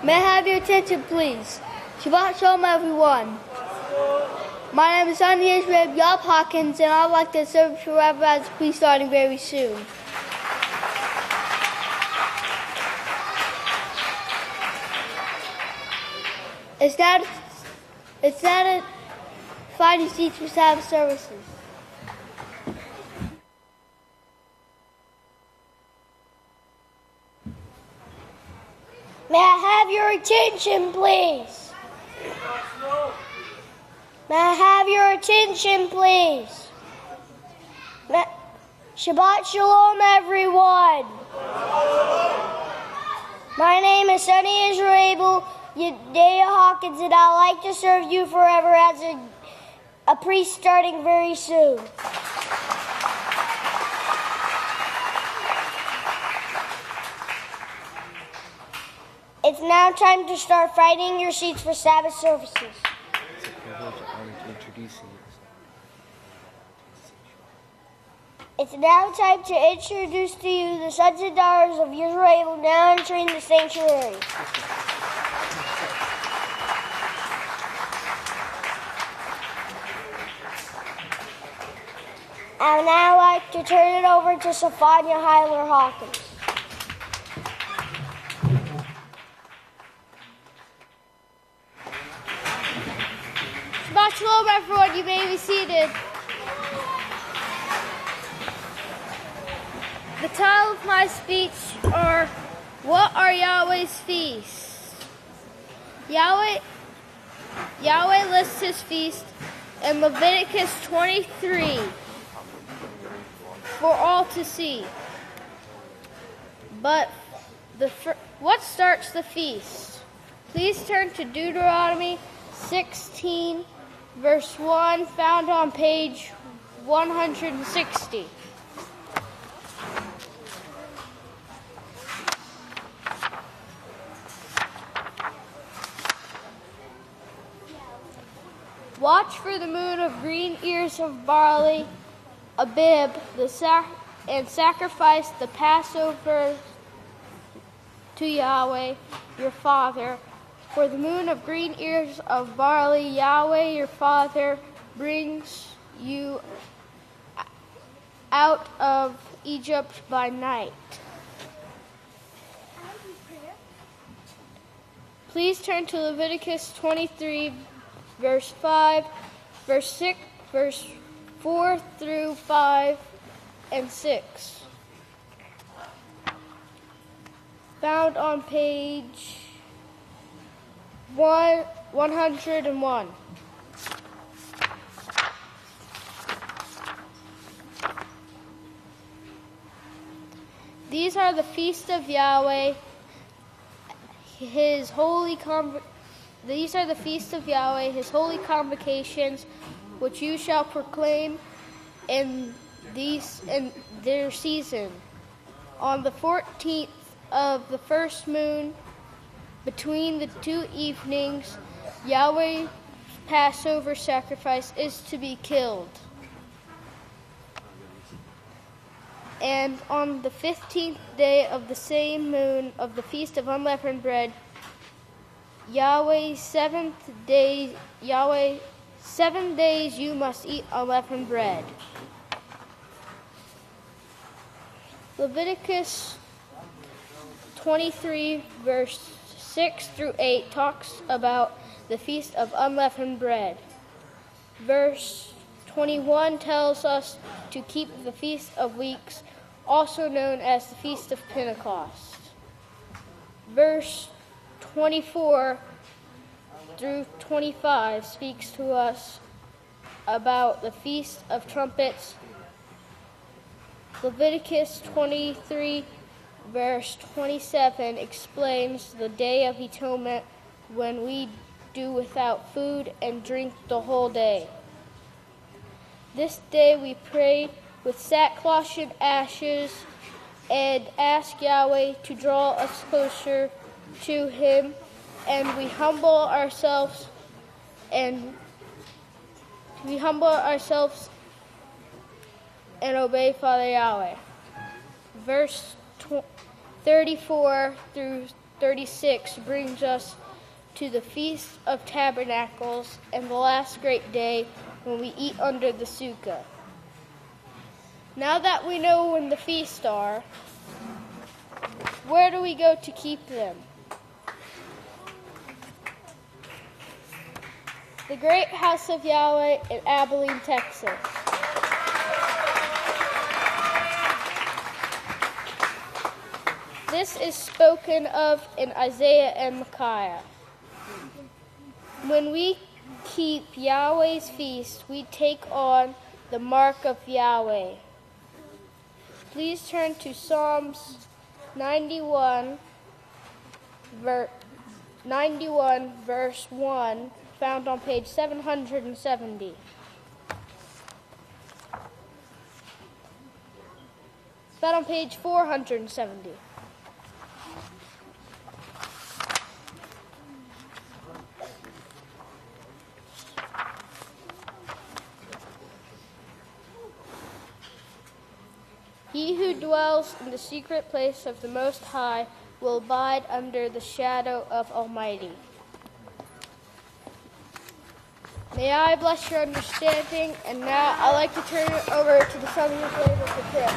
May I have your attention, please? Shabbat Shalom, everyone. My name is Yisrayl Hawkins, and I'd like to serve forever as a priest starting very soon. It's not a Friday seats for Sabbath services. May I have your attention, please? May I have your attention, please? Shabbat Shalom, everyone. My name is Sonny Yisrayl Hawkins, and I'd like to serve you forever as a priest starting very soon. It's now time to start finding your seats for Sabbath services. It's now time to introduce to you the sons and daughters of Yisrayl now entering the sanctuary. I would now like to turn it over to Sophia Hyler Hawkins. Shabbat Shalom, everyone. You may be seated. The title of my speech are, what are Yahweh's feasts? Yahweh lists his feast in Leviticus 23 for all to see. But what starts the feast? Please turn to Deuteronomy 16, verse 1, found on page 160. Watch for the moon of green ears of barley, Abib, and sacrifice the Passover to Yahweh, your Father. For the moon of green ears of barley, Yahweh, your Father, brings you out of Egypt by night. Please turn to Leviticus 23, verse 5, verse 6, verse 4 through 5 and 6. Found on page 101. These are the feasts of Yahweh, his holy convocations, which you shall proclaim in their season. On the 14th of the first moon, between the two evenings, Yahweh's Passover sacrifice is to be killed. And on the 15th day of the same moon of the Feast of Unleavened Bread, Yahweh 7 days you must eat unleavened bread. Leviticus 23, verse 6 through 8 talks about the Feast of Unleavened Bread. Verse 21 tells us to keep the Feast of Weeks, also known as the Feast of Pentecost. Verse 24 through 25 speaks to us about the Feast of Trumpets. Leviticus 23, verse 27 explains the Day of Atonement, when we do without food and drink the whole day. This day we pray with sackcloth and ashes and ask Yahweh to draw us closer to him, and we humble ourselves and obey Father Yahweh. Verse 34 through 36 brings us to the Feast of Tabernacles and the last great day when we eat under the sukkah. Now that we know when the feasts are, where do we go to keep them? The great House of Yahweh in Abelin, Texas. This is spoken of in Isaiah and Micaiah. When we keep Yahweh's feast, we take on the mark of Yahweh. Please turn to Psalms 91, verse 1, found on page 770. Found on page 470. He who dwells in the secret place of the Most High will abide under the shadow of Almighty. May I bless your understanding, and now I'd like to turn it over to the Southern Flavor for Tim.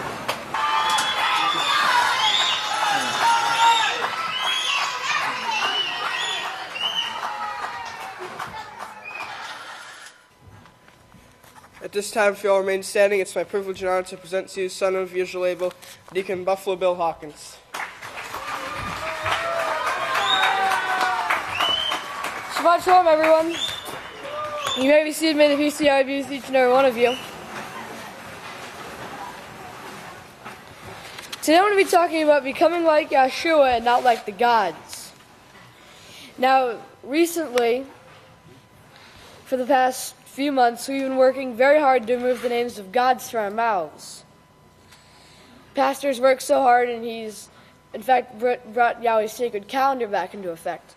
At this time, if you all remain standing, it's my privilege and honor to present to you son of Yisrayl, Deacon Buffalo Bill Hawkins. Shabbat Shalom, everyone. You may be seated. May the peace of Yahweh be with each and every one of you. Today I'm going to be talking about becoming like Yeshua and not like the gods. Now, recently, for the past few months, we've been working very hard to remove the names of gods from our mouths. Pastor's worked so hard, and he's, in fact, brought Yahweh's sacred calendar back into effect.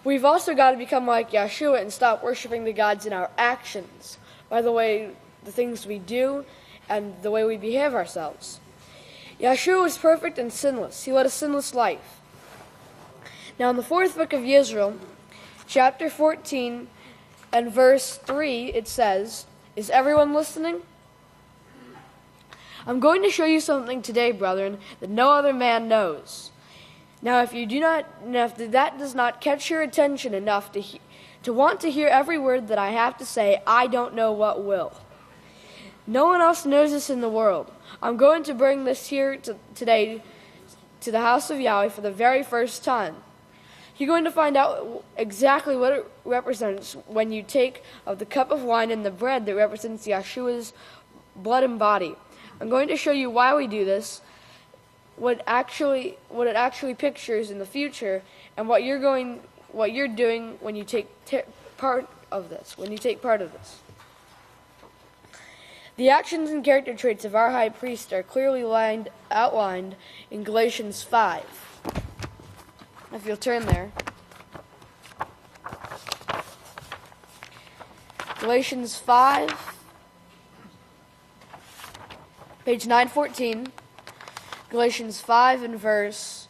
We've also got to become like Yeshua and stop worshiping the gods in our actions, by the things we do and the way we behave ourselves. Yeshua was perfect and sinless. He led a sinless life. Now, in the fourth book of Yisrayl, chapter 14, and verse 3, it says, is everyone listening? I'm going to show you something today, brethren, that no other man knows. Now, if that does not catch your attention enough to want to hear every word that I have to say, I don't know what will. No one else knows this in the world. I'm going to bring this here today to the house of Yahweh for the very first time. You're going to find out exactly what it represents when you take of the cup of wine and the bread that represents Yeshua's blood and body. I'm going to show you why we do this, what it actually pictures in the future, and what you're doing when you take part of this. The actions and character traits of our high priest are clearly outlined in Galatians 5. If you'll turn there. Galatians 5, page 914. Galatians 5 and verse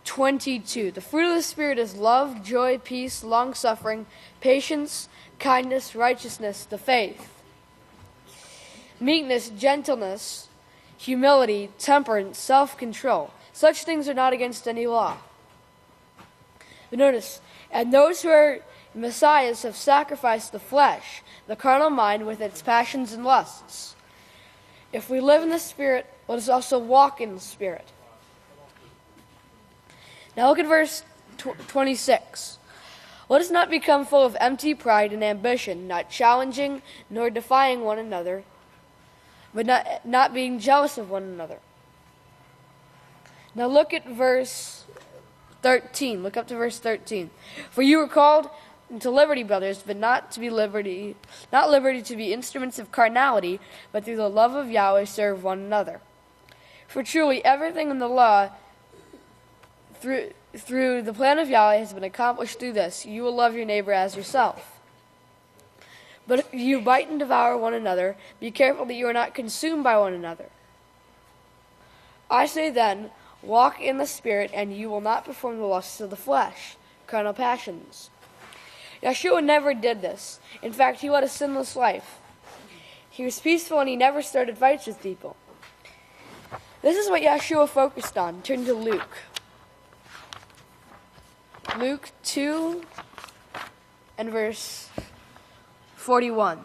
22. The fruit of the Spirit is love, joy, peace, long-suffering, patience, kindness, righteousness, the faith, meekness, gentleness, humility, temperance, self-control. Such things are not against any law. But notice, and those who are Messiahs have sacrificed the flesh, the carnal mind with its passions and lusts. If we live in the Spirit, let us also walk in the Spirit. Now look at verse 26. Let us not become full of empty pride and ambition, not challenging nor defying one another, but not being jealous of one another. Now look at verse 13. Look up to verse 13. For you were called into liberty, brothers, but not liberty to be instruments of carnality, but through the love of Yahweh serve one another. For truly everything in the law through the plan of Yahweh has been accomplished through this. You will love your neighbor as yourself. But if you bite and devour one another, be careful that you are not consumed by one another. I say then, Walk in the Spirit, and you will not perform the lusts of the flesh, carnal passions. Yeshua never did this. In fact, he led a sinless life. He was peaceful, and he never started fights with people. This is what Yeshua focused on. Turn to Luke. Luke 2 and verse 41.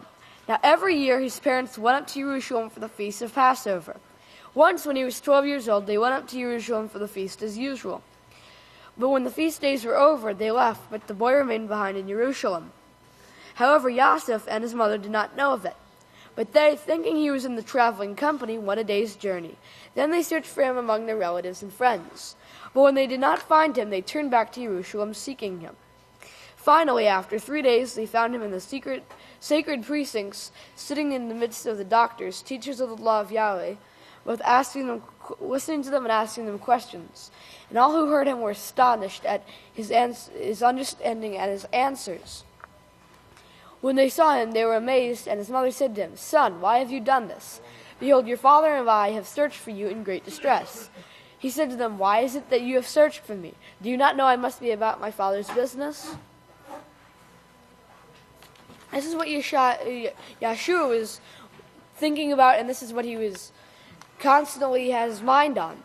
Now every year his parents went up to Jerusalem for the feast of Passover. Once when he was 12 years old, they went up to Jerusalem for the feast as usual. But when the feast days were over, they left, but the boy remained behind in Jerusalem. However, Yosef and his mother did not know of it. But they, thinking he was in the traveling company, went a day's journey. Then they searched for him among their relatives and friends. But when they did not find him, they turned back to Jerusalem seeking him. Finally, after 3 days, they found him in the sacred precincts, sitting in the midst of the doctors, teachers of the law of Yahweh, both listening to them and asking them questions. And all who heard him were astonished at his understanding and his answers. When they saw him, they were amazed, and his mother said to him, "Son, why have you done this? Behold, your father and I have searched for you in great distress." He said to them, "Why is it that you have searched for me? Do you not know I must be about my father's business?" This is what Yeshua was thinking about, and this is what he was constantly had his mind on.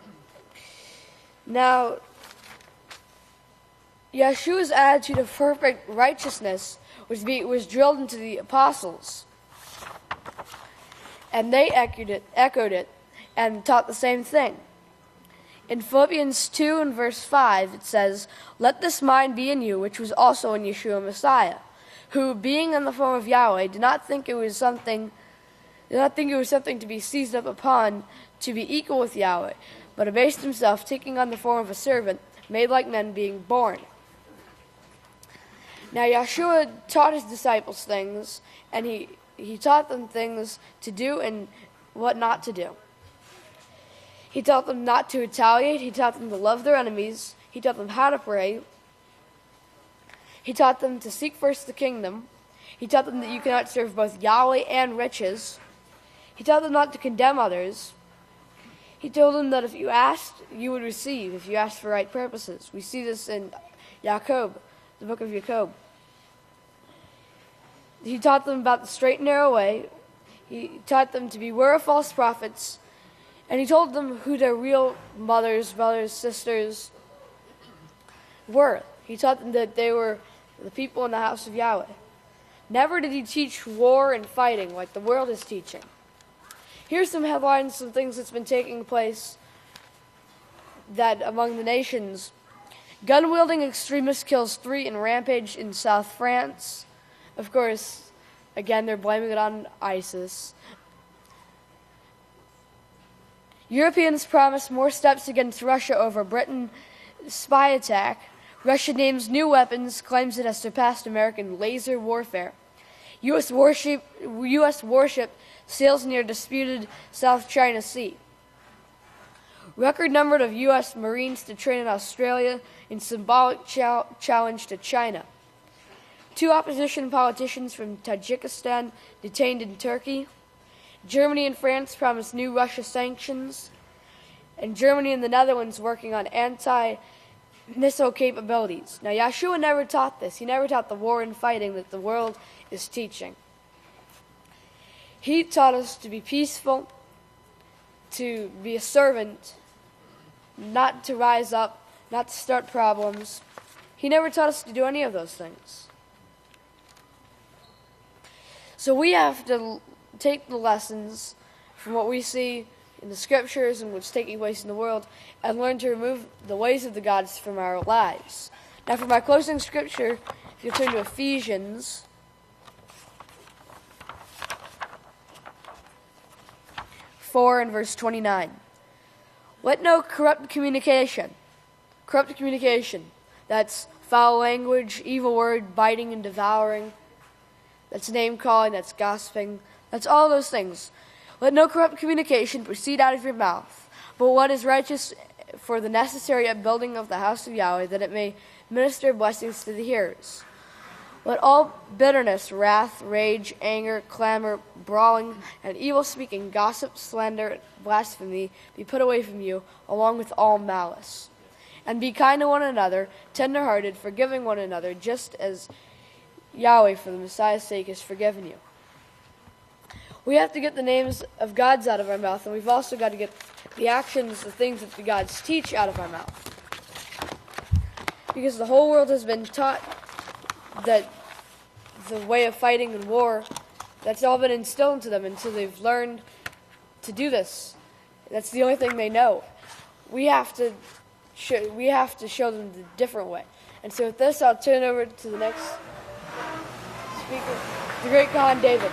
Now, Yeshua's attitude of perfect righteousness was drilled into the apostles, and they echoed it and taught the same thing. In Philippians 2 and verse 5, it says, "Let this mind be in you, which was also in Yeshua Messiah, who, being in the form of Yahweh, did not think it was something to be seized up upon, to be equal with Yahweh, but abased himself, taking on the form of a servant, made like men, being born." Now Yeshua taught his disciples things, and he taught them things to do and what not to do. He taught them not to retaliate. He taught them to love their enemies. He taught them how to pray. He taught them to seek first the kingdom. He taught them that you cannot serve both Yahweh and riches. He taught them not to condemn others. He told them that if you asked, you would receive, if you asked for right purposes. We see this in Jacob, the book of Jacob. He taught them about the straight and narrow way. He taught them to beware of false prophets. And he told them who their real mothers, brothers, sisters were. He taught them that they were the people in the house of Yahweh. Never did he teach war and fighting like the world is teaching. Here's some headlines, some things that's been taking place that among the nations. Gun-wielding extremist kills 3 in rampage in South France. Of course, again, they're blaming it on ISIS. Europeans promise more steps against Russia over Britain spy attack. Russia names new weapons, claims it has surpassed American laser warfare. U.S. warship sails near disputed South China Sea. Record number of U.S. Marines to train in Australia in symbolic challenge to China. 2 opposition politicians from Tajikistan detained in Turkey. Germany and France promise new Russia sanctions. And Germany and the Netherlands working on anti-missile capabilities. Now, Yeshua never taught this. He never taught the war and fighting that the world is teaching. He taught us to be peaceful, to be a servant, not to rise up, not to start problems. He never taught us to do any of those things. So we have to take the lessons from what we see in the scriptures and what's taking place in the world and learn to remove the ways of the gods from our lives. Now for my closing scripture, if you turn to Ephesians 4 and verse 29. Let no corrupt communication, that's foul language, evil word, biting and devouring, that's name-calling, that's gossiping, that's all those things. Let no corrupt communication proceed out of your mouth, but what is righteous for the necessary upbuilding of the house of Yahweh, that it may minister blessings to the hearers. Let all bitterness, wrath, rage, anger, clamor, brawling, and evil speaking, gossip, slander, blasphemy be put away from you, along with all malice. And be kind to one another, tender-hearted, forgiving one another, just as Yahweh, for the Messiah's sake, has forgiven you. We have to get the names of gods out of our mouth, and we've also got to get the actions, the things that the gods teach out of our mouth. Because the whole world has been taught that the way of fighting and war, that's all been instilled into them until they've learned to do this. That's the only thing they know. We have to show them the different way. And so with this, I'll turn over to the next speaker, the great Khan David.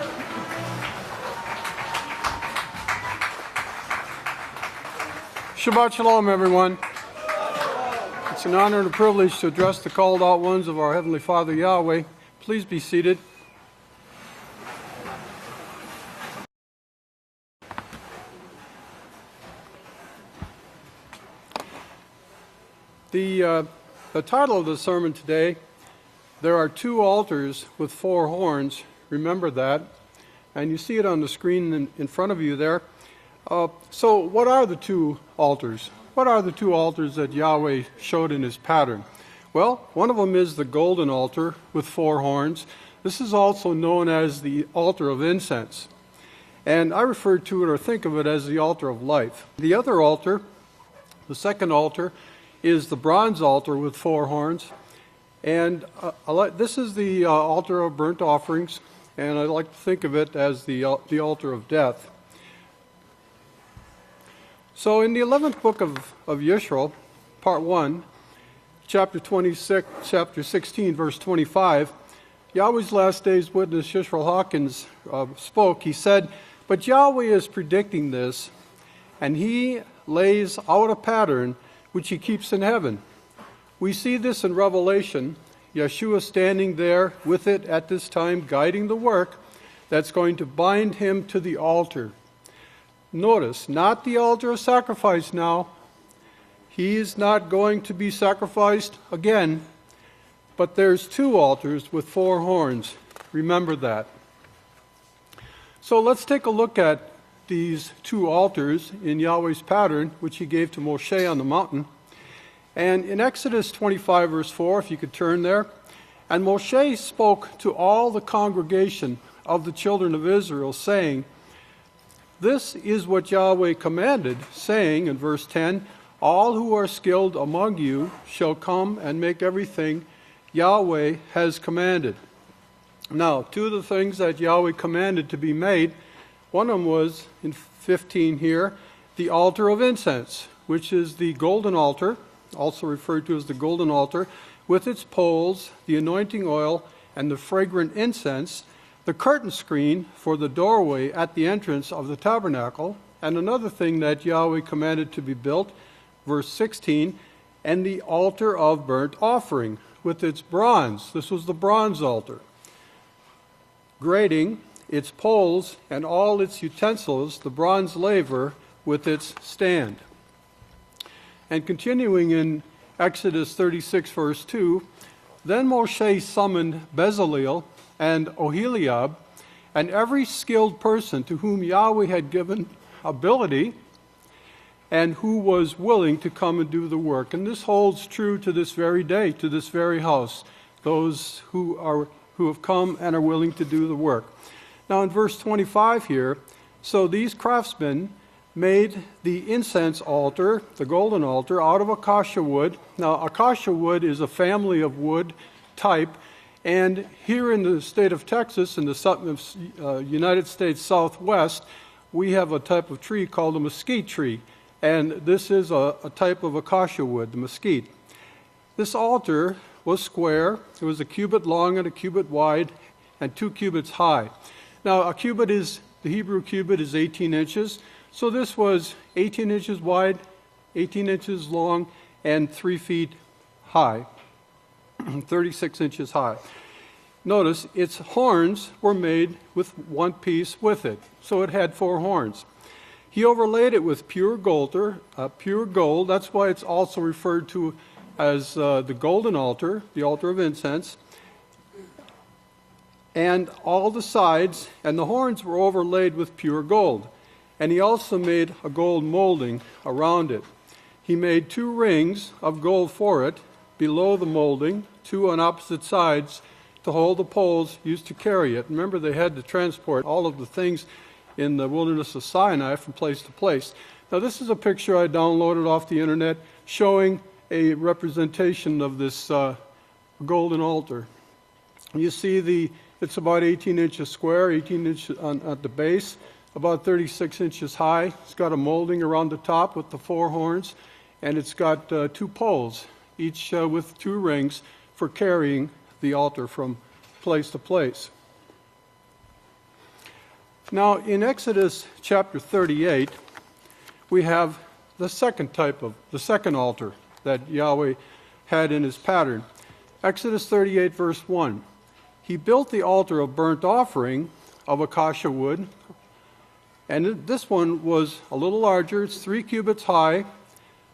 Shabbat Shalom, everyone. It's an honor and a privilege to address the called out ones of our Heavenly Father Yahweh. Please be seated. The title of the sermon today, there are 2 altars with 4 horns. Remember that. And you see it on the screen in front of you there. So what are the 2 altars? What are the 2 altars that Yahweh showed in his pattern? Well, one of them is the golden altar with 4 horns. This is also known as the altar of incense. And I refer to it or think of it as the altar of life. The other altar, the second altar, is the bronze altar with 4 horns. And this is the altar of burnt offerings, and I like to think of it as the altar of death. So in the 11th book of Yisrayl, part 1, chapter 16, verse 25, Yahweh's last days witness Yisrael Hawkins spoke. He said, "But Yahweh is predicting this, and he lays out a pattern which he keeps in heaven." We see this in Revelation, Yeshua standing there with it at this time, guiding the work that's going to bind him to the altar. Notice, not the altar of sacrifice now. He is not going to be sacrificed again, but there's 2 altars with 4 horns. Remember that. So let's take a look at these 2 altars in Yahweh's pattern, which he gave to Moshe on the mountain. And in Exodus 25, verse 4, if you could turn there, "And Moshe spoke to all the congregation of the children of Israel, saying, This is what Yahweh commanded, saying," in verse 10, "All who are skilled among you shall come and make everything Yahweh has commanded." Now, 2 of the things that Yahweh commanded to be made, one of them was, in 15 here, the altar of incense, which is the golden altar, also referred to as the golden altar, with its poles, the anointing oil, and the fragrant incense, the curtain screen for the doorway at the entrance of the tabernacle, and another thing that Yahweh commanded to be built, verse 16, and the altar of burnt offering with its bronze. This was the bronze altar. Grating, its poles, and all its utensils, the bronze laver with its stand. And continuing in Exodus 36, verse 2, "Then Moshe summoned Bezalel and Oholiab, and every skilled person to whom Yahweh had given ability, and who was willing to come and do the work." And this holds true to this very day, to this very house, those who have come and are willing to do the work. Now in verse 25 here, "So these craftsmen made the incense altar, the golden altar, out of acacia wood." Now acacia wood is a family of wood type, and here in the state of Texas, in the United States Southwest, we have a type of tree called a mesquite tree, and this is a type of acacia wood, the mesquite. This altar was square. It was a cubit long and a cubit wide and 2 cubits high. Now the Hebrew cubit is 18 inches, so this was 18 inches wide, 18 inches long, and 3 feet high, 36 inches high. Notice its horns were made with 1 piece with it, so it had 4 horns. He overlaid it with pure gold. That's why it's also referred to as the golden altar, the altar of incense. and all the sides, and the horns were overlaid with pure gold. And he also made a gold molding around it. He made 2 rings of gold for it, below the molding, 2 on opposite sides, to hold the poles used to carry it. Remember, they had to transport all of the things in the wilderness of Sinai from place to place. Now, this is a picture I downloaded off the internet showing a representation of this golden altar. You see it's about 18 inches square, 18 inches at the base, about 36 inches high. It's got a molding around the top with the 4 horns, and it's got 2 poles, each with 2 rings for carrying the altar from place to place. Now, in Exodus chapter 38, we have the second altar that Yahweh had in his pattern. Exodus 38, verse 1. He built the altar of burnt offering of acacia wood, and this one was a little larger. It's 3 cubits high,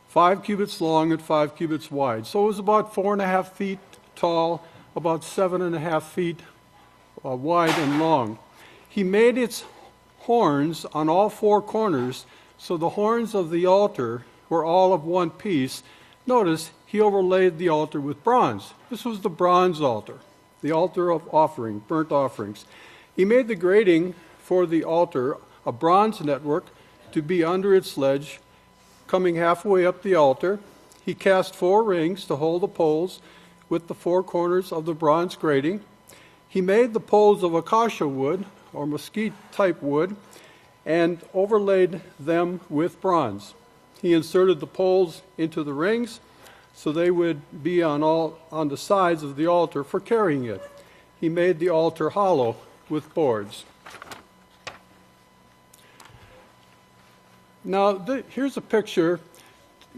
5 cubits long, and 5 cubits wide. So it was about 4.5 feet tall, about 7.5 feet wide and long. He made its horns on all 4 corners, so the horns of the altar were all of one piece. Notice he overlaid the altar with bronze. This was the bronze altar, the altar of offering, burnt offerings. He made the grating for the altar a bronze network to be under its ledge, coming halfway up the altar. He cast 4 rings to hold the poles with the 4 corners of the bronze grating. He made the poles of acacia wood, or mesquite-type wood, and overlaid them with bronze. He inserted the poles into the rings so they would be on the sides of the altar for carrying it. He made the altar hollow with boards. Now, here's a picture.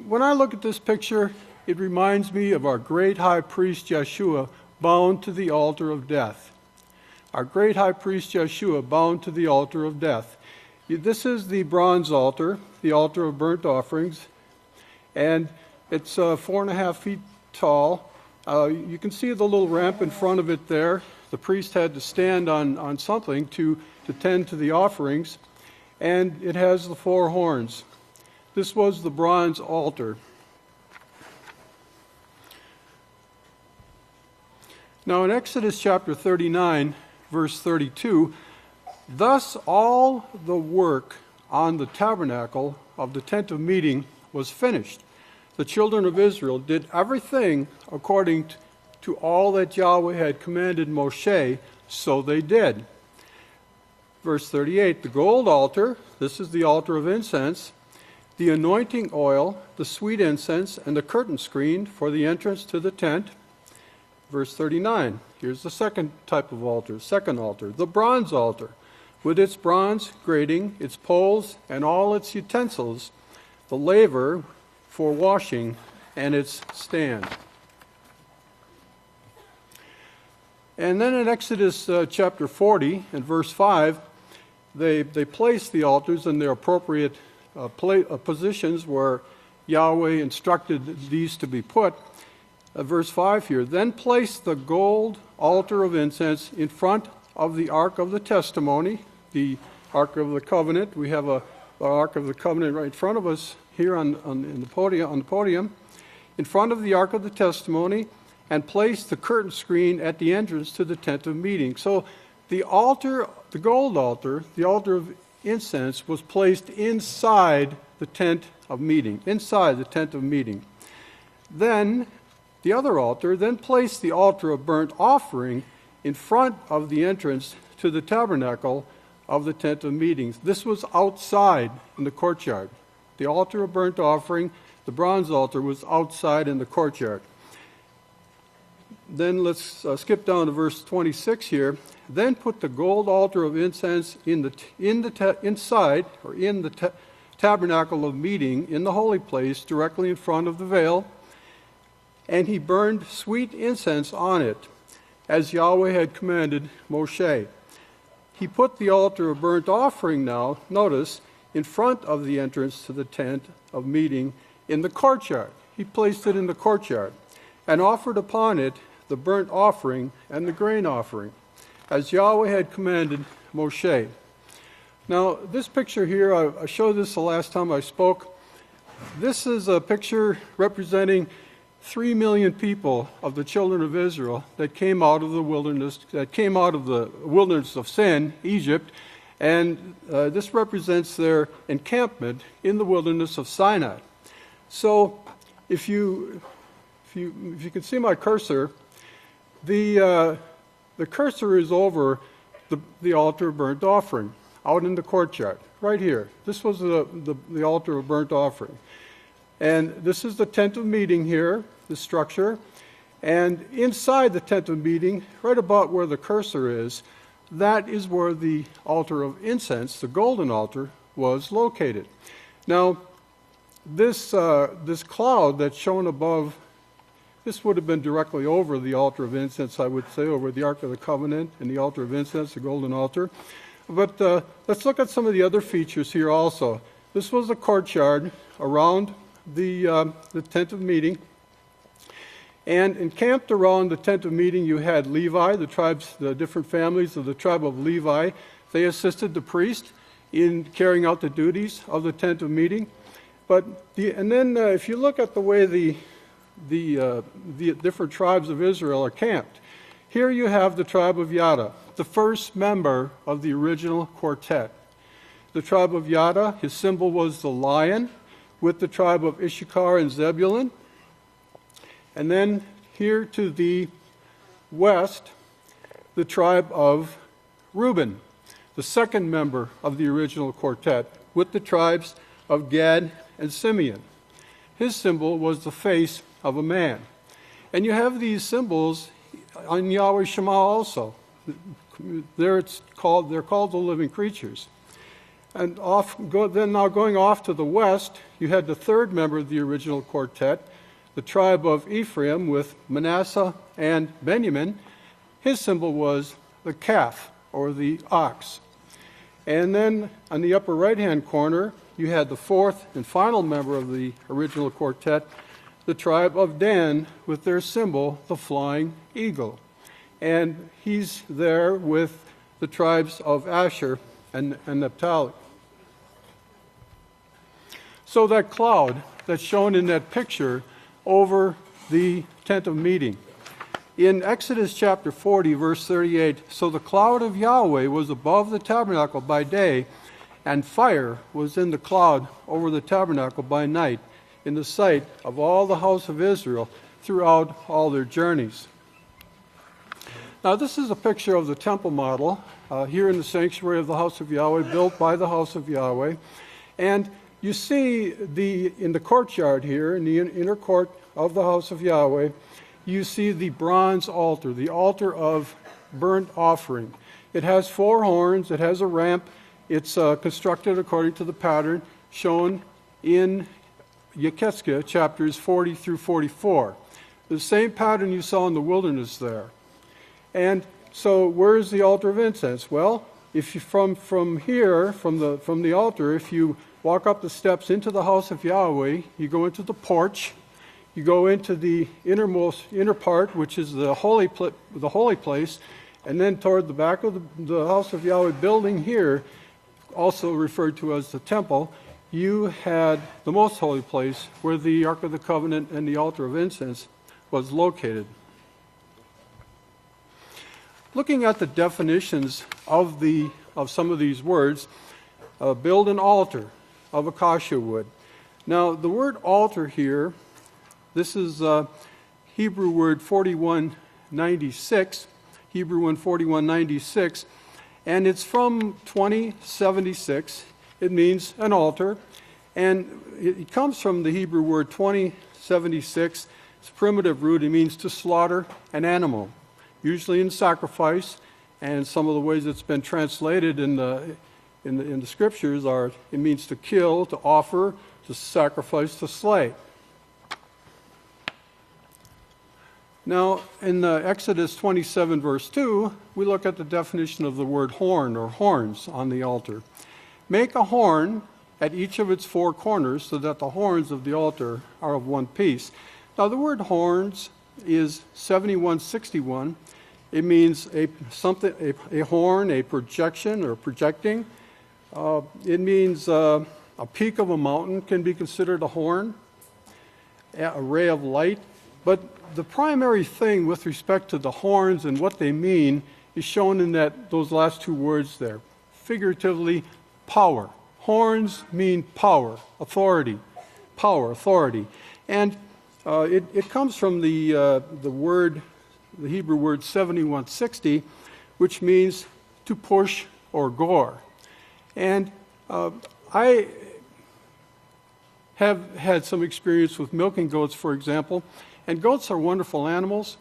When I look at this picture, it reminds me of our great high priest Yeshua bound to the altar of death. Our great high priest Yeshua bound to the altar of death. This is the bronze altar, the altar of burnt offerings, and it's 4.5 feet tall. You can see the little ramp in front of it there. The priest had to stand on something to tend to the offerings, and it has the 4 horns. This was the bronze altar. Now in Exodus chapter 39, verse 32, thus all the work on the tabernacle of the tent of meeting was finished. The children of Israel did everything according to all that Yahweh had commanded Moshe, so they did. Verse 38, the gold altar, this is the altar of incense, the anointing oil, the sweet incense, and the curtain screen for the entrance to the tent. Verse 39, here's the second type of altar, second altar, the bronze altar, with its bronze grating, its poles, and all its utensils, the laver for washing, and its stand. And then in Exodus chapter 40 and verse 5, they placed the altars in their appropriate positions where Yahweh instructed these to be put. Verse 5 here, then place the gold altar of incense in front of the Ark of the Testimony, the Ark of the Covenant. We have the Ark of the Covenant right in front of us here on the podium, in front of the Ark of the Testimony, and place the curtain screen at the entrance to the tent of meeting. So the altar, the gold altar, the altar of incense, was placed inside the tent of meeting, inside the tent of meeting. Then the other altar, then placed the altar of burnt offering in front of the entrance to the tabernacle of the tent of meetings. This was outside in the courtyard. The altar of burnt offering, the bronze altar, was outside in the courtyard. Then let's skip down to verse 26 here. Then put the gold altar of incense inside the tabernacle of meeting in the holy place directly in front of the veil. And he burned sweet incense on it, as Yahweh had commanded Moshe. He put the altar of burnt offering now, notice, in front of the entrance to the tent of meeting in the courtyard. He placed it in the courtyard and offered upon it the burnt offering and the grain offering. as Yahweh had commanded Moshe. Now, this picture here, I showed this the last time I spoke. This is a picture representing 3 million people of the children of Israel that came out of the wilderness, of sin, Egypt, and this represents their encampment in the wilderness of Sinai. So, if you can see my cursor, the cursor is over the altar of burnt offering, out in the courtyard, right here. This was the altar of burnt offering. And this is the tent of meeting here, the structure. And inside the tent of meeting, right about where the cursor is, that is where the altar of incense, the golden altar, was located. Now, this cloud that's shown above, this would have been directly over the altar of incense, I would say, over the Ark of the Covenant and the altar of incense, the golden altar. But let's look at some of the other features here also. This was the courtyard around the tent of meeting. And encamped around the tent of meeting, you had Levi, the different families of the tribe of Levi. They assisted the priest in carrying out the duties of the tent of meeting. And then if you look at the way the different tribes of Israel are camped, here you have the tribe of Yada, the first member of the original quartet. The tribe of Yada, his symbol was the lion, with the tribe of Issachar and Zebulun. And then here to the west, the tribe of Reuben, the second member of the original quartet, with the tribes of Gad and Simeon. His symbol was the face of a man. And you have these symbols on Yahweh Shema also. They're called the living creatures. And now going off to the west, you had the third member of the original quartet, the tribe of Ephraim with Manasseh and Benjamin. His symbol was the calf, or the ox. And then on the upper right-hand corner, you had the fourth and final member of the original quartet, the tribe of Dan, with their symbol, the flying eagle. And he's there with the tribes of Asher and Naphtali. So that cloud that's shown in that picture over the tent of meeting. In Exodus chapter 40, verse 38, so the cloud of Yahweh was above the tabernacle by day, and fire was in the cloud over the tabernacle by night, in the sight of all the house of Israel throughout all their journeys. Now this is a picture of the temple model here in the sanctuary of the House of Yahweh, built by the House of Yahweh. And you see in the courtyard here, in the inner court of the House of Yahweh, you see the bronze altar, the altar of burnt offering. It has 4 horns, it has a ramp, it's constructed according to the pattern shown in Yechezkel chapters 40 through 44. The same pattern you saw in the wilderness there. And so where is the altar of incense? Well, if you from here, from the altar, if you walk up the steps into the house of Yahweh, you go into the porch, you go into the inner part, which is the holy place, and then toward the back of the house of Yahweh building here, also referred to as the temple, you had the most holy place where the Ark of the Covenant and the altar of incense was located. Looking at the definitions of some of these words, build an altar of acacia wood. Now, the word altar here, this is Hebrew word 4196, Hebrew one 4196, and it's from 2076. It means an altar, and it comes from the Hebrew word 2076. It's primitive root. It means to slaughter an animal, usually in sacrifice, and some of the ways it's been translated in the scriptures are, it means to kill, to offer, to sacrifice, to slay. Now, in Exodus 27, verse 2, we look at the definition of the word horn, or horns, on the altar. Make a horn at each of its 4 corners so that the horns of the altar are of one piece. Now, the word horns is 7161, It means a horn, a projection or projecting. It means a peak of a mountain can be considered a horn, a ray of light. But the primary thing with respect to the horns and what they mean is shown in those last two words there. Figuratively, power. Horns mean power, authority. Power, authority. And it comes from the Hebrew word 7160, which means to push or gore. And I have had some experience with milking goats, for example. And goats are wonderful animals.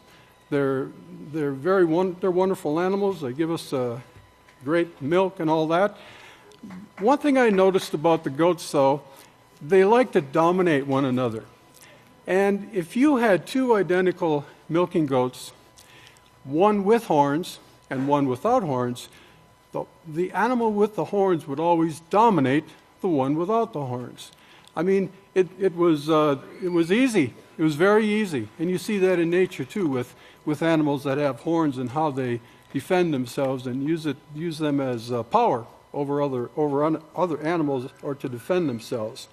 They're wonderful animals. They give us great milk and all that. One thing I noticed about the goats, though, they like to dominate one another. And if you had two identical milking goats, one with horns and one without horns, the animal with the horns would always dominate the one without the horns. I mean, it was easy. It was very easy. And you see that in nature, too, with animals that have horns and how they defend themselves and use them as power over other animals or to defend themselves.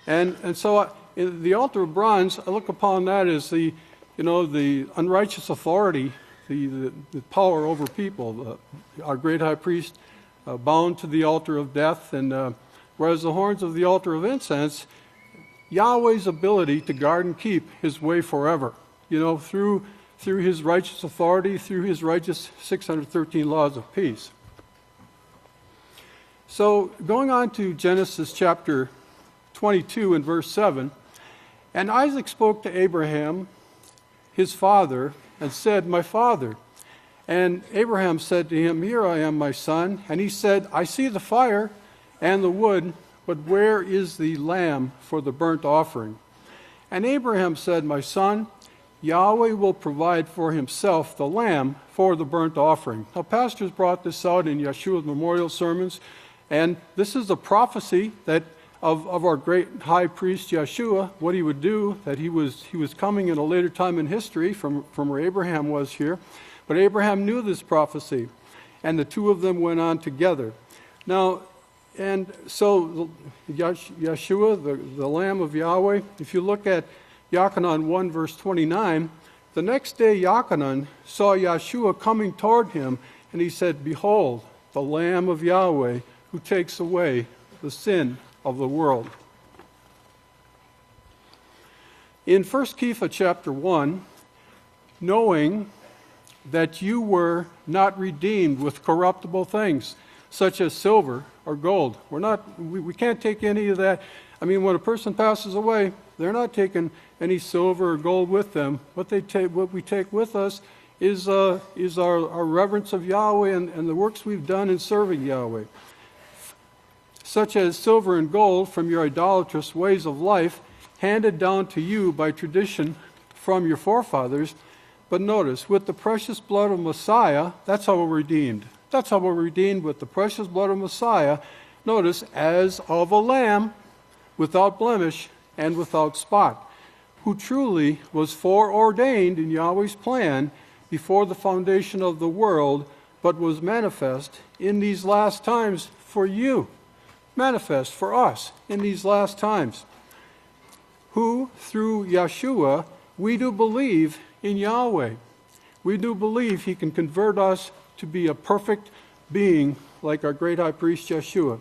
And so the altar of bronze, I look upon that as the unrighteous authority, the power over people. Our great high priest bound to the altar of death, and whereas the horns of the altar of incense, Yahweh's ability to guard and keep his way forever, through his righteous authority, through his righteous 613 laws of peace. So going on to Genesis chapter 22 and verse 7, and Isaac spoke to Abraham, his father, and said, "My father." And Abraham said to him, "Here I am, my son." And he said, "I see the fire and the wood, but where is the lamb for the burnt offering?" And Abraham said, "My son, Yahweh will provide for himself the lamb for the burnt offering." Now, pastors brought this out in Yeshua's memorial sermons, and this is a prophecy that of our great high priest Yeshua, what he would do, that he was coming in a later time in history from where Abraham was here. But Abraham knew this prophecy, and the two of them went on together. Now, and so Yeshua, the Lamb of Yahweh, if you look at Yochanan 1 verse 29, the next day Yochanan saw Yeshua coming toward him, and he said, "Behold, the Lamb of Yahweh who takes away the sin of the world." In 1 Kepha chapter 1, knowing that you were not redeemed with corruptible things, such as silver or gold. We can't take any of that. I mean, when a person passes away, they're not taking any silver or gold with them. What we take with us is our reverence of Yahweh and the works we've done in serving Yahweh. Such as silver and gold from your idolatrous ways of life, handed down to you by tradition from your forefathers. But notice, with the precious blood of Messiah, that's how we're redeemed. That's how we're redeemed, with the precious blood of Messiah. Notice, as of a lamb, without blemish and without spot, who truly was foreordained in Yahweh's plan before the foundation of the world, but was manifest in these last times for you. Manifest for us in these last times. Who, through Yeshua, we do believe in Yahweh. We do believe he can convert us to be a perfect being like our great high priest Yeshua,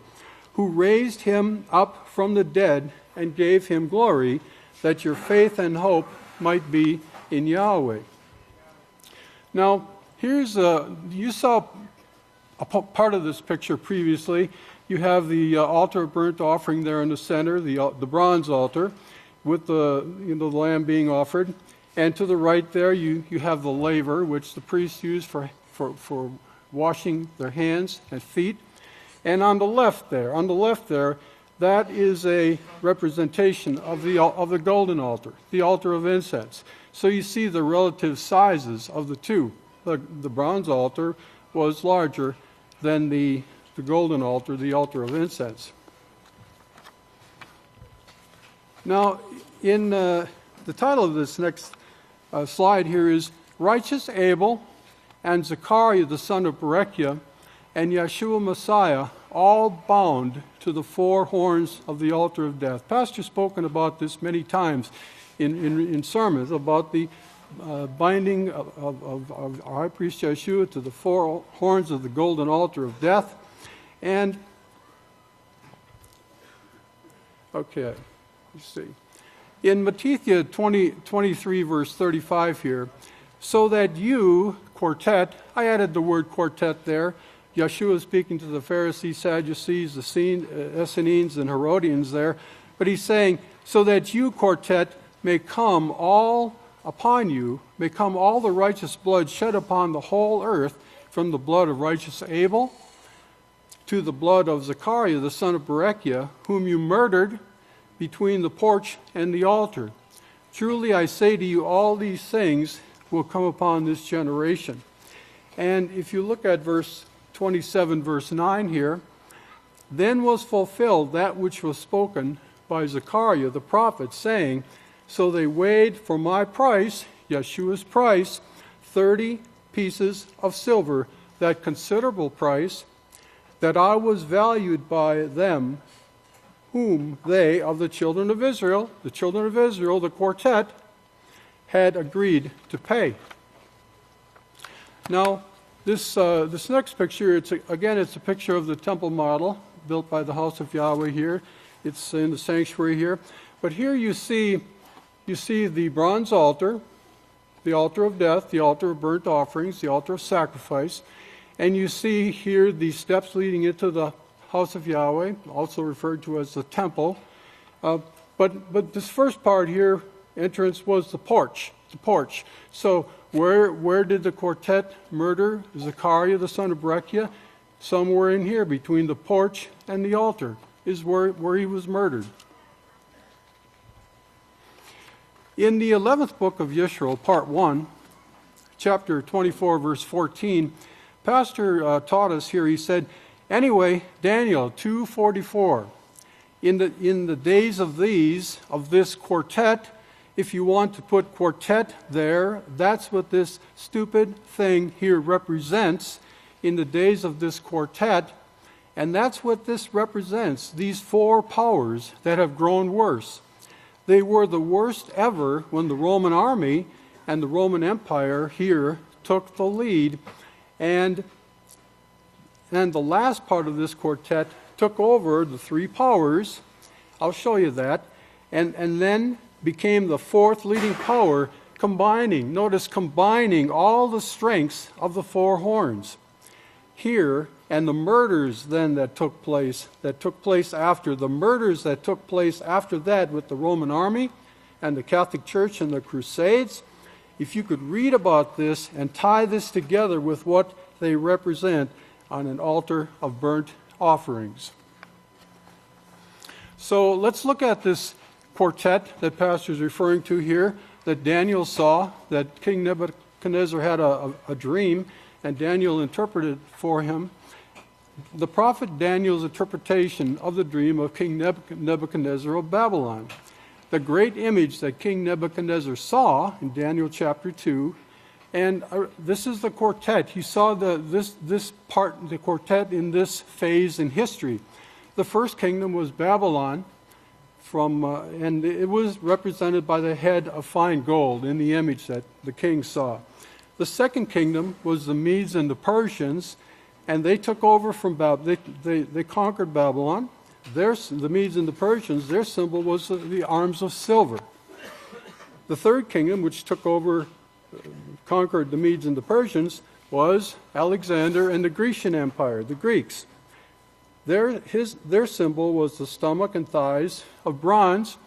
who raised him up from the dead and gave him glory, that your faith and hope might be in Yahweh. Now, you saw a part of this picture previously. You have the altar of burnt offering there in the center, the bronze altar, with the lamb being offered. And to the right there, you have the laver, which the priests use for washing their hands and feet. And on the left there, that is a representation of the golden altar, the altar of incense. So you see the relative sizes of the two. The bronze altar was larger than the golden altar, the altar of incense. Now, in the title of this next slide here is righteous Abel, and Zechariah the son of Berechiah, and Yeshua Messiah, all bound to the four horns of the altar of death. Pastor's spoken about this many times in sermons, about the binding of our high priest Yeshua to the four horns of the golden altar of death. And, okay, let's see. In Matthew 23, verse 35 here, so that you, quartet, I added the word quartet there. Yeshua speaking to the Pharisees, Sadducees, the Essenes, and Herodians there. But he's saying, so that you, quartet, may come all upon you, may come all the righteous blood shed upon the whole earth, from the blood of righteous Abel to the blood of Zechariah, the son of Berechiah, whom you murdered between the porch and the altar. Truly I say to you, all these things will come upon this generation. And if you look at verse 27, verse 9 here, then was fulfilled that which was spoken by Zechariah the prophet, saying, so they weighed for my price, Yeshua's price, 30 pieces of silver, that considerable price, that I was valued by them, whom they, of the children of Israel, the quartet, had agreed to pay. Now, this next picture, it's a picture of the temple model built by the House of Yahweh here. It's in the sanctuary here. But here you see the bronze altar, the altar of death, the altar of burnt offerings, the altar of sacrifice. And you see here the steps leading into the House of Yahweh, also referred to as the temple. But this first part here, entrance, was the porch. So where did the quartet murder Zechariah the son of Berechiah? Somewhere in here, between the porch and the altar, is where he was murdered. In the 11th book of Yisrayl, part 1, chapter 24, verse 14, Pastor taught us here, he said, anyway, Daniel 2:44, in the days of this quartet, if you want to put quartet there, that's what this stupid thing here represents, in the days of this quartet, and that's what this represents, these four powers that have grown worse. They were the worst ever when the Roman army and the Roman Empire here took the lead, and the last part of this quartet took over the three powers. I'll show you that. And then became the fourth leading power, combining all the strengths of the four horns. Here, and the murders then that took place after that with the Roman army and the Catholic Church and the Crusades, if you could read about this and tie this together with what they represent on an altar of burnt offerings. So let's look at this quartet that Pastor is referring to here, that Daniel saw, that King Nebuchadnezzar had a dream, and Daniel interpreted for him. The prophet Daniel's interpretation of the dream of King Nebuchadnezzar of Babylon. The great image that King Nebuchadnezzar saw in Daniel chapter 2, and this is the quartet. He saw the quartet in this phase in history. The first kingdom was Babylon, and it was represented by the head of fine gold in the image that the king saw. The second kingdom was the Medes and the Persians, and they took over from Babylon. They conquered Babylon. The Medes and the Persians, their symbol was the arms of silver. The third kingdom, which took over, conquered the Medes and the Persians, was Alexander and the Grecian Empire, the Greeks. Their symbol was the stomach and thighs of bronze.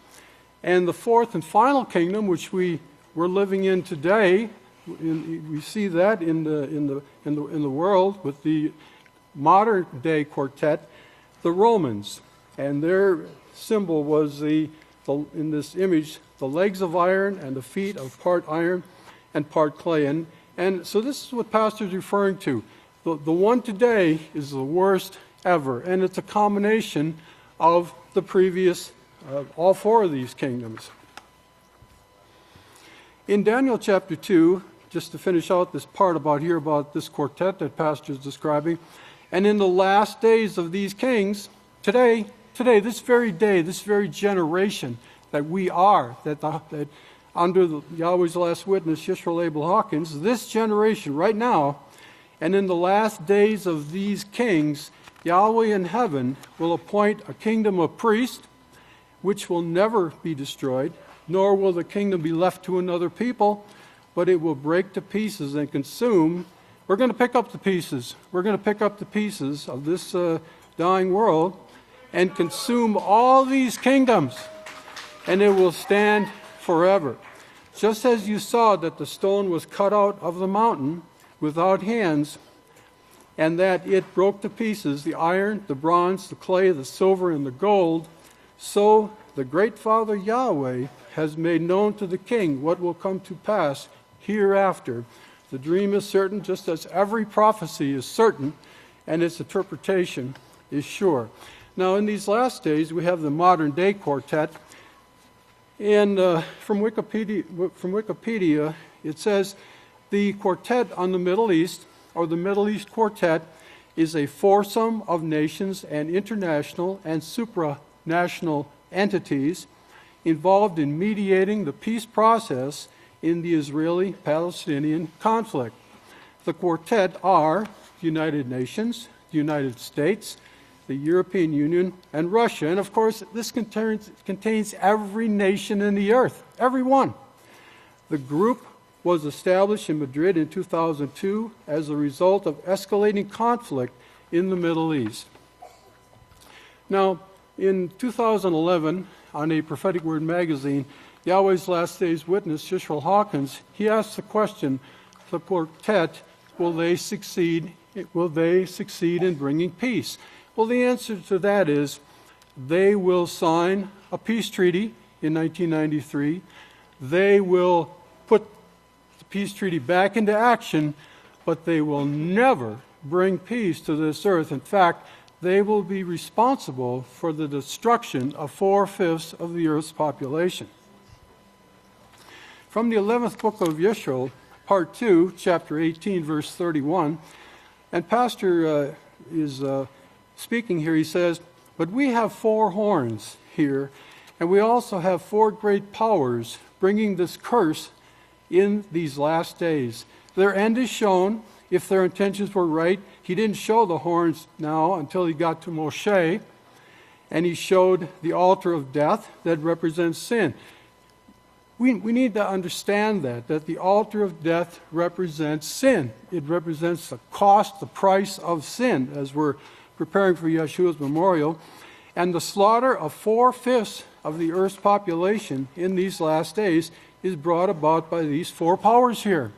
And the fourth and final kingdom, which we're living in today, we see that in the world with the modern day quartet, the Romans, and their symbol was in this image the legs of iron and the feet of part iron and part clay. And so this is what Pastor is referring to. The one today is the worst ever, and it's a combination of the previous, all four of these kingdoms. In Daniel chapter 2, just to finish out this part about this quartet that Pastor is describing. And in the last days of these kings, today, this very day, this very generation that we are, that under Yahweh's last witness, Yisrayl Abel Hawkins, this generation right now, and in the last days of these kings, Yahweh in heaven will appoint a kingdom of priests, which will never be destroyed, nor will the kingdom be left to another people, but it will break to pieces and consume. We're going to pick up the pieces. We're going to pick up the pieces of this dying world and consume all these kingdoms, and it will stand forever. Just as you saw that the stone was cut out of the mountain without hands, and that it broke to pieces the iron, the bronze, the clay, the silver, and the gold, so the great Father Yahweh has made known to the king what will come to pass hereafter. The dream is certain, just as every prophecy is certain, and its interpretation is sure. Now, in these last days, we have the modern day quartet. And from Wikipedia, it says the quartet on the Middle East, or the Middle East Quartet, is a foursome of nations and international and supranational entities involved in mediating the peace process in the Israeli-Palestinian conflict. The quartet are the United Nations, the United States, the European Union, and Russia. And of course, this contains every nation in the earth, every one. The group was established in Madrid in 2002 as a result of escalating conflict in the Middle East. Now, in 2011, on a Prophetic Word magazine, Yahweh's Last Days witness, Yisrayl Hawkins, he asked the question, the quartet, will they succeed in bringing peace? Well, the answer to that is they will sign a peace treaty in 1993. They will put the peace treaty back into action, but they will never bring peace to this earth. In fact, they will be responsible for the destruction of 4/5 of the earth's population. From the 11th book of Yisrayl, part 2, chapter 18, verse 31, and Pastor is speaking here, he says, "But we have 4 horns here, and we also have 4 great powers bringing this curse in these last days. Their end is shown, if their intentions were right." He didn't show the horns now until he got to Moshe, and he showed the altar of death that represents sin. We need to understand that the altar of death represents sin. It represents the cost, the price of sin, as we're preparing for Yeshua's memorial. And the slaughter of 4/5 of the earth's population in these last days is brought about by these 4 powers here.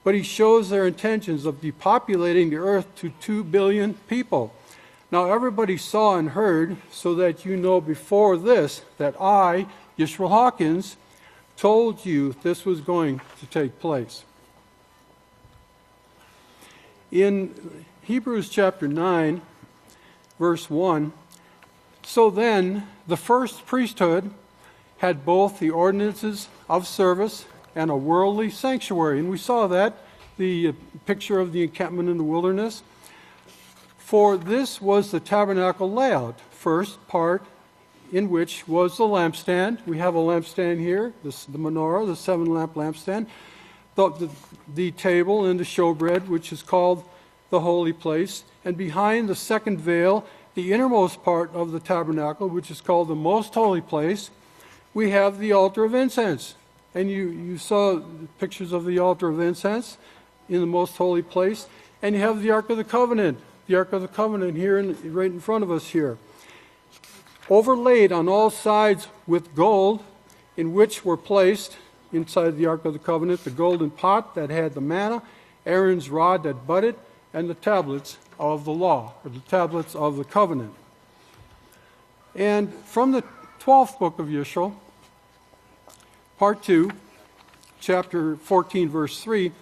But he shows their intentions of depopulating the earth to 2 billion people. Now everybody saw and heard, so that you know before this, that I, Yisrayl Hawkins, told you this was going to take place. In Hebrews chapter 9, verse 1, "So then the first priesthood had both the ordinances of service and a worldly sanctuary." And we saw that, the picture of the encampment in the wilderness. "For this was the tabernacle layout, first part in which was the lampstand." We have a lampstand here, the menorah, the 7-lamp lampstand. The table and the showbread, which is called the holy place. And behind the second veil, the innermost part of the tabernacle, which is called the most holy place, we have the altar of incense. And you saw pictures of the altar of incense in the most holy place. And you have the Ark of the Covenant. The Ark of the Covenant here, right in front of us here. Overlaid on all sides with gold, in which were placed, inside the Ark of the Covenant, the golden pot that had the manna, Aaron's rod that budded, and the tablets of the law, or the tablets of the covenant. And from the 12th book of Yisrayl, part 2, chapter 14, verse 3,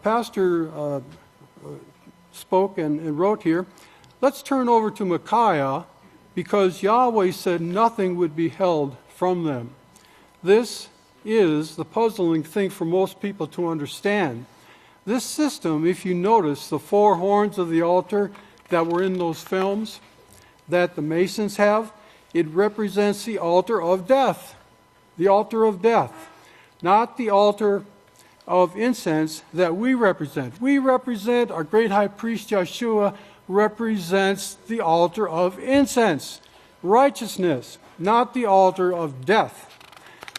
Pastor spoke and wrote here, "Let's turn over to Micaiah, because Yahweh said nothing would be held from them." This is the puzzling thing for most people to understand. This system, if you notice, the four horns of the altar that were in those films that the Masons have, it represents the altar of death. The altar of death. Not the altar of incense that we represent. We represent, our great high priest Yeshua represents the altar of incense, righteousness, not the altar of death.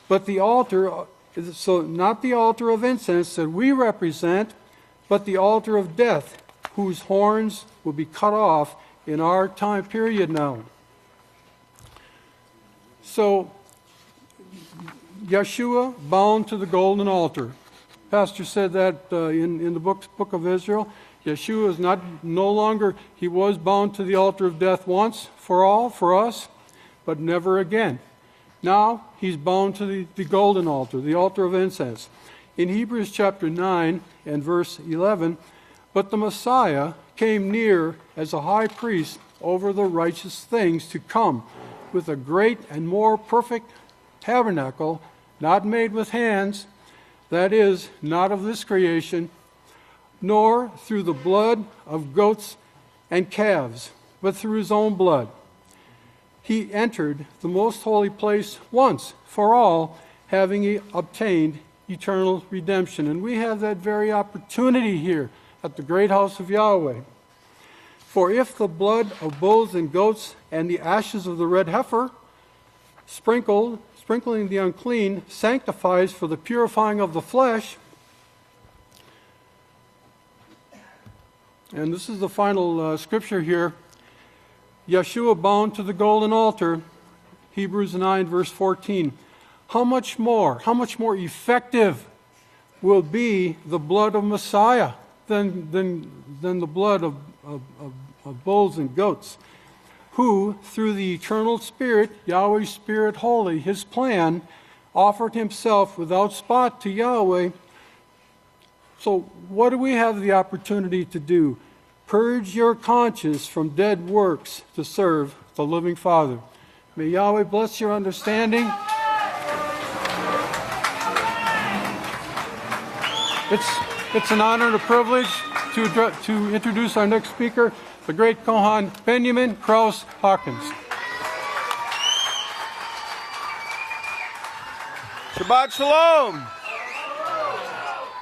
But the altar, so not the altar of incense that we represent, but the altar of death, whose horns will be cut off in our time period now. So, Yeshua bound to the golden altar. Pastor said that in the book of Israel. Yeshua is no longer, he was bound to the altar of death once for all, for us, but never again. Now he's bound to the golden altar, the altar of incense. In Hebrews chapter 9 and verse 11, but the Messiah came near as a high priest over the righteous things to come, with a great and more perfect tabernacle, not made with hands, that is, not of this creation, nor through the blood of goats and calves, but through his own blood. He entered the most holy place once for all, having obtained eternal redemption. And we have that very opportunity here at the great house of Yahweh. For if the blood of bulls and goats and the ashes of the red heifer, sprinkling the unclean, sanctifies for the purifying of the flesh, and this is the final scripture here, Yeshua bound to the golden altar, Hebrews 9 verse 14. How much more effective will be the blood of Messiah than the blood of bulls and goats, who through the eternal Spirit, Yahweh's Spirit holy, his plan, offered himself without spot to Yahweh. So what do we have the opportunity to do? Purge your conscience from dead works to serve the living Father. May Yahweh bless your understanding. It's an honor and a privilege to introduce our next speaker, the great Kohan Benjamin Krause Hawkins. Shabbat Shalom.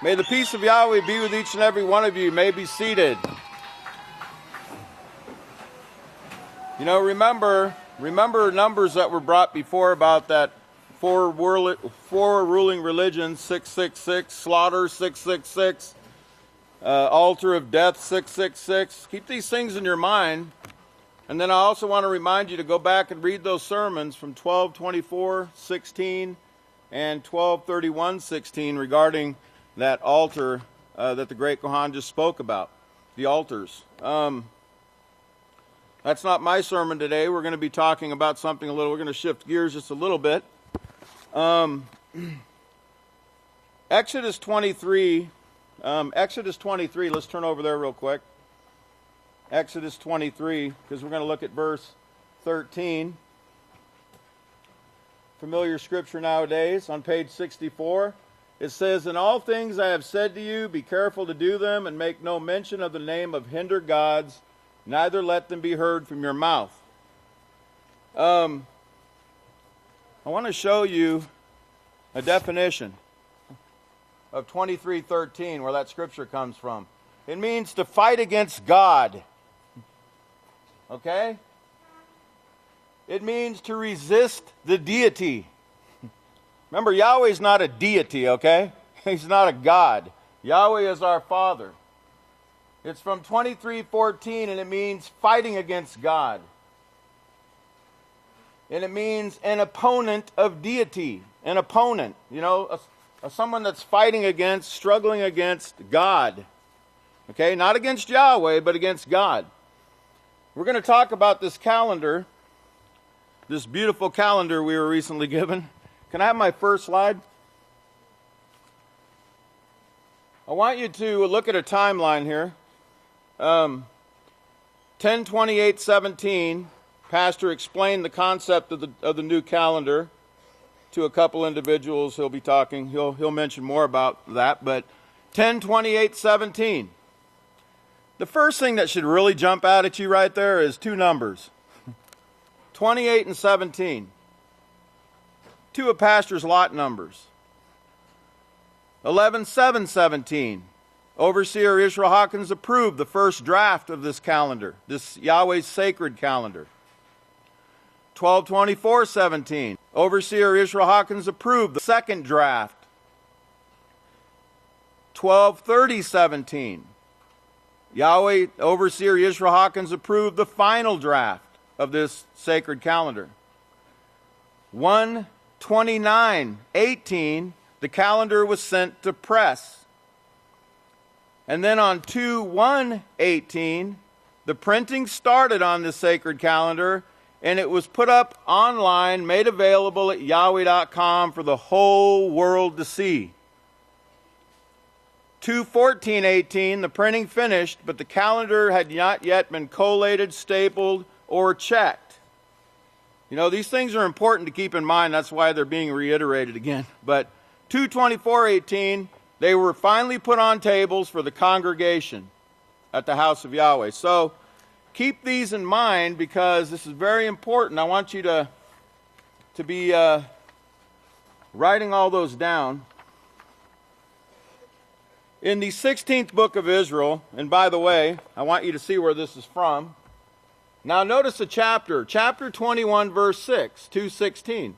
May the peace of Yahweh be with each and every one of you. You may be seated. You know, remember numbers that were brought before about that four ruling religions, 666, slaughter, 666, altar of death, 666. Keep these things in your mind. And then I also want to remind you to go back and read those sermons from 12:24:16 and 12:31:16 regarding that altar that the great Kohan just spoke about, the altars. That's not my sermon today. We're going to be talking about something we're going to shift gears just a little bit. Exodus 23, let's turn over there real quick. Exodus 23, because we're going to look at verse 13. Familiar scripture nowadays on page 64. It says, "In all things I have said to you, be careful to do them, and make no mention of the name of hinder gods, neither let them be heard from your mouth." I want to show you a definition of 23:13, where that scripture comes from. It means to fight against God. Okay? It means to resist the deity. Remember, Yahweh's not a deity, okay? He's not a God. Yahweh is our Father. It's from 23:14, and it means fighting against God. And it means an opponent of deity. An opponent, you know, someone that's fighting against, struggling against God. Okay, not against Yahweh, but against God. We're going to talk about this calendar, this beautiful calendar we were recently given. Can I have my first slide? I want you to look at a timeline here. 10/28/17, Pastor explained the concept of the new calendar. to a couple individuals. He'll be talking. He'll mention more about that. But 10:28:17. The first thing that should really jump out at you right there is two numbers, 28 and 17. Two of pastor's lot numbers. 11:7:17. Overseer Yisrayl Hawkins approved the first draft of this calendar, this Yahweh's sacred calendar. 12:24:17. Overseer Yisrayl Hawkins approved the second draft. 12:30:17. Yahweh, Overseer Yisrayl Hawkins approved the final draft of this sacred calendar. 1:29:18, the calendar was sent to press. And then on 2/1/18, the printing started on the sacred calendar, and it was put up online, made available at Yahweh.com for the whole world to see. 2/14/18, the printing finished, but the calendar had not yet been collated, stapled, or checked. You know, these things are important to keep in mind. That's why they're being reiterated again. But 2/24/18, they were finally put on tables for the congregation at the House of Yahweh. So keep these in mind because this is very important. I want you to be writing all those down. In the 16th book of Israel, and by the way, I want you to see where this is from. Now notice the chapter 21 verse 6, 2:16.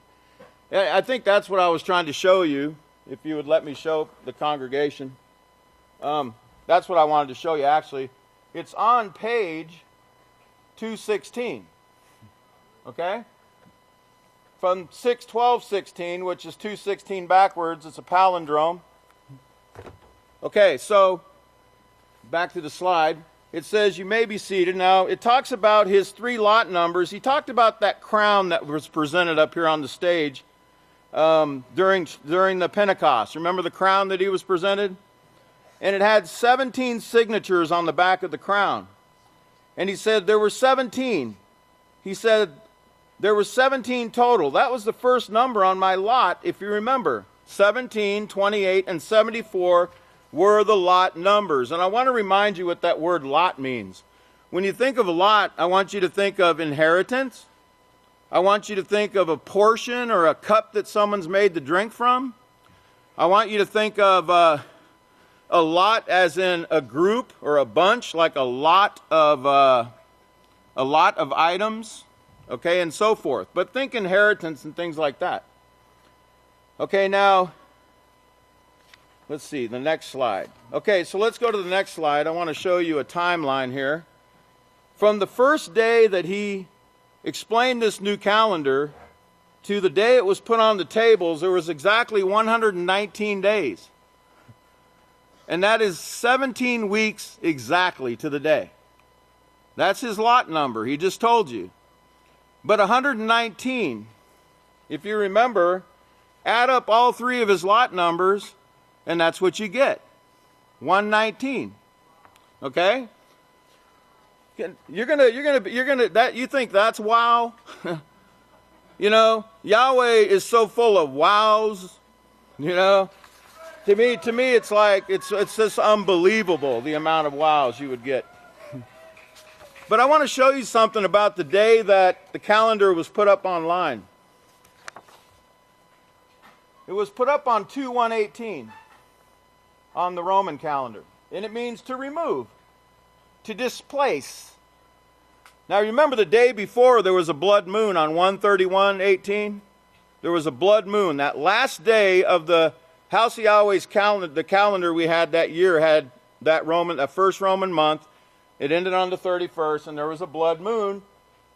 I think that's what I was trying to show you, if you would let me show the congregation. That's what I wanted to show you actually. It's on page 216. Okay? From 6:12:16, which is 2:16 backwards, it's a palindrome. Okay, so back to the slide. It says you may be seated. Now, it talks about his three lot numbers. He talked about that crown that was presented up here on the stage during the Pentecost. Remember the crown that he was presented? And it had 17 signatures on the back of the crown. And he said there were 17. He said there were 17 total. That was the first number on my lot, if you remember. 17, 28, and 74 were the lot numbers. And I want to remind you what that word lot means. When you think of a lot, I want you to think of inheritance. I want you to think of a portion or a cup that someone's made to drink from. I want you to think of a lot as in a group or a bunch, like a lot of items, okay, and so forth. But think inheritance and things like that. Okay, now let's see, the next slide. Okay, so let's go to the next slide. I want to show you a timeline here. From the first day that he explained this new calendar to the day it was put on the tables, there was exactly 119 days. And that is 17 weeks exactly to the day. That's his lot number. He just told you. But 119, if you remember, add up all three of his lot numbers, and that's what you get. 119. Okay? You're gonna that you think that's wow? You know, Yahweh is so full of wows, you know. To me it's like it's just unbelievable the amount of wows you would get. But I want to show you something about the day that the calendar was put up online. It was put up on 2/1/18 on the Roman calendar. And it means to remove, to displace. Now remember the day before there was a blood moon on 1/31/18? There was a blood moon. That last day of the House of Yahweh's calendar, the calendar we had that year had that first Roman month. It ended on the 31st, and there was a blood moon.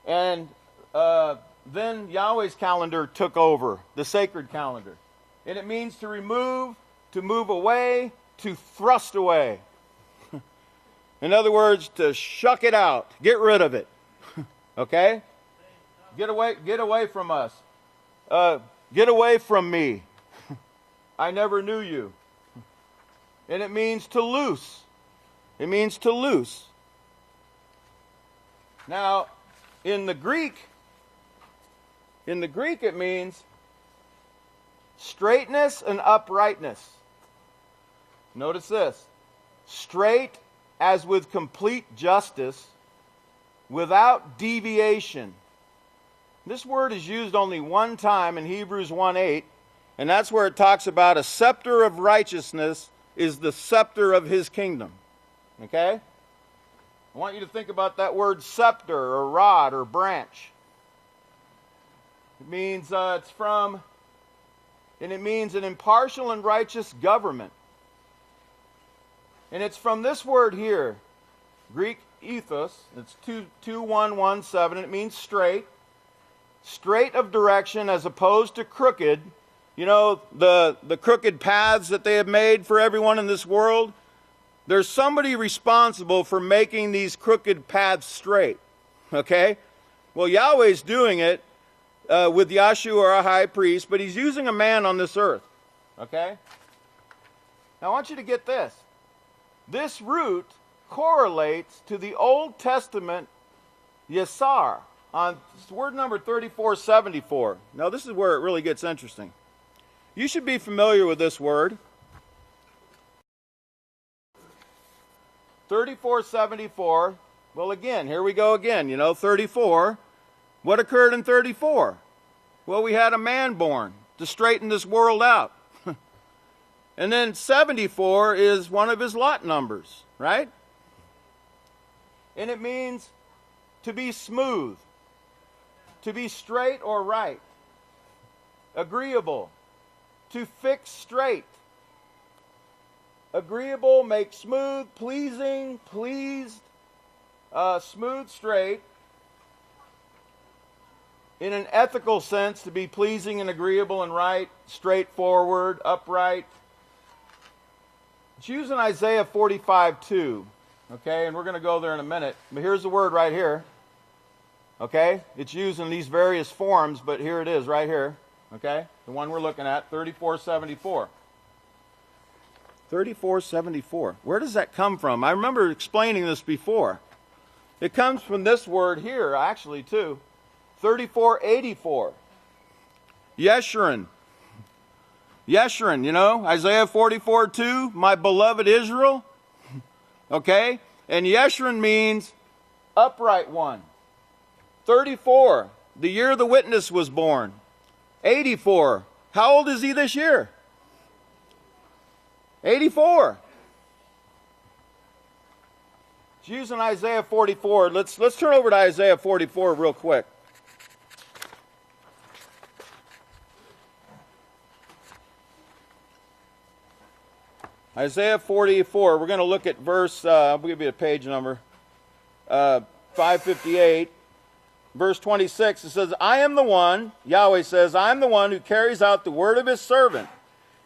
And then Yahweh's calendar took over, the sacred calendar. And it means to remove, to move away, to thrust away. In other words, to shuck it out, get rid of it. Okay? Get away from us. Get away from me. I never knew you. And it means to loose. It means to loose. Now, in the Greek it means Straightness and uprightness. Notice this. Straight as with complete justice, without deviation. This word is used only one time in Hebrews 1:8, and that's where it talks about a scepter of righteousness is the scepter of his kingdom. Okay? I want you to think about that word scepter or rod or branch. It means it means an impartial and righteous government. And it's from this word here, Greek ethos, it's 2117, and it means straight. Straight of direction as opposed to crooked. You know, the crooked paths that they have made for everyone in this world? There's somebody responsible for making these crooked paths straight. Okay? Well, Yahweh's doing it with Yahshua, our high priest, but he's using a man on this earth. Okay? Now I want you to get this. This root correlates to the Old Testament Yasar on word number 3474. Now this is where it really gets interesting. You should be familiar with this word. 3474. Well, again, here we go again. 34. What occurred in 34? Well, we had a man born to straighten this world out. And then 74 is one of his lot numbers, right? And it means to be smooth, to be straight or right, agreeable, to fix straight. Agreeable, make smooth, pleasing, pleased, smooth, straight. In an ethical sense, to be pleasing and agreeable and right, straightforward, upright. It's used in Isaiah 45:2. Okay, and we're going to go there in a minute. But here's the word right here. Okay, it's used in these various forms, but here it is right here. Okay, the one we're looking at, 3474. 3474. Where does that come from? I remember explaining this before. It comes from this word here, actually, too. 3484. Yeshurun. Yeshurun, Isaiah 44:2, my beloved Israel. Okay? And Yeshurun means upright one. 34, the year the witness was born. 84, how old is he this year? 84. It's used in Isaiah 44. Let's turn over to Isaiah 44 real quick. Isaiah 44, we're going to look at verse, I'll give you a page number, 558, verse 26. It says, I am the one, Yahweh says, I am the one who carries out the word of his servant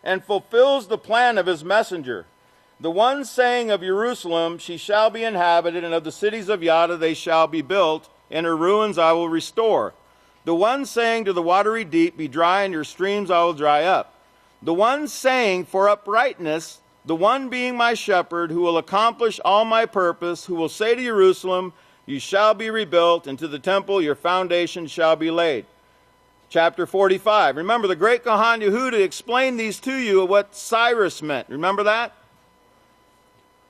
and fulfills the plan of his messenger. The one saying of Jerusalem, she shall be inhabited, and of the cities of Yada they shall be built, and her ruins I will restore. The one saying to the watery deep, be dry, and your streams I will dry up. The one saying for uprightness, the one being my shepherd, who will accomplish all my purpose, who will say to Jerusalem, you shall be rebuilt, and to the temple your foundation shall be laid. Chapter 45. Remember, the great Kohan Yehuda explained these to you, what Cyrus meant. Remember that?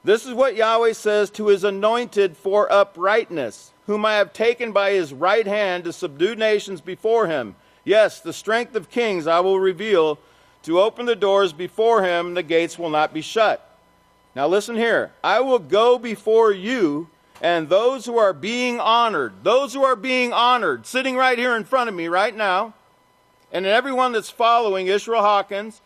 This is what Yahweh says to his anointed for uprightness, whom I have taken by his right hand to subdue nations before him. Yes, the strength of kings I will reveal, to open the doors before him, and the gates will not be shut. Now listen here. I will go before you, and those who are being honored, sitting right here in front of me right now, and everyone that's following Yisrael Hawkins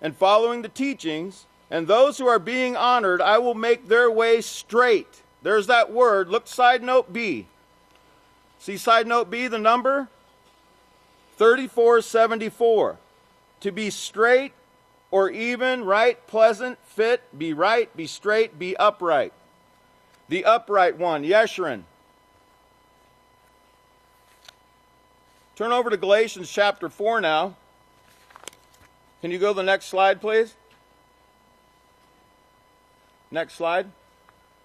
and following the teachings, and those who are being honored, I will make their way straight. There's that word. Look, side note B. See side note B, the number? 3474. To be straight or even, right, pleasant, fit, be right, be straight, be upright. The upright one, Yeshurun. Turn over to Galatians chapter 4 now. Can you go to the next slide, please? Next slide.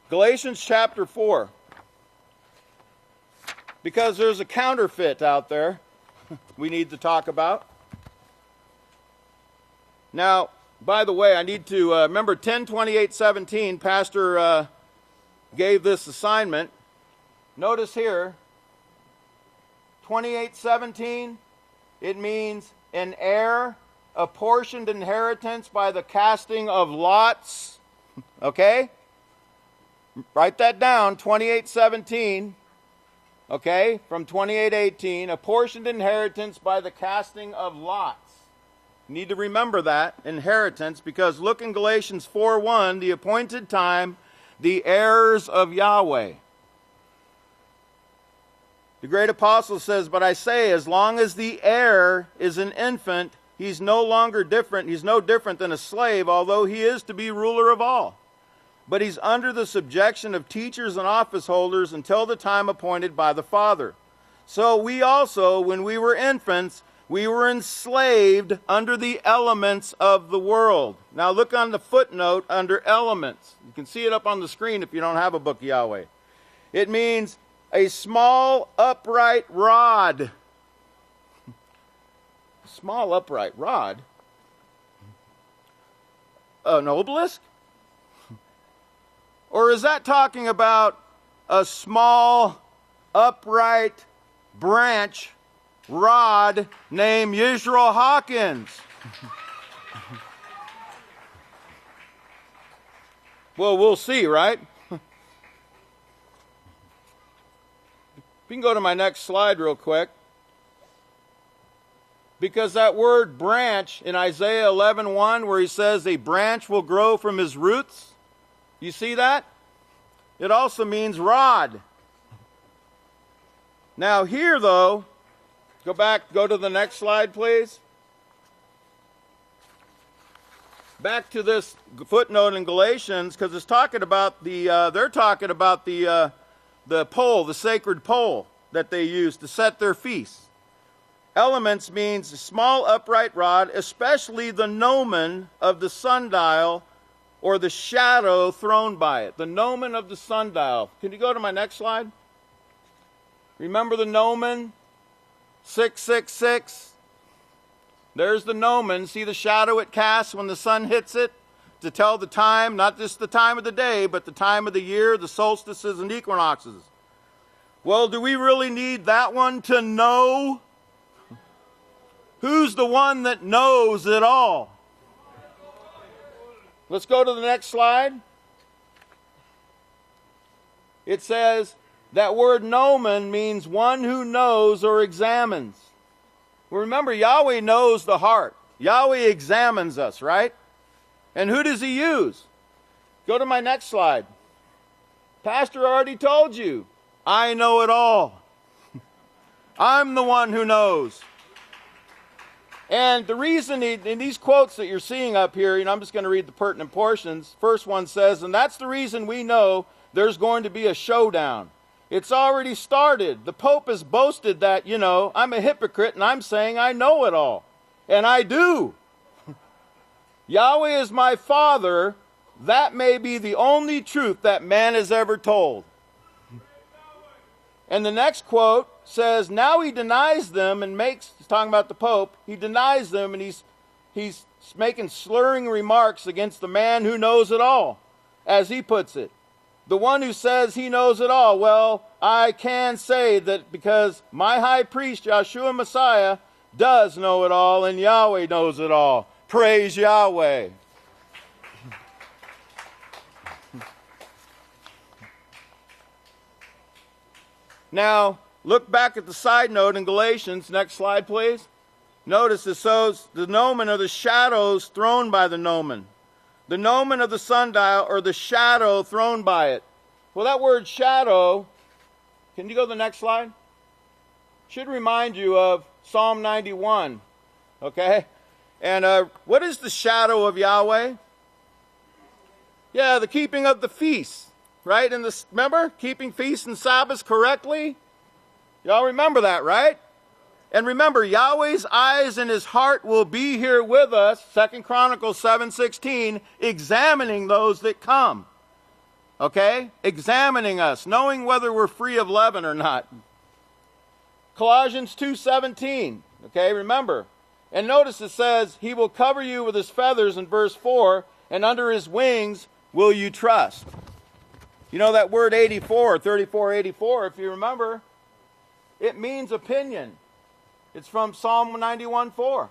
Galatians chapter 4. Because there's a counterfeit out there we need to talk about. Now, by the way, I need to remember 10:28:17. Pastor gave this assignment. Notice here, 28:17. It means an heir, apportioned inheritance by the casting of lots. Okay? Write that down, 28:17. Okay? From 28:18, apportioned inheritance by the casting of lots. You need to remember that, inheritance, because look in Galatians 4:1, the appointed time, the heirs of Yahweh. The great apostle says, but I say, as long as the heir is an infant, he's no longer different. He's no different than a slave, although he is to be ruler of all. But he's under the subjection of teachers and office holders until the time appointed by the Father. So we also, when we were infants, we were enslaved under the elements of the world. Now look on the footnote under elements. You can see it up on the screen if you don't have a book of Yahweh. It means a small upright rod. Small upright rod? An obelisk? Or is that talking about a small upright branch rod named Yisrayl Hawkins? Well, we'll see, right? If you can go to my next slide real quick. Because that word branch in Isaiah 11:1, where he says a branch will grow from his roots, you see that? It also means rod. Now here, though, go to the next slide, please. Back to this footnote in Galatians, because it's talking about they're talking about the pole, the sacred pole that they use to set their feasts. Elements means a small upright rod, especially the gnomon of the sundial or the shadow thrown by it. The gnomon of the sundial. Can you go to my next slide? Remember the gnomon? 666. There's the gnomon. See the shadow it casts when the sun hits it? To tell the time, not just the time of the day, but the time of the year, the solstices and equinoxes. Well, do we really need that one to know? Who's the one that knows it all? Let's go to the next slide. It says that word gnomon means one who knows or examines. Well, remember, Yahweh knows the heart. Yahweh examines us, right? And who does he use? Go to my next slide. Pastor already told you, I know it all. I'm the one who knows. And the reason in these quotes that you're seeing up here, I'm just going to read the pertinent portions. First one says, and that's the reason we know there's going to be a showdown. It's already started. The Pope has boasted that, I'm a hypocrite and I'm saying I know it all. And I do. Yahweh is my Father. That may be the only truth that man has ever told. And the next quote says, now he denies them and he's talking about the Pope, he denies them and he's making slurring remarks against the man who knows it all, as he puts it. The one who says he knows it all. Well, I can say that because my high priest, Yahshua Messiah, does know it all and Yahweh knows it all. Praise Yahweh. Now, look back at the side note in Galatians. Next slide, please. Notice it shows the gnomon are the shadows thrown by the gnomon. The gnomon of the sundial or the shadow thrown by it. Well, that word shadow, can you go to the next slide? Should remind you of Psalm 91. Okay? And what is the shadow of Yahweh? Yeah, the keeping of the feasts. Right? Remember? Keeping feasts and Sabbaths correctly? Y'all remember that, right? And remember, Yahweh's eyes and his heart will be here with us, 2 Chronicles 7:16, examining those that come. Okay? Examining us, knowing whether we're free of leaven or not. Colossians 2:17. Okay, remember. And notice it says, he will cover you with his feathers in verse 4, and under his wings will you trust. You know that word 3484, if you remember, it means opinion. It's from Psalm 91:4.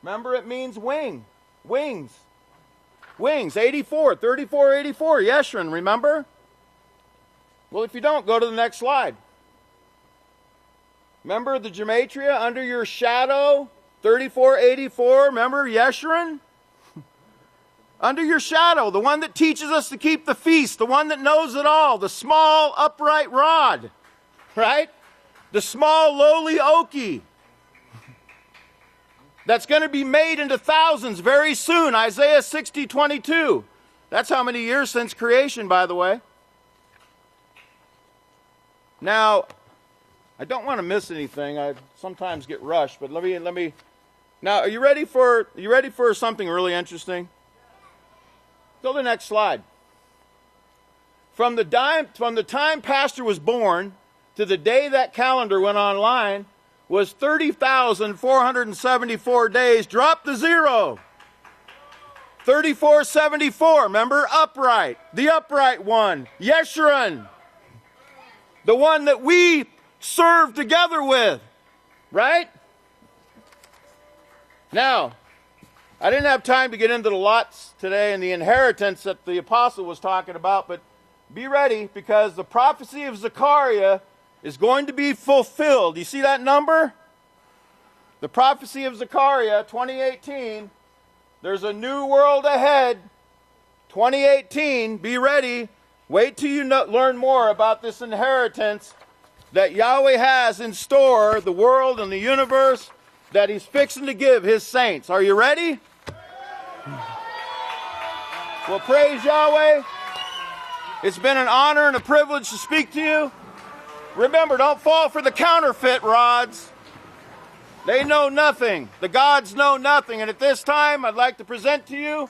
Remember, it means wings. Wings, 3484, Yeshurun, remember? Well, if you don't, go to the next slide. Remember the gematria under your shadow, 3484, remember Yeshurun? Under your shadow, the one that teaches us to keep the feast, the one that knows it all, the small upright rod, right? The small lowly okie that's going to be made into thousands very soon, Isaiah 60:22. That's how many years since creation, by the way. Now, I don't want to miss anything. I sometimes get rushed, but let me. Now, are you ready for something really interesting? Go to the next slide. From the time Pastor was born to the day that calendar went online was 30,474 days. Drop the zero. 3474. Remember, upright, the upright one, Yeshurun, the one that we serve together with, right? Now, I didn't have time to get into the lots today and the inheritance that the apostle was talking about, but be ready because the prophecy of Zechariah is going to be fulfilled. You see that number? The prophecy of Zechariah 2018. There's a new world ahead. 2018. Be ready. Wait till you learn more about this inheritance that Yahweh has in store, the world and the universe that he's fixing to give his saints. Are you ready? Well, praise Yahweh. It's been an honor and a privilege to speak to you. Remember, don't fall for the counterfeit rods. They know nothing. The gods know nothing. And at this time, I'd like to present to you,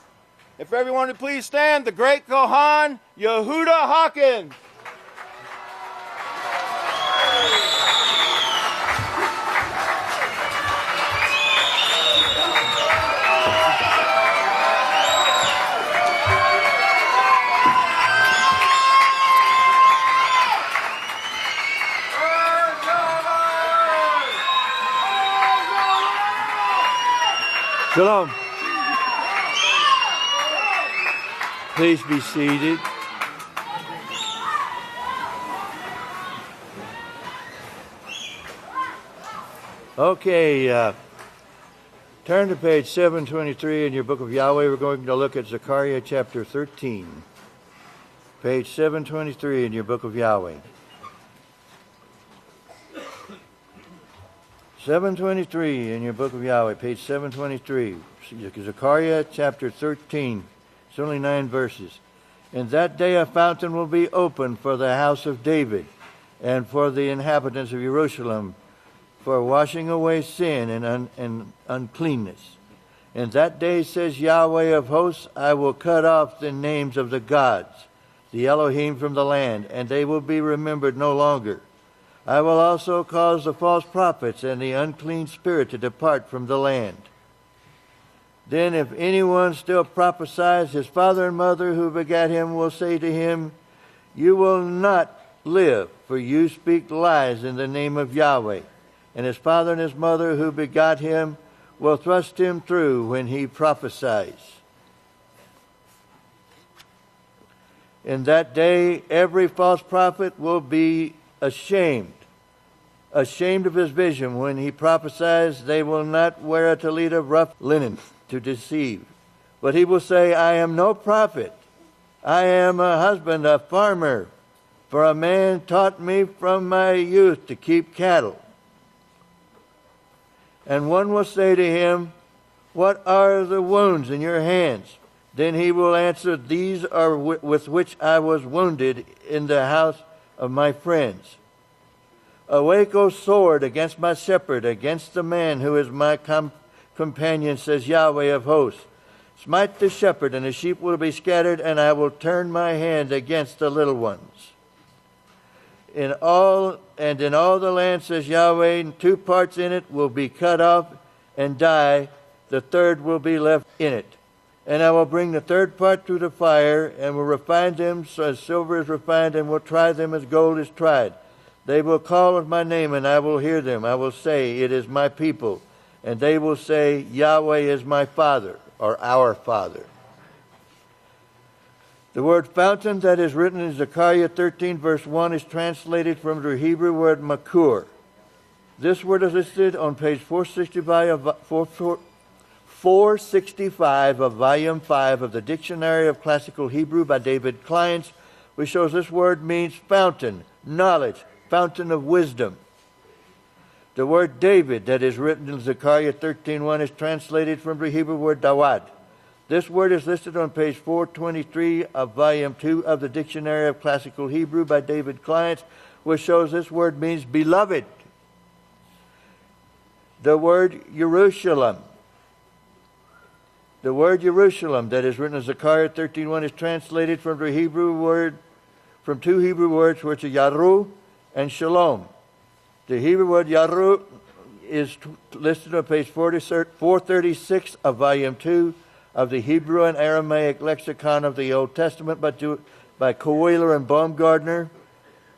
if everyone would please stand, the great Kohan, Yehuda Hawkins. Shalom. Please be seated. Okay, turn to page 723 in your book of Yahweh. We're going to look at Zechariah chapter 13. Page 723 in your book of Yahweh. 723 in your book of Yahweh, page 723. Zechariah chapter 13. It's only 9 verses. In that day a fountain will be opened for the house of David and for the inhabitants of Jerusalem, for washing away sin and uncleanness. In that day, says Yahweh of hosts, I will cut off the names of the gods, the Elohim, from the land, and they will be remembered no longer. I will also cause the false prophets and the unclean spirit to depart from the land. Then if anyone still prophesies, his father and mother who begat him will say to him, you will not live, for you speak lies in the name of Yahweh. And his father and his mother who begot him will thrust him through when he prophesies. In that day every false prophet will be ashamed of his vision. When he prophesies, they will not wear a tallit of rough linen to deceive. But he will say, I am no prophet. I am a husband, a farmer. For a man taught me from my youth to keep cattle. And one will say to him, what are the wounds in your hands? Then he will answer, these are with which I was wounded in the house of my friends. Awake, O sword, against my shepherd, against the man who is my companion, says Yahweh of hosts. Smite the shepherd, and the sheep will be scattered, and I will turn my hand against the little ones. In all the land, says Yahweh, 2 parts in it will be cut off, and die, the third will be left in it. And I will bring the third part through the fire, and will refine them as silver is refined, and will try them as gold is tried. They will call on my name, and I will hear them. I will say, it is my people. And they will say, Yahweh is my Father, or our Father. The word fountain that is written in Zechariah 13, verse 1 is translated from the Hebrew word makur. This word is listed on page 465 of volume 5 of the Dictionary of Classical Hebrew by David Kleins, which shows this word means fountain, knowledge, fountain of wisdom. The word David that is written in Zechariah 13:1 is translated from the Hebrew word dawad. This word is listed on page 423 of volume 2 of the Dictionary of Classical Hebrew by David Kleins, which shows this word means beloved. The word Jerusalem. The word Jerusalem that is written in Zechariah 13:1 is translated from the Hebrew word, from two Hebrew words, which are yaru and shalom. The Hebrew word yaru is listed on page 436 of volume 2 of the Hebrew and Aramaic lexicon of the Old Testament by Coeler and Baumgartner,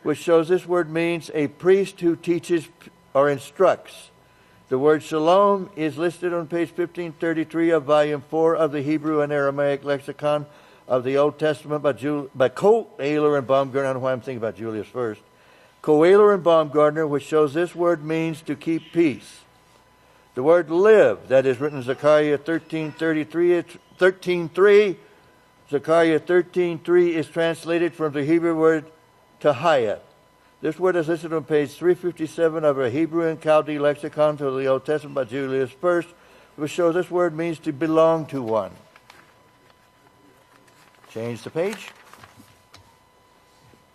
which shows this word means a priest who teaches or instructs. The word shalom is listed on page 1533 of volume 4 of the Hebrew and Aramaic lexicon of the Old Testament by Coeler and Baumgartner. I don't know why I'm thinking about Julius first. Coeler and Baumgartner, which shows this word means to keep peace. The word live, that is written in Zechariah 13:3, Zechariah 13:3 is translated from the Hebrew word tahaya. This word is listed on page 357 of a Hebrew and Chaldee lexicon to the Old Testament by Julius I, which shows this word means to belong to one. Change the page.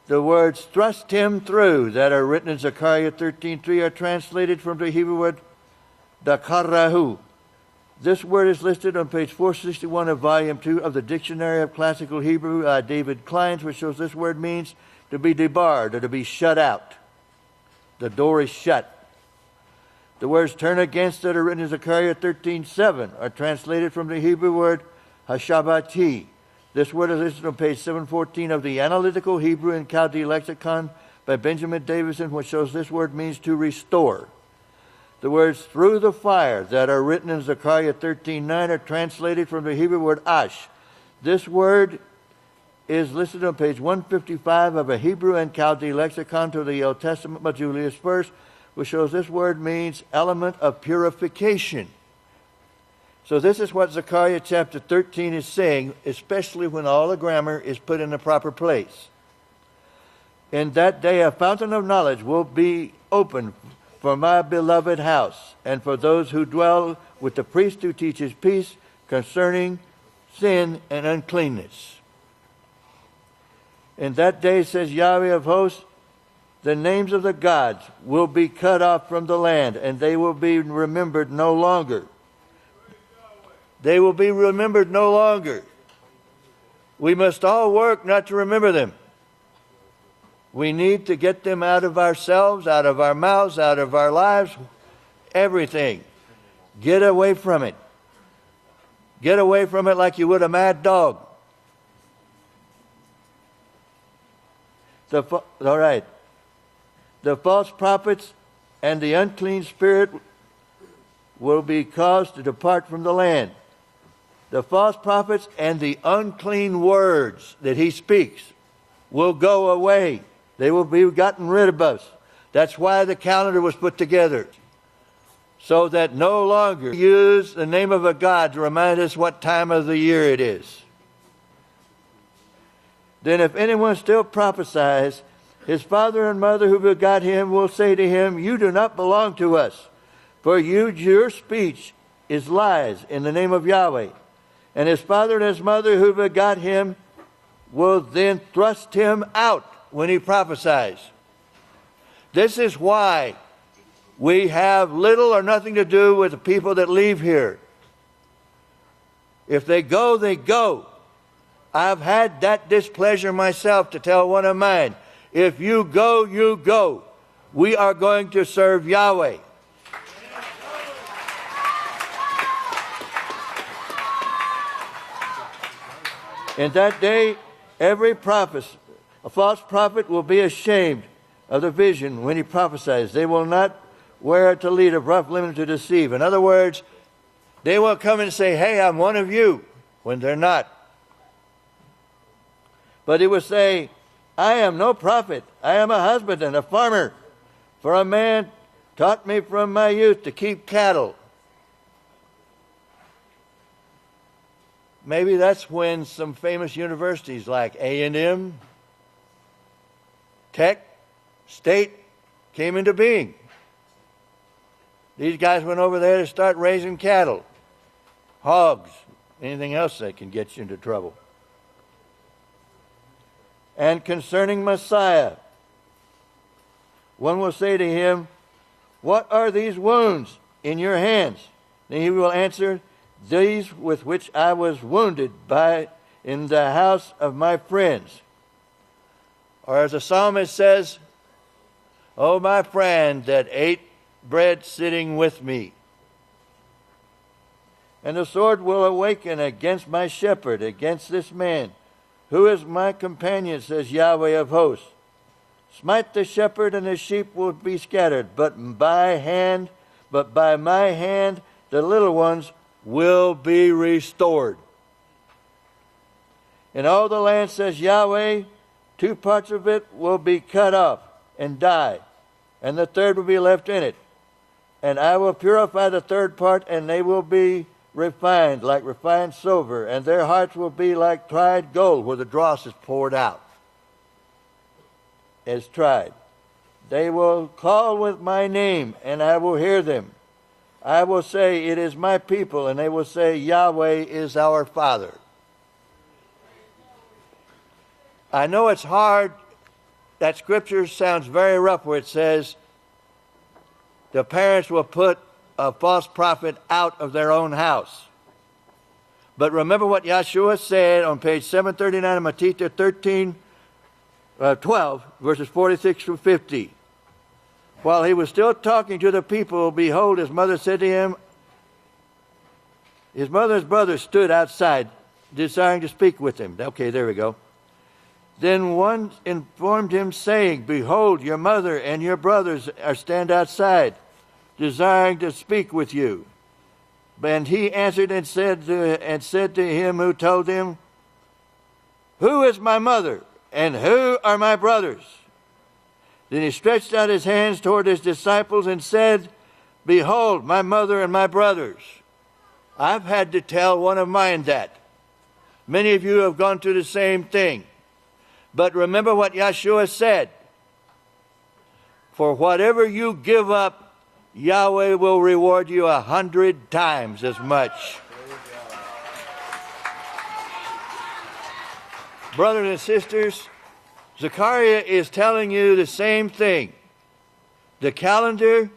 The words thrust him through that are written in Zechariah 13:3 are translated from the Hebrew word dakarahu. This word is listed on page 461 of volume 2 of the Dictionary of Classical Hebrew by David Kleins, which shows this word means to be debarred or to be shut out. The door is shut. The words turn against that are written in Zechariah 13:7 are translated from the Hebrew word hashabati. This word is listed on page 714 of the Analytical Hebrew and Chaldee lexicon by Benjamin Davison, which shows this word means to restore. The words through the fire that are written in Zechariah 13:9 are translated from the Hebrew word ash. This word is listed on page 155 of a Hebrew and Chaldee lexicon to the Old Testament by Julius I, which shows this word means element of purification. So this is what Zechariah chapter 13 is saying, especially when all the grammar is put in the proper place. In that day a fountain of knowledge will be opened for my beloved house, and for those who dwell with the priest who teaches peace concerning sin and uncleanness. In that day, says Yahweh of hosts, the names of the gods will be cut off from the land, and they will be remembered no longer. They will be remembered no longer. We must all work not to remember them. We need to get them out of ourselves, out of our mouths, out of our lives, everything. Get away from it. Get away from it like you would a mad dog. All right. The false prophets and the unclean spirit will be caused to depart from the land. The false prophets and the unclean words that he speaks will go away. They will be gotten rid of us. That's why the calendar was put together. So that no longer use the name of a god to remind us what time of the year it is. Then if anyone still prophesies, his father and mother who begot him will say to him, you do not belong to us, for your speech is lies in the name of Yahweh. And his father and his mother who begot him will then thrust him out when he prophesies. This is why we have little or nothing to do with the people that leave here. If they go, they go. I've had that displeasure myself to tell one of mine, if you go, you go. We are going to serve Yahweh. In that day, every prophet, a false prophet, will be ashamed of the vision when he prophesies. They will not wear it to lead, of rough linen to deceive. In other words, they will come and say, hey, I'm one of you, when they're not. But he will say, I am no prophet. I am a husband and a farmer. For a man taught me from my youth to keep cattle. Maybe that's when some famous universities like A&M, Tech, State came into being. These guys went over there to start raising cattle, hogs, anything else that can get you into trouble. And concerning Messiah, one will say to him, what are these wounds in your hands? And he will answer, these with which I was wounded in the house of my friends. Or as the psalmist says, oh, my friend that ate bread sitting with me. And the sword will awaken against my shepherd, against this man. Who is my companion, says Yahweh of hosts. Smite the shepherd, and the sheep will be scattered, but by my hand the little ones will be restored. In all the land, says Yahweh, 2 parts of it will be cut off and die, and the third will be left in it. And I will purify the third part, and they will be refined like refined silver, and their hearts will be like tried gold, where the dross is poured out as tried. They will call with my name, and I will hear them. I will say, it is my people, and they will say, Yahweh is our Father. I know it's hard. That scripture sounds very rough, where it says the parents will put a false prophet out of their own house. But remember what Yeshua said on page 739 of Matthew 12, verses 46 through 50. While he was still talking to the people, behold, his mother said to him, his mother's brother stood outside, desiring to speak with him. Okay, there we go. Then one informed him, saying, behold, your mother and your brothers stand outside, desiring to speak with you. And he answered and said to him who told him, who is my mother, and who are my brothers? Then he stretched out his hands toward his disciples and said, behold, my mother and my brothers. I've had to tell one of mine that. Many of you have gone through the same thing. But remember what Yeshua said. For whatever you give up, Yahweh will reward you 100 times as much. Brothers and sisters, Zechariah is telling you the same thing. The calendar,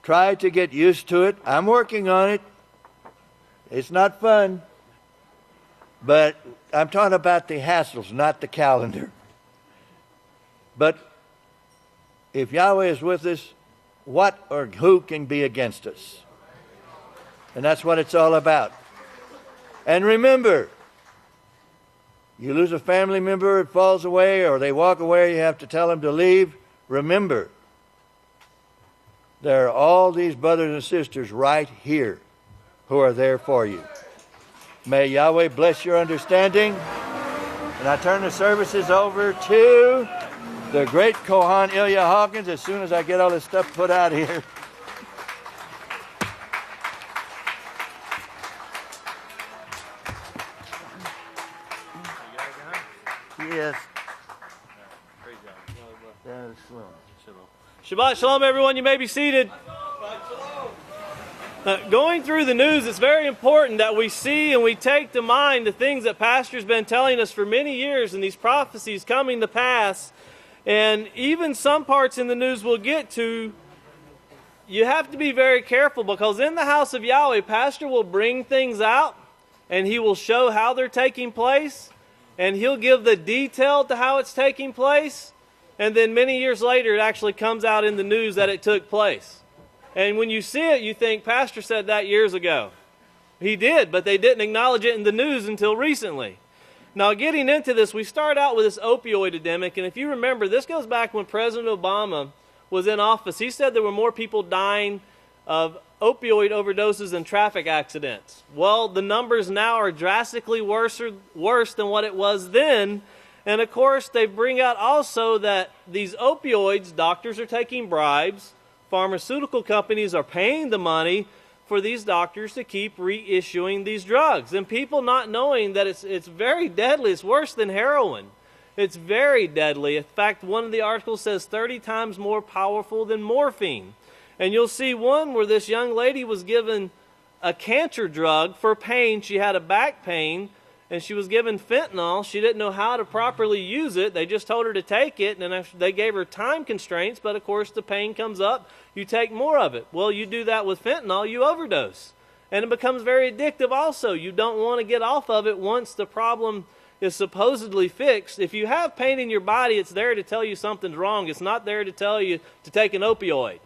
try to get used to it. I'm working on it. It's not fun. But I'm talking about the hassles, not the calendar. But if Yahweh is with us, what or who can be against us? And that's what it's all about. And remember, you lose a family member, it falls away, or they walk away, you have to tell them to leave. Remember, there are all these brothers and sisters right here who are there for you. May Yahweh bless your understanding. And I turn the services over to the great Kohan Ilya Hawkins as soon as I get all this stuff put out here. Yes. Shabbat Shalom, everyone. You may be seated. Going through the news, it's very important that we see and we take to mind the things that Pastor's been telling us for many years and these prophecies coming to pass. And even some parts in the news we'll get to, you have to be very careful, because in the house of Yahweh, Pastor will bring things out and he will show how they're taking place, and he'll give the detail to how it's taking place, and then many years later it actually comes out in the news that it took place. And when you see it, you think, Pastor said that years ago. He did, but they didn't acknowledge it in the news until recently. Now, getting into this, we start out with this opioid epidemic, and if you remember, this goes back when President Obama was in office. He said there were more people dying of opioid overdoses than traffic accidents. Well, the numbers now are drastically worse than what it was then. And of course, they bring out also that these opioids, doctors are taking bribes, pharmaceutical companies are paying the money for these doctors to keep reissuing these drugs. And people not knowing that it's very deadly. It's worse than heroin. It's very deadly. In fact, one of the articles says 30 times more powerful than morphine. And you'll see one where this young lady was given a cancer drug for pain. She had a back pain, and she was given fentanyl. She didn't know how to properly use it. They just told her to take it, and they gave her time constraints, but of course the pain comes up. You take more of it. Well, you do that with fentanyl, you overdose. And it becomes very addictive also. You don't want to get off of it once the problem is supposedly fixed. If you have pain in your body, it's there to tell you something's wrong. It's not there to tell you to take an opioid.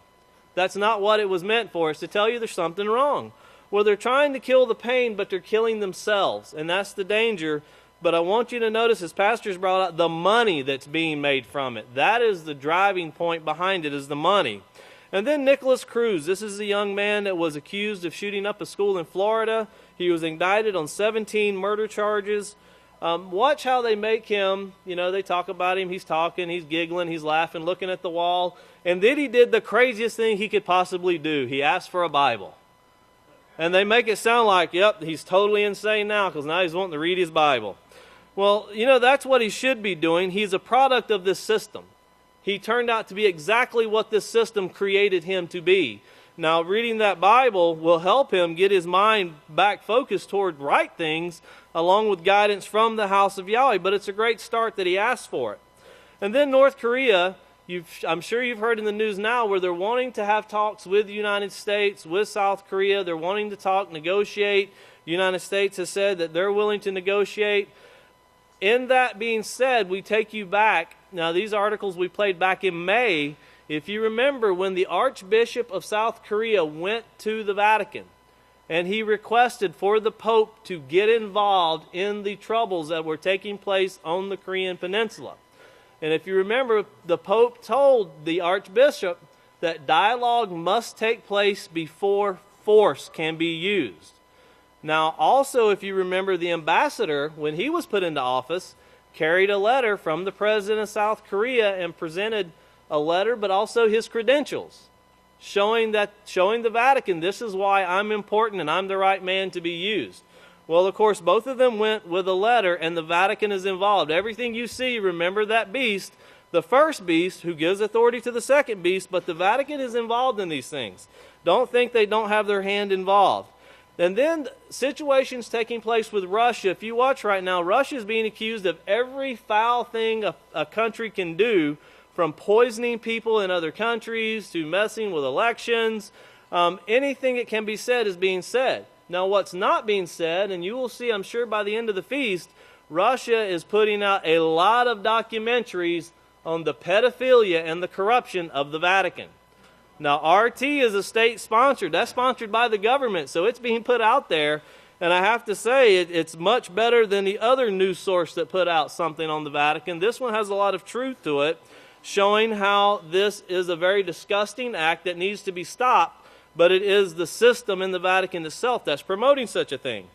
That's not what it was meant for. It's to tell you there's something wrong. Well, they're trying to kill the pain, but they're killing themselves, and that's the danger. But I want you to notice, as pastors brought out, the money that's being made from it. That is the driving point behind it, is the money. And then Nicholas Cruz. This is the young man that was accused of shooting up a school in Florida. He was indicted on 17 murder charges. Watch how they make him, they talk about him, he's talking, he's giggling, he's laughing, looking at the wall. And then he did the craziest thing he could possibly do. He asked for a Bible. And they make it sound like, yep, he's totally insane now because now he's wanting to read his Bible. Well, that's what he should be doing. He's a product of this system. He turned out to be exactly what this system created him to be. Now, reading that Bible will help him get his mind back focused toward right things, along with guidance from the House of Yahweh. But it's a great start that he asked for it. And then North Korea, I'm sure you've heard in the news now where they're wanting to have talks with the United States, with South Korea. They're wanting to talk, negotiate. The United States has said that they're willing to negotiate. In that being said, we take you back. Now, these articles we played back in May. If you remember, when the Archbishop of South Korea went to the Vatican and he requested for the Pope to get involved in the troubles that were taking place on the Korean Peninsula. And if you remember, the Pope told the Archbishop that dialogue must take place before force can be used. Now, also, if you remember, the ambassador, when he was put into office, carried a letter from the President of South Korea and presented a letter, but also his credentials, showing the Vatican, this is why I'm important and I'm the right man to be used. Well, of course, both of them went with a letter, and the Vatican is involved. Everything you see, remember that beast, the first beast who gives authority to the second beast, but the Vatican is involved in these things. Don't think they don't have their hand involved. And then situations taking place with Russia. If you watch right now, Russia is being accused of every foul thing a country can do, from poisoning people in other countries to messing with elections. Anything that can be said is being said. Now, what's not being said, and you will see, I'm sure, by the end of the feast, Russia is putting out a lot of documentaries on the pedophilia and the corruption of the Vatican. Now, RT is a state-sponsored. That's sponsored by the government, so it's being put out there. And I have to say, it's much better than the other news source that put out something on the Vatican. This one has a lot of truth to it, showing how this is a very disgusting act that needs to be stopped, but it is the system in the Vatican itself that's promoting such a thing.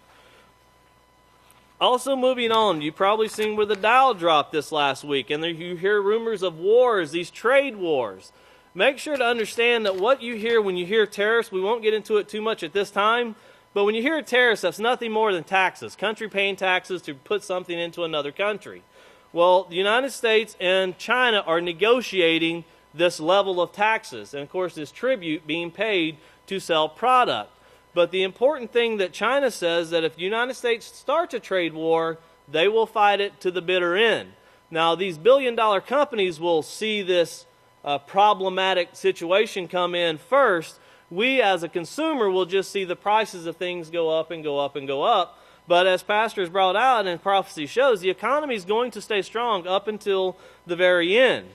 Also, moving on, you've probably seen where the Dow dropped this last week, and you hear rumors of wars, these trade wars. Make sure to understand that what you hear when you hear tariffs, we won't get into it too much at this time, but when you hear tariffs, that's nothing more than taxes, country paying taxes to put something into another country. Well, the United States and China are negotiating this level of taxes, and of course this tribute being paid to sell product. But the important thing that China says that if the United States starts a trade war, they will fight it to the bitter end. Now, these billion-dollar companies will see this problematic situation come in first. We, as a consumer, will just see the prices of things go up and go up and go up. But as pastors brought out and prophecy shows, the economy is going to stay strong up until the very end.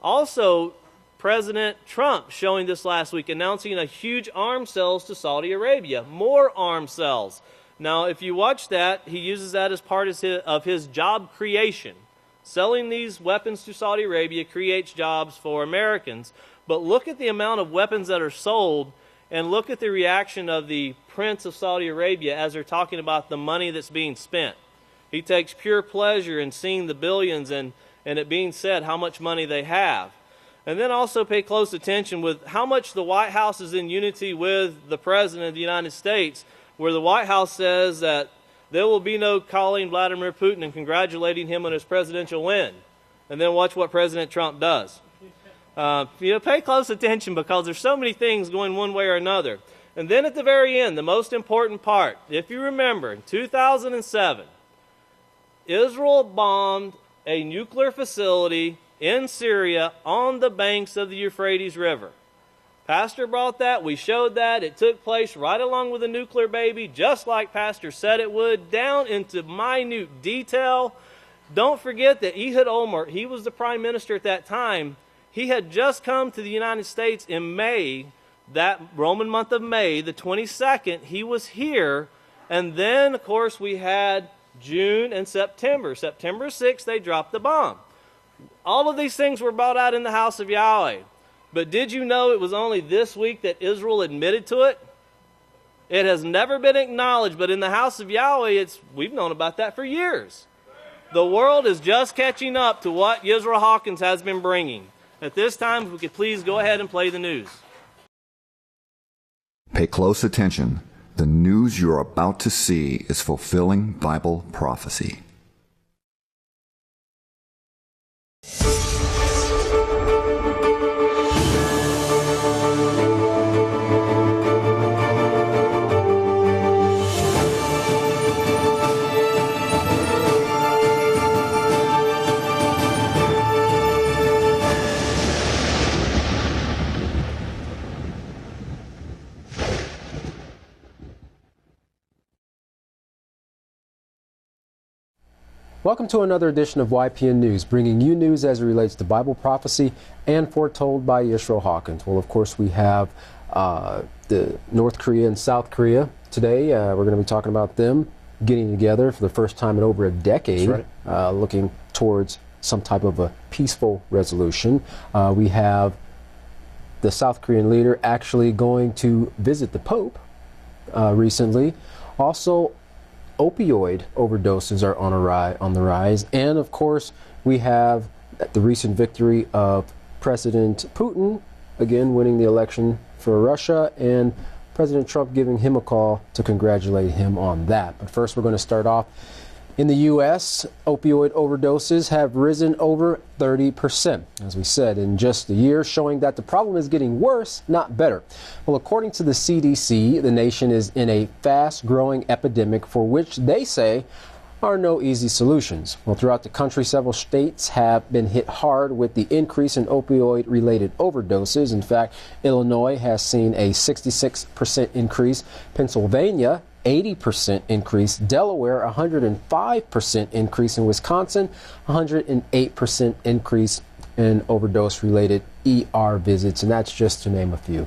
Also, President Trump showing this last week, announcing a huge arms sales to Saudi Arabia. More arms sales. Now, if you watch that, he uses that as part of his job creation. Selling these weapons to Saudi Arabia creates jobs for Americans. But look at the amount of weapons that are sold, and look at the reaction of the Prince of Saudi Arabia as they're talking about the money that's being spent. He takes pure pleasure in seeing the billions and it being said how much money they have. And then also pay close attention with how much the White House is in unity with the President of the United States, where the White House says that there will be no calling Vladimir Putin and congratulating him on his presidential win. And then watch what President Trump does. Pay close attention, because there's so many things going one way or another. And then at the very end, the most important part, if you remember, in 2007, Israel bombed a nuclear facility in Syria on the banks of the Euphrates River. Pastor brought that. We showed that. It took place right along with the nuclear baby, just like Pastor said it would, down into minute detail. Don't forget that Ehud Olmert, he was the prime minister at that time. He had just come to the United States in May, that Roman month of May, the 22nd. He was here. And then, of course, we had June and September. September 6th, they dropped the bomb. All of these things were brought out in the House of Yahweh. But did you know it was only this week that Israel admitted to it? It has never been acknowledged, but in the House of Yahweh, we've known about that for years. The world is just catching up to what Yisrayl Hawkins has been bringing. At this time, if we could please go ahead and play the news. Pay close attention. The news you're about to see is fulfilling Bible prophecy. Welcome to another edition of YPN News, bringing you news as it relates to Bible prophecy and foretold by Yisrayl Hawkins. Well, of course, we have the North Korea and South Korea today. We're going to be talking about them getting together for the first time in over a decade, That's right. looking towards some type of a peaceful resolution. We have the South Korean leader actually going to visit the Pope recently. Also, opioid overdoses are on the rise. And of course, we have the recent victory of President Putin, again winning the election for Russia, and President Trump giving him a call to congratulate him on that. But first, we're going to start off in the U.S. Opioid overdoses have risen over 30%, as we said, in just a year, showing that the problem is getting worse, not better. Well, according to the CDC, the nation is in a fast-growing epidemic for which they say are no easy solutions. Well, throughout the country, several states have been hit hard with the increase in opioid-related overdoses. In fact, Illinois has seen a 66% increase, Pennsylvania 80% increase, Delaware 105% increase, in Wisconsin 108% increase in overdose-related ER visits, and that's just to name a few.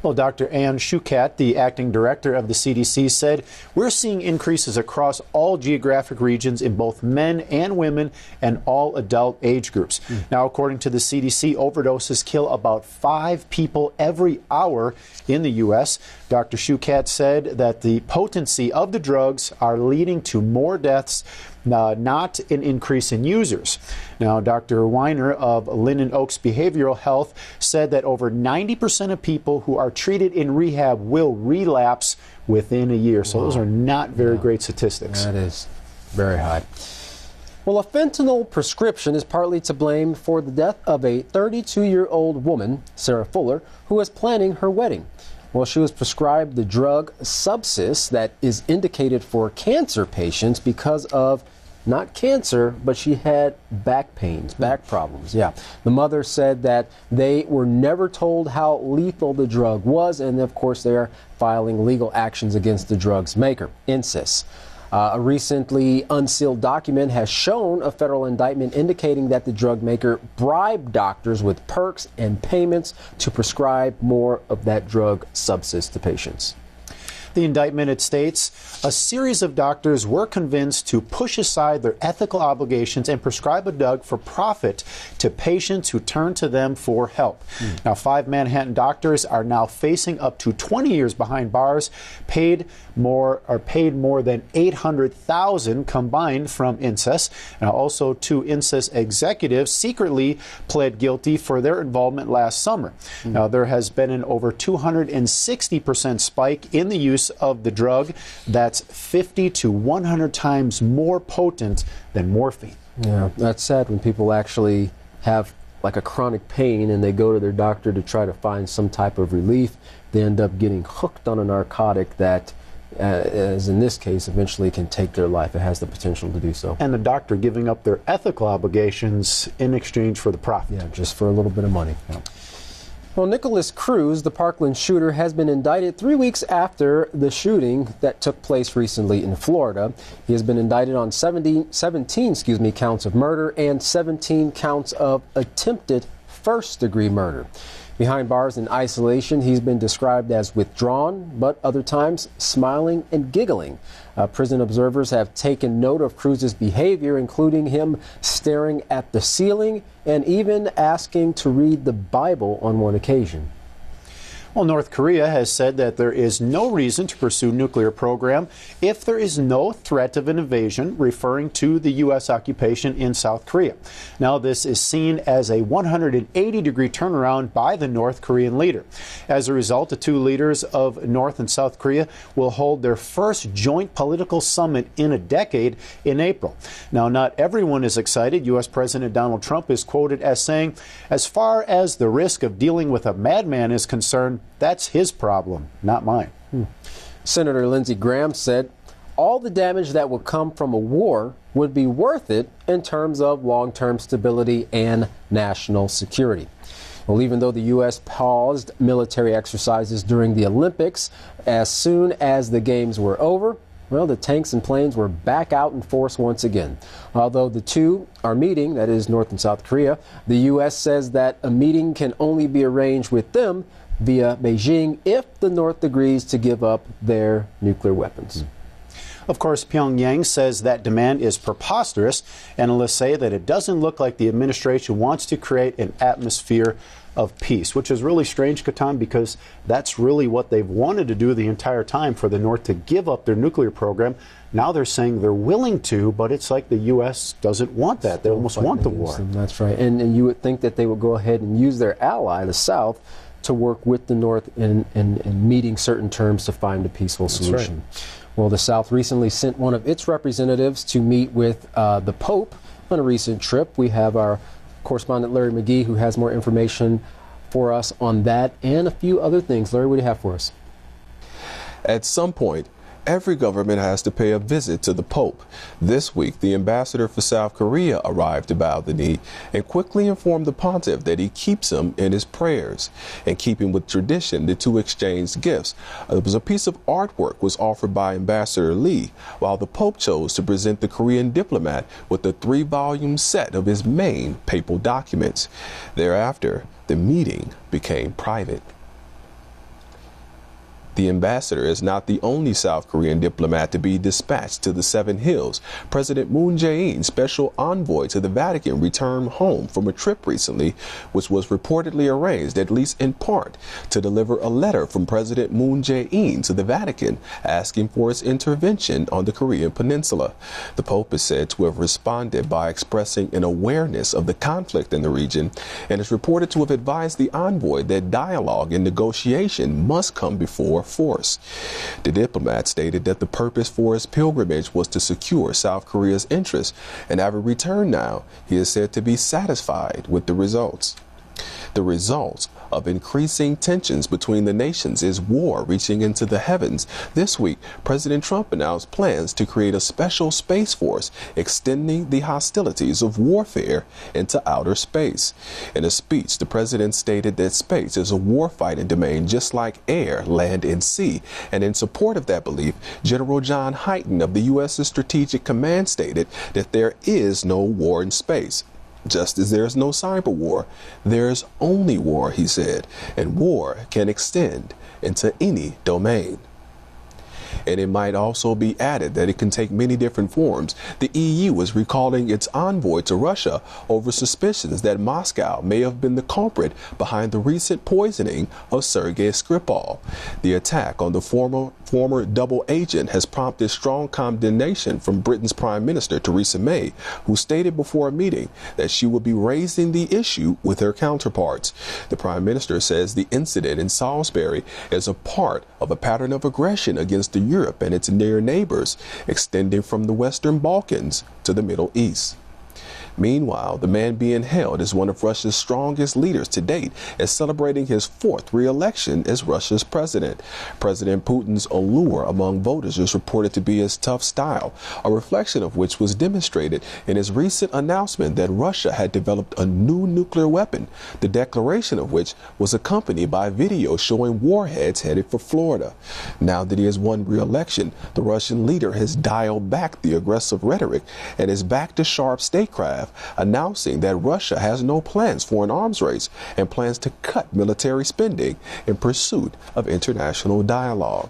Well, Dr. Ann Shukat, the acting director of the CDC, said, "We're seeing increases across all geographic regions in both men and women and all adult age groups." Now, according to the CDC, overdoses kill about 5 people every hour in the U.S. Dr. Shukat said that the potency of the drugs are leading to more deaths, not an increase in users. Now, Dr. Weiner of Linden Oaks Behavioral Health said that over 90% of people who are treated in rehab will relapse within a year. So those are not very great statistics. That is very high. Well, a fentanyl prescription is partly to blame for the death of a 32-year-old woman, Sarah Fuller, who was planning her wedding. Well, she was prescribed the drug Subsys that is indicated for cancer patients because of not cancer, but she had back pains, back problems. Yeah. The mother said that they were never told how lethal the drug was, and of course they are filing legal actions against the drug's maker, Insys. A recently unsealed document has shown a federal indictment indicating that the drug maker bribed doctors with perks and payments to prescribe more of that drug Subsys to patients. The indictment, it states, a series of doctors were convinced to push aside their ethical obligations and prescribe a drug for profit to patients who turn to them for help. Now, 5 Manhattan doctors are now facing up to 20 years behind bars, paid more than $800,000 combined from incest. Now, also 2 incest executives secretly pled guilty for their involvement last summer. Now, there has been an over 260% spike in the use of the drug. That's 50 to 100 times more potent than morphine. Yeah, that's sad when people actually have like a chronic pain and they go to their doctor to try to find some type of relief. They end up getting hooked on a narcotic that, as in this case, eventually can take their life. It has the potential to do so. And the doctor giving up their ethical obligations in exchange for the profit. Yeah, just for a little bit of money. Yeah. Well, Nicholas Cruz, the Parkland shooter, has been indicted 3 weeks after the shooting that took place recently in Florida. He has been indicted on 17 counts of murder and 17 counts of attempted first-degree murder. Behind bars in isolation, he's been described as withdrawn, but other times smiling and giggling. Prison observers have taken note of Cruz's behavior, including him staring at the ceiling and even asking to read the Bible on one occasion. Well, North Korea has said that there is no reason to pursue nuclear program if there is no threat of an invasion, referring to the U.S. occupation in South Korea. Now, this is seen as a 180-degree turnaround by the North Korean leader. As a result, the 2 leaders of North and South Korea will hold their first joint political summit in a decade in April. Now, not everyone is excited. U.S. President Donald Trump is quoted as saying, "As far as the risk of dealing with a madman is concerned, that's his problem, not mine." Senator Lindsey Graham said all the damage that would come from a war would be worth it in terms of long-term stability and national security. Well, even though the U.S. paused military exercises during the Olympics, as soon as the games were over, well, the tanks and planes were back out in force once again. Although the two are meeting, that is North and South Korea, the U.S. says that a meeting can only be arranged with them via Beijing if the North agrees to give up their nuclear weapons. Of course, Pyongyang says that demand is preposterous. Analysts say that it doesn't look like the administration wants to create an atmosphere of peace, which is really strange, Katan, because that's really what they've wanted to do the entire time, for the North to give up their nuclear program. Now they're saying they're willing to, but it's like the U.S. doesn't want that. They almost want the war. That's right. And you would think that they would go ahead and use their ally, the South, to work with the North in meeting certain terms to find a peaceful solution. Right. Well, the South recently sent one of its representatives to meet with the Pope on a recent trip. We have our correspondent Larry McGee, who has more information for us on that and a few other things. Larry, what do you have for us? At some point, every government has to pay a visit to the Pope. This week, the ambassador for South Korea arrived to bow the knee and quickly informed the pontiff that he keeps him in his prayers. In keeping with tradition, the two exchanged gifts. There was a piece of artwork was offered by Ambassador Lee, while the Pope chose to present the Korean diplomat with a 3-volume set of his main papal documents. Thereafter, the meeting became private. The ambassador is not the only South Korean diplomat to be dispatched to the Seven Hills. President Moon Jae-in, special envoy to the Vatican, returned home from a trip recently, which was reportedly arranged, at least in part, to deliver a letter from President Moon Jae-in to the Vatican asking for its intervention on the Korean peninsula. The Pope is said to have responded by expressing an awareness of the conflict in the region and is reported to have advised the envoy that dialogue and negotiation must come before force. The diplomat stated that the purpose for his pilgrimage was to secure South Korea's interests, and having returned now, he is said to be satisfied with the results. The result of increasing tensions between the nations is war reaching into the heavens. This week, President Trump announced plans to create a special space force, extending the hostilities of warfare into outer space. In a speech, the president stated that space is a warfighting domain just like air, land, and sea. And in support of that belief, General John Hyten of the U.S. Strategic Command stated that there is no war in space. Just as there's no cyber war, there's only war, he said, and war can extend into any domain. And it might also be added that it can take many different forms. The EU is recalling its envoy to Russia over suspicions that Moscow may have been the culprit behind the recent poisoning of Sergei Skripal. The attack on the former double agent has prompted strong condemnation from Britain's Prime Minister Theresa May, who stated before a meeting that she would be raising the issue with her counterparts. The Prime Minister says the incident in Salisbury is a part of a pattern of aggression against Europe and its near neighbors, extending from the Western Balkans to the Middle East. Meanwhile, the man being hailed as one of Russia's strongest leaders to date is celebrating his fourth re-election as Russia's president. President Putin's allure among voters is reported to be his tough style, a reflection of which was demonstrated in his recent announcement that Russia had developed a new nuclear weapon, the declaration of which was accompanied by a video showing warheads headed for Florida. Now that he has won re-election, the Russian leader has dialed back the aggressive rhetoric and is back to sharp statecraft, announcing that Russia has no plans for an arms race and plans to cut military spending in pursuit of international dialogue.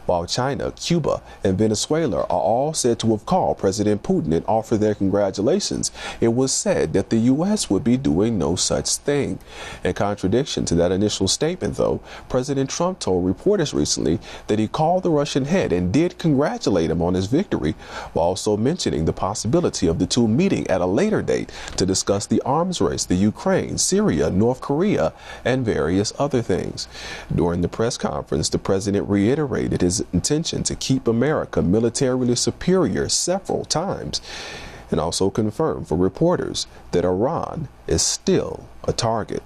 While China, Cuba, and Venezuela are all said to have called President Putin and offered their congratulations, it was said that the U.S. would be doing no such thing. In contradiction to that initial statement, though, President Trump told reporters recently that he called the Russian head and did congratulate him on his victory, while also mentioning the possibility of the two meeting at a later date to discuss the arms race, the Ukraine, Syria, North Korea, and various other things. During the press conference, the president reiterated his intention to keep America militarily superior several times, and also confirmed for reporters that Iran is still a target.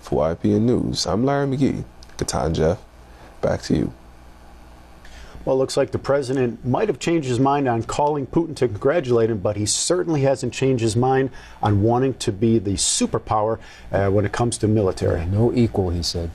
For YPN News, I'm Larry McGee. Katan Jeff, back to you. Well, it looks like the president might have changed his mind on calling Putin to congratulate him, but he certainly hasn't changed his mind on wanting to be the superpower when it comes to military. No equal, he said.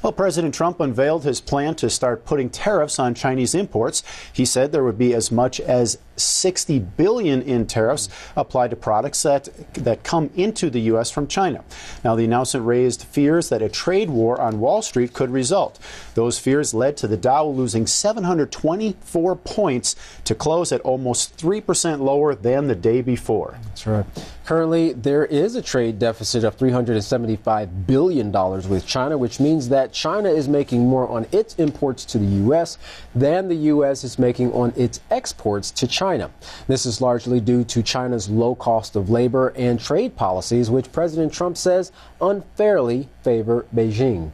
Well, President Trump unveiled his plan to start putting tariffs on Chinese imports. He said there would be as much as $60 billion in tariffs applied to products that come into the U.S. from China. Now, the announcement raised fears that a trade war on Wall Street could result. Those fears led to the Dow losing 724 points to close at almost 3% lower than the day before. That's right. Currently, there is a trade deficit of $375 billion with China, which means that China is making more on its imports to the U.S. than the U.S. is making on its exports to China. This is largely due to China's low cost of labor and trade policies, which President Trump says unfairly favor Beijing.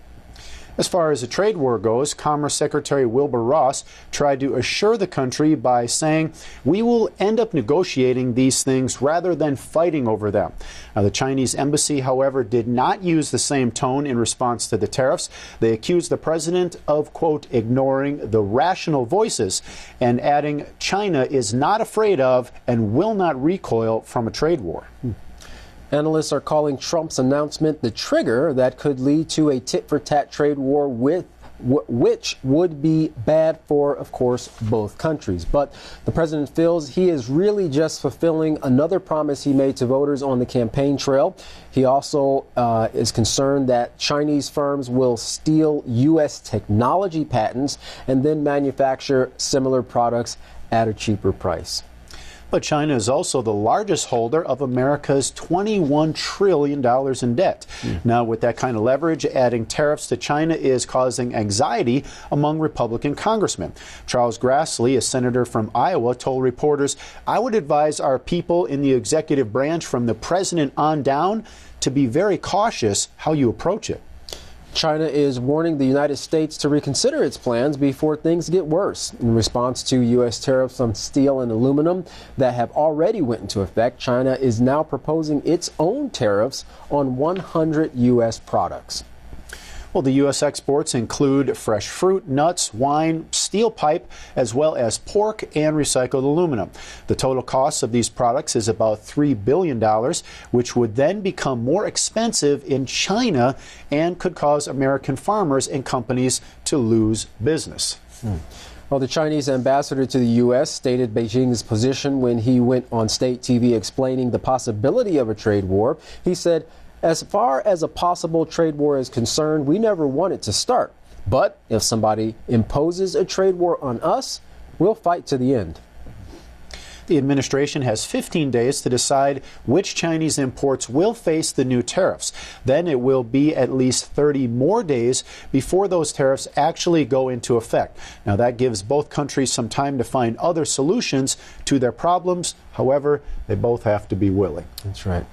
As far as the trade war goes, Commerce Secretary Wilbur Ross tried to assure the country by saying, "We will end up negotiating these things rather than fighting over them." Now, the Chinese embassy, however, did not use the same tone in response to the tariffs. They accused the president of, quote, ignoring the rational voices and adding, China is not afraid of and will not recoil from a trade war. Analysts are calling Trump's announcement the trigger that could lead to a tit-for-tat trade war which would be bad for, of course, both countries. But the president feels he is really just fulfilling another promise he made to voters on the campaign trail. He also is concerned that Chinese firms will steal U.S. technology patents and then manufacture similar products at a cheaper price. But China is also the largest holder of America's $21 trillion in debt. Now, with that kind of leverage, adding tariffs to China is causing anxiety among Republican congressmen. Charles Grassley, a senator from Iowa, told reporters, "I would advise our people in the executive branch from the president on down to be very cautious how you approach it." China is warning the United States to reconsider its plans before things get worse. In response to U.S. tariffs on steel and aluminum that have already went into effect, China is now proposing its own tariffs on 100 U.S. products. Well, the U.S. exports include fresh fruit, nuts, wine, steel pipe, as well as pork and recycled aluminum. The total cost of these products is about $3 billion, which would then become more expensive in China and could cause American farmers and companies to lose business. Well, the Chinese ambassador to the U.S. stated Beijing's position when he went on state TV explaining the possibility of a trade war. He said, "As far as a possible trade war is concerned, we never want it to start. But if somebody imposes a trade war on us, we'll fight to the end. The administration has 15 days to decide which Chinese imports will face the new tariffs. Then it will be at least 30 more days before those tariffs actually go into effect. Now, that gives both countries some time to find other solutions to their problems. However, they both have to be willing. That's right.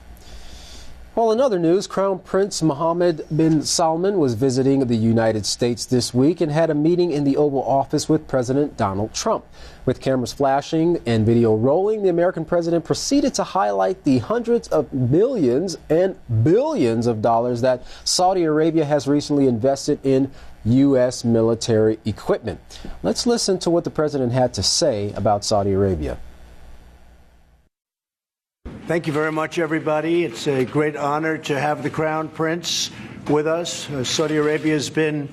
Well, in other news, Crown Prince Mohammed bin Salman was visiting the United States this week and had a meeting in the Oval Office with President Donald Trump. With cameras flashing and video rolling, the American president proceeded to highlight the hundreds of millions and billions of dollars that Saudi Arabia has recently invested in U.S. military equipment. Let's listen to what the president had to say about Saudi Arabia. Thank you very much, everybody. It's a great honor to have the Crown Prince with us. Saudi Arabia has been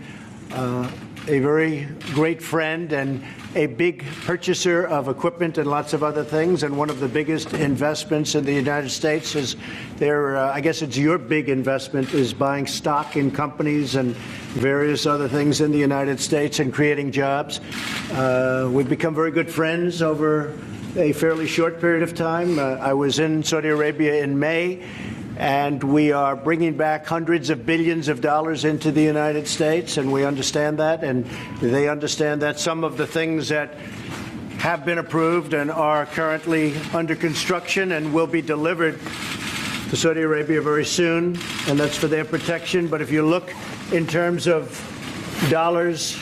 a very great friend and a big purchaser of equipment and lots of other things. And one of the biggest investments in the United States is I guess it's your big investment, is buying stock in companies and various other things in the United States and creating jobs. We've become very good friends over a fairly short period of time. I was in Saudi Arabia in May, and we are bringing back hundreds of billions of dollars into the United States, and we understand that, and they understand that. Some of the things that have been approved and are currently under construction and will be delivered to Saudi Arabia very soon, and that's for their protection. But if you look in terms of dollars,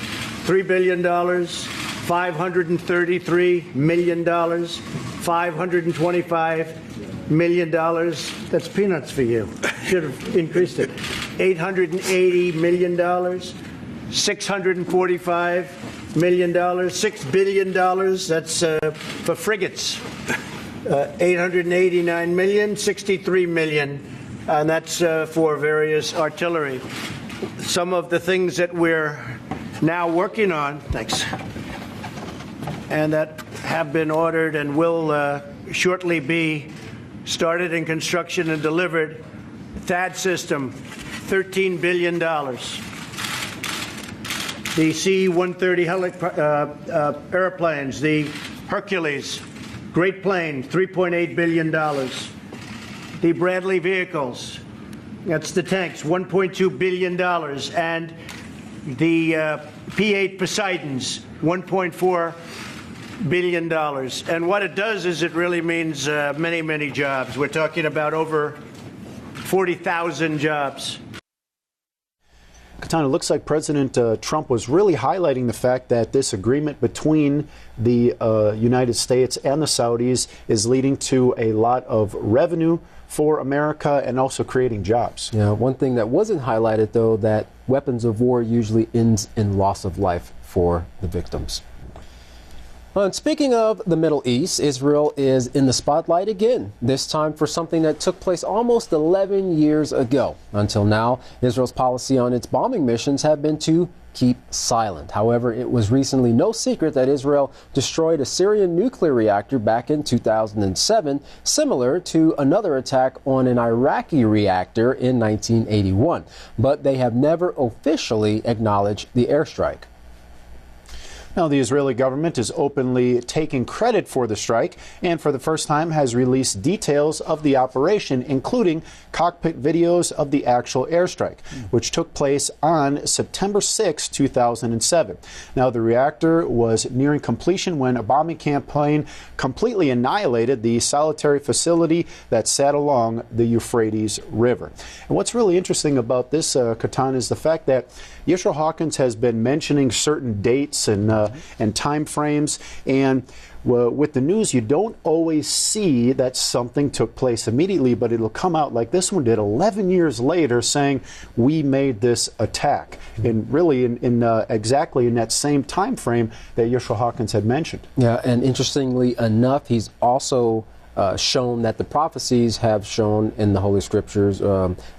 $3 billion, $533 million, $525 million. That's peanuts for you. Should have increased it. $880 million, $645 million, $6 billion. That's for frigates. $889 million, $63 million, and that's for various artillery. Some of the things that we're now working on, thanks, and that have been ordered and will shortly be started in construction and delivered. THAAD system, $13 billion. The C-130 airplanes, the Hercules, great plane, $3.8 billion. The Bradley vehicles, that's the tanks, $1.2 billion. And the P-8 Poseidons, $1.4 billion. And what it does is it really means many, many jobs. We're talking about over 40,000 jobs. Katana, it looks like President Trump was really highlighting the fact that this agreement between the United States and the Saudis is leading to a lot of revenue for America and also creating jobs. Yeah, one thing that wasn't highlighted, though, that weapons of war usually ends in loss of life for the victims. And speaking of the Middle East, Israel is in the spotlight again, this time for something that took place almost 11 years ago. Until now, Israel's policy on its bombing missions have been to keep silent. However, it was recently no secret that Israel destroyed a Syrian nuclear reactor back in 2007, similar to another attack on an Iraqi reactor in 1981. But they have never officially acknowledged the airstrike. Now, the Israeli government is openly taking credit for the strike and for the first time has released details of the operation, including cockpit videos of the actual airstrike, which took place on September 6, 2007. Now, the reactor was nearing completion when a bombing campaign completely annihilated the solitary facility that sat along the Euphrates River. And what's really interesting about this, Katan, is the fact that Yisrayl Hawkins has been mentioning certain dates and time frames, and with the news you don't always see that something took place immediately, but it'll come out like this one did 11 years later saying we made this attack, and really in exactly in that same time frame that Yisrayl Hawkins had mentioned. Yeah, and interestingly enough, he's also shown that the prophecies have shown in the Holy Scriptures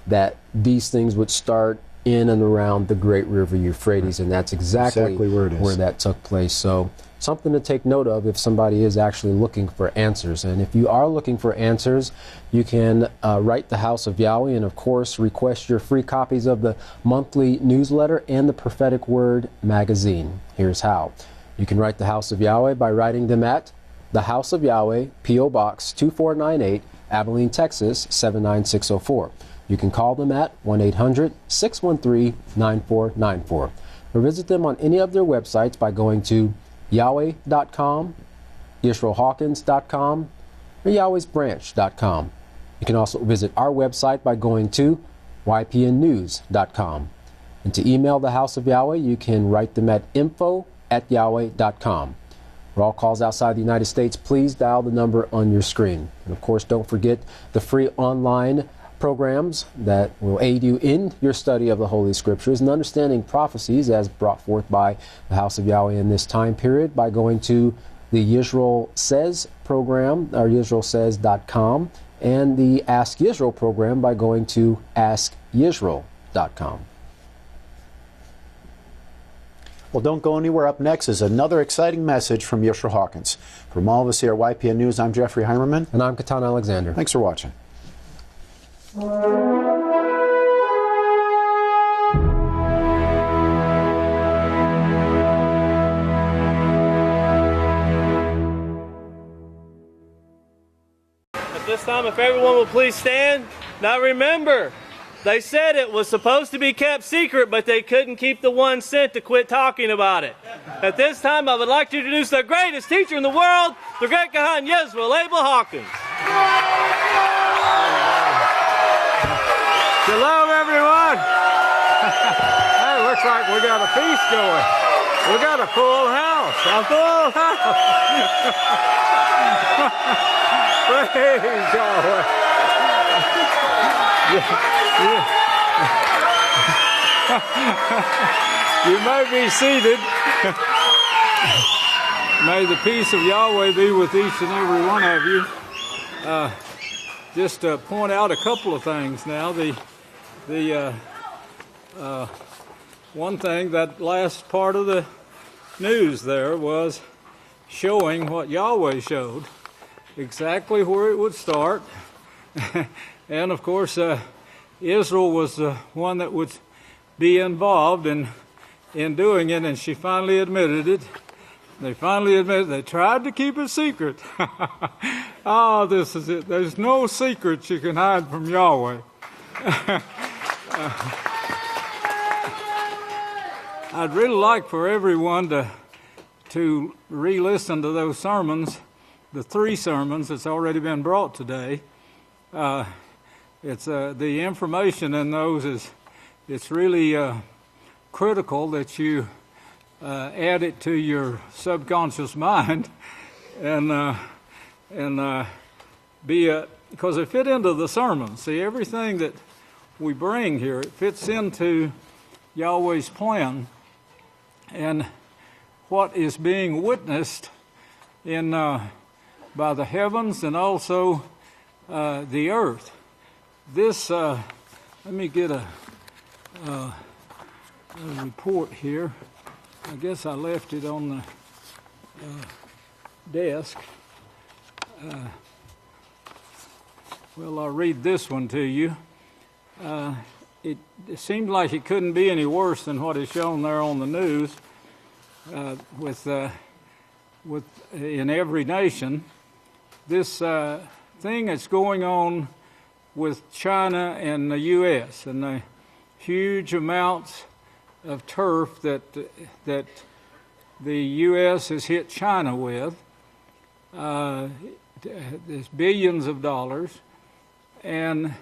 that these things would start in and around the great river Euphrates, and that's exactly where that took place. So something to take note of if somebody is actually looking for answers. And if you are looking for answers, you can write the House of Yahweh and, of course, request your free copies of the monthly newsletter and the Prophetic Word magazine. Here's how. You can write the House of Yahweh by writing them at the House of Yahweh, P.O. Box 2498, Abilene, Texas 79604. You can call them at 1-800-613-9494. Or visit them on any of their websites by going to Yahweh.com, YisraelHawkins.com, or Yahweh'sBranch.com. You can also visit our website by going to YPNnews.com. And to email the House of Yahweh, you can write them at info@yahweh.com. For all calls outside the United States, please dial the number on your screen. And of course, don't forget the free online programs that will aid you in your study of the Holy Scriptures and understanding prophecies as brought forth by the House of Yahweh in this time period by going to the Yisrayl Says program, or YisraelSays.com, and the Ask Yisrael program by going to AskYisrael.com. Well, don't go anywhere. Up next is another exciting message from Yisrael Hawkins. From all of us here at YPN News, I'm Jeffrey Heimerman. And I'm Katan Alexander. Thanks for watching. At this time, if everyone will please stand. Now remember, they said it was supposed to be kept secret, but they couldn't keep the 1 cent to quit talking about it. At this time, I would like to introduce the greatest teacher in the world, the great Kahan Yisrayl Hawkins. Shalom, everyone. Hey, looks like we got a feast going. We got a full house. A full house. Praise Yahweh. You may be seated. May the peace of Yahweh be with each and every one of you. Just to point out a couple of things now. The one thing, that last part of the news there was showing what Yahweh showed, exactly where it would start. And of course, Israel was the one that would be involved in doing it, and she finally admitted it. They finally admitted they tried to keep it secret. Oh, this is it. There's no secrets you can hide from Yahweh. I'd really like for everyone to re-listen to those sermons, the 3 sermons that's already been brought today. It's the information in those it's really critical that you add it to your subconscious mind and because they fit into the sermon. See, everything that we bring here, it fits into Yahweh's plan and what is being witnessed in by the heavens and also the earth. This, let me get a report here. I guess I left it on the desk. Well, I'll read this one to you. It seemed like it couldn't be any worse than what is shown there on the news with in every nation. This thing that's going on with China and the U.S. and the huge amounts of turf that the U.S. has hit China with. There's billions of dollars, and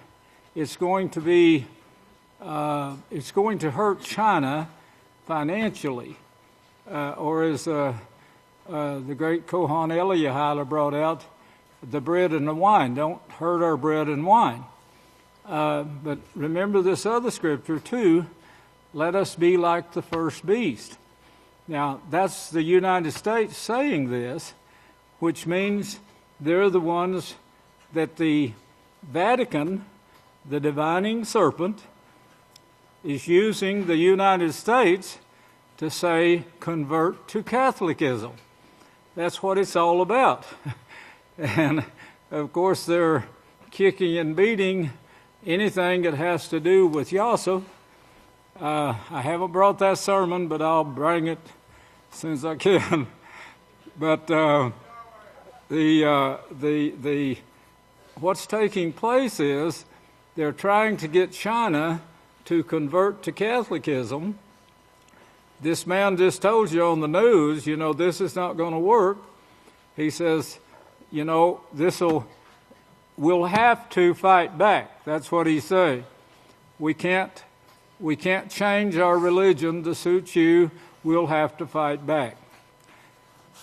it's going to be it's going to hurt China financially, or as the great Kohan Eliyahu brought out, the bread and the wine. Don't hurt our bread and wine. But remember this other scripture too. Let us be like the first beast. Now, that's the United States saying this, which means they're the ones that the Vatican, the divining serpent, is using the United States to say, convert to Catholicism. That's what it's all about. And, of course, they're kicking and beating anything that has to do with Yasser. I haven't brought that sermon, but I'll bring it as soon as I can. But what's taking place is they're trying to get China to convert to Catholicism. This man just told you on the news, this is not going to work. He says, we'll have to fight back. That's what he's saying. We can't change our religion to suit you. We'll have to fight back.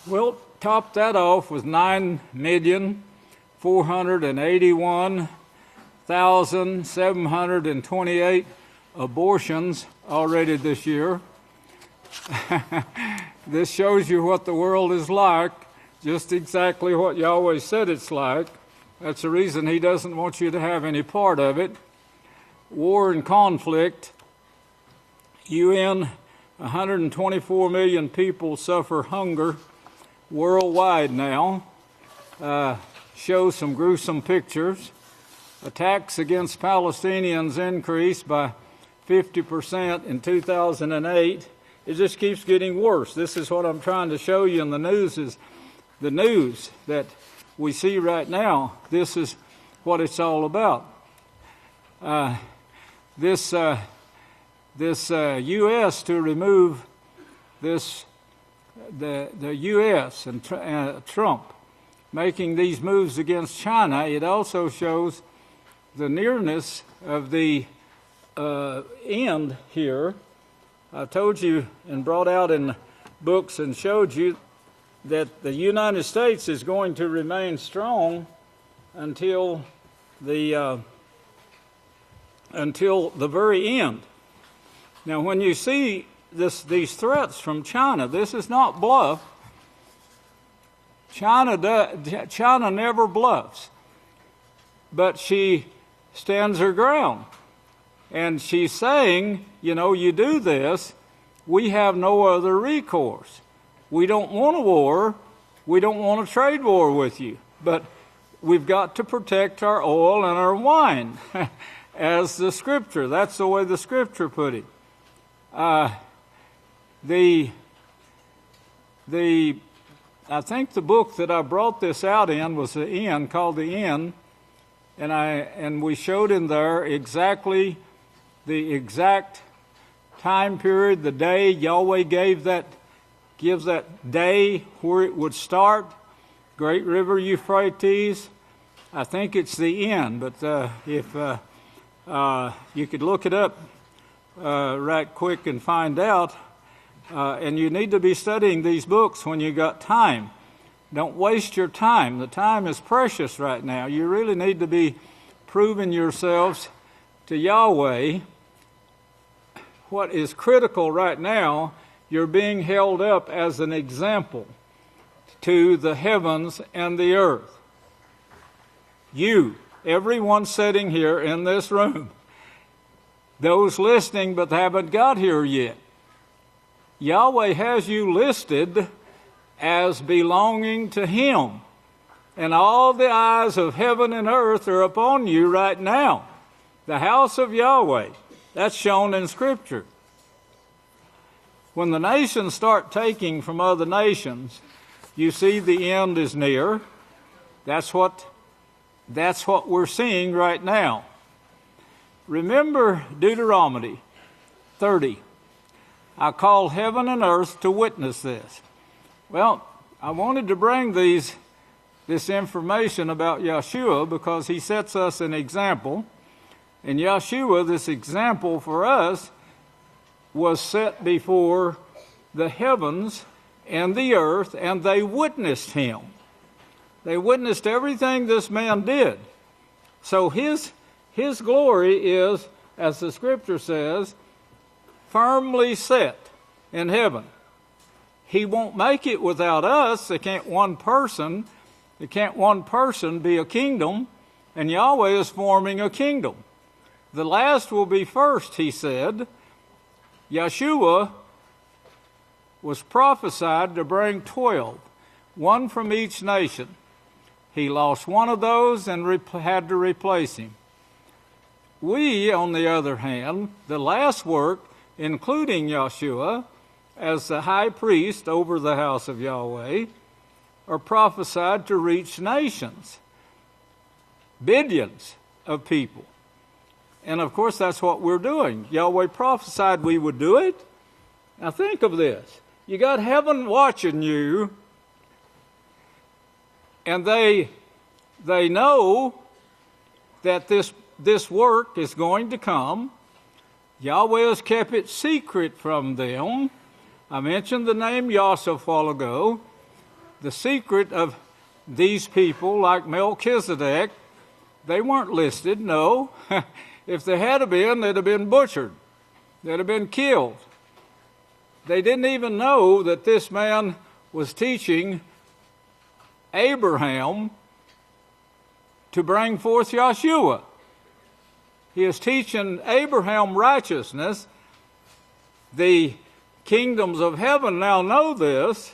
We'll top that off with 9,481,728 abortions already this year. This shows you what the world is like, just exactly what Yahweh said it's like. That's the reason he doesn't want you to have any part of it. War and conflict. UN, 124 million people suffer hunger worldwide now. Shows some gruesome pictures. Attacks against Palestinians increased by 50% in 2008. It just keeps getting worse. This is what I'm trying to show you in the news, is the news that we see right now. This is what it's all about. This U.S. to remove this, the U.S. and Trump making these moves against China, it also shows the nearness of the end here. I told you and brought out in books and showed you that the United States is going to remain strong until the very end. Now, when you see these threats from China, this is not bluff. China never bluffs, but she stands her ground. And she's saying, you do this, we have no other recourse. We don't want a war. We don't want a trade war with you. But we've got to protect our oil and our wine, as the Scripture. That's the way the Scripture put it. I think the book that I brought this out in was the End, called the End, and we showed in there exactly the exact time period, the day Yahweh gives that day where it would start. Great River Euphrates. I think it's the end, but if you could look it up right quick and find out. And you need to be studying these books when you got time. Don't waste your time. The time is precious right now. You really need to be proving yourselves to Yahweh. What is critical right now, you're being held up as an example to the heavens and the earth. You, everyone sitting here in this room, those listening but haven't got here yet, Yahweh has you listed as belonging to Him. And all the eyes of heaven and earth are upon you right now. The house of Yahweh. That's shown in Scripture. When the nations start taking from other nations, you see the end is near. That's what we're seeing right now. Remember Deuteronomy 30. I call heaven and earth to witness this. Well, I wanted to bring this information about Yeshua because he sets us an example. And Yeshua, this example for us, was set before the heavens and the earth, and they witnessed him. They witnessed everything this man did. So his glory is, as the Scripture says, firmly set in heaven. He won't make it without us. There can't one person be a kingdom, and Yahweh is forming a kingdom. The last will be first, he said. Yeshua was prophesied to bring 12. one from each nation. He lost one of those and had to replace him. We, on the other hand, the last work, including Yeshua, as the high priest over the house of Yahweh, are prophesied to reach nations, billions of people. And of course, that's what we're doing. Yahweh prophesied we would do it. Now think of this. You got heaven watching you, and they know that this work is going to come. Yahweh has kept it secret from them. I mentioned the name Yosef a while ago. The secret of these people, like Melchizedek, they weren't listed, no. If they had been, they'd have been butchered. They'd have been killed. They didn't even know that this man was teaching Abraham to bring forth Yeshua. He is teaching Abraham righteousness. The kingdoms of heaven now know this.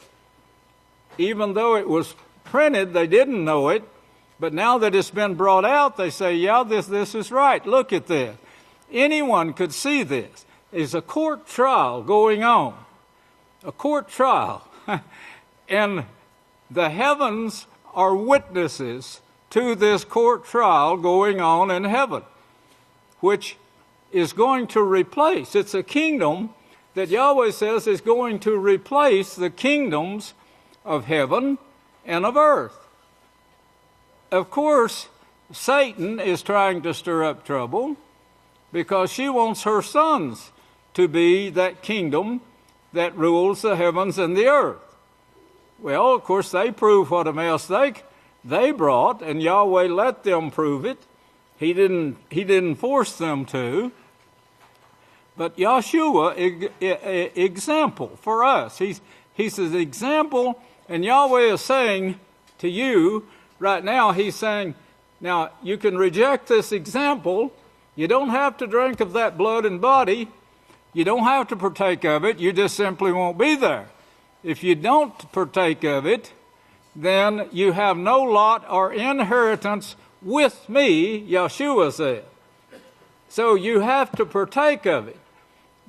Even though it was printed, they didn't know it. But now that it's been brought out, they say, yeah, this is right. Look at this. Anyone could see this. There's a court trial going on. A court trial. And the heavens are witnesses to this court trial going on in heaven, which is going to replace. It's a kingdom that Yahweh says is going to replace the kingdoms of heaven and of earth. Of course, Satan is trying to stir up trouble because she wants her sons to be that kingdom that rules the heavens and the earth. Well, of course, they prove what a mess they brought, and Yahweh let them prove it. He didn't force them to. But Yeshua, example for us. He's an example, and Yahweh is saying to you right now, he's saying, now you can reject this example. You don't have to drink of that blood and body. You don't have to partake of it. You just simply won't be there. If you don't partake of it, then you have no lot or inheritance with me, Yeshua said. So you have to partake of it.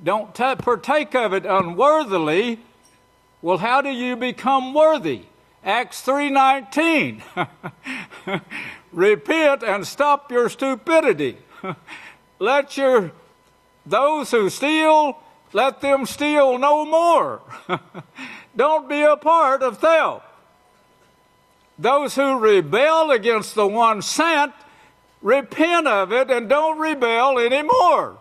Don't partake of it unworthily. Well, how do you become worthy? Acts 3:19. Repent and stop your stupidity. Those who steal, let them steal no more. Don't be a part of theft. Those who rebel against the one sent, repent of it and don't rebel anymore.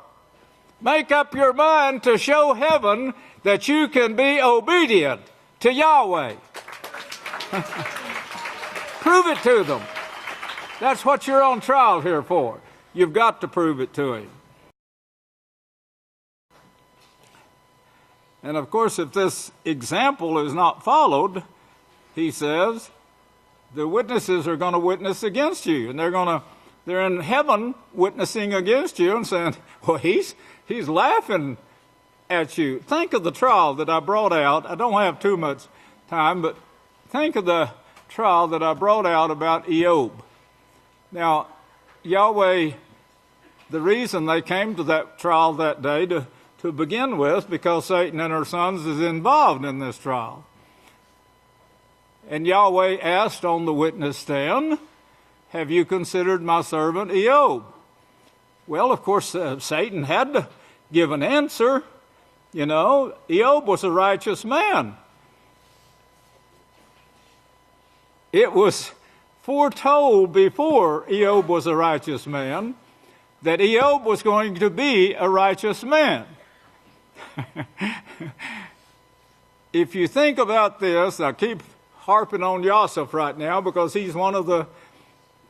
Make up your mind to show heaven that you can be obedient to Yahweh. Prove it to them. That's what you're on trial here for. You've got to prove it to him. And of course, if this example is not followed, he says, the witnesses are going to witness against you, and they're in heaven witnessing against you and saying, well, he's laughing at you. Think of the trial that I brought out. I don't have too much time, but think of the trial that I brought out about Eob. Now, Yahweh, the reason they came to that trial that day to begin with, because Satan and her sons is involved in this trial. And Yahweh asked on the witness stand, have you considered my servant Eob? Well, of course, Satan had to give an answer. You know, Eob was a righteous man. It was foretold before Eob was a righteous man that Eob was going to be a righteous man. If you think about this, I keep harping on Yosef right now because he's one of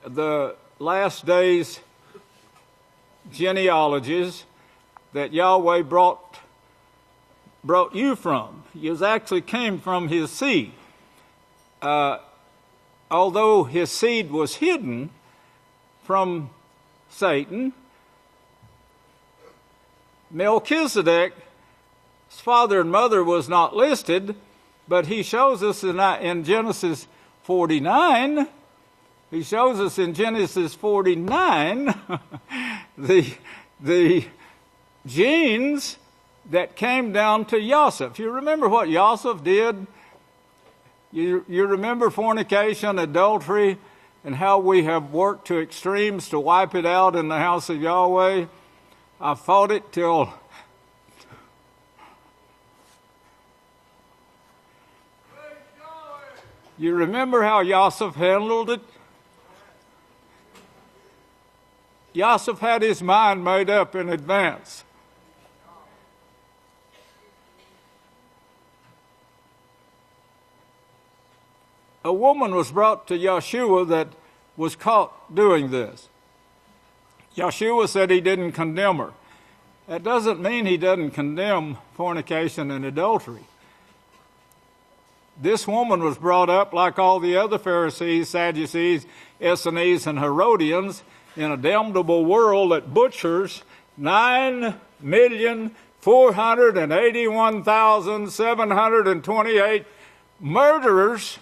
the last days genealogies that Yahweh brought you from. You actually came from his seed. Although his seed was hidden from Satan, Melchizedek's father and mother was not listed, But he shows us in Genesis 49, he shows us in Genesis 49 the genes that came down to Joseph. You remember what Joseph did? You remember fornication, adultery, and how we have worked to extremes to wipe it out in the house of Yahweh? I fought it till you remember how Joseph handled it? Joseph had his mind made up in advance. A woman was brought to Yeshua that was caught doing this. Yeshua said he didn't condemn her. That doesn't mean he doesn't condemn fornication and adultery. This woman was brought up like all the other Pharisees, Sadducees, Essenes, and Herodians in a damnable world that butchers 9,481,728 murderers,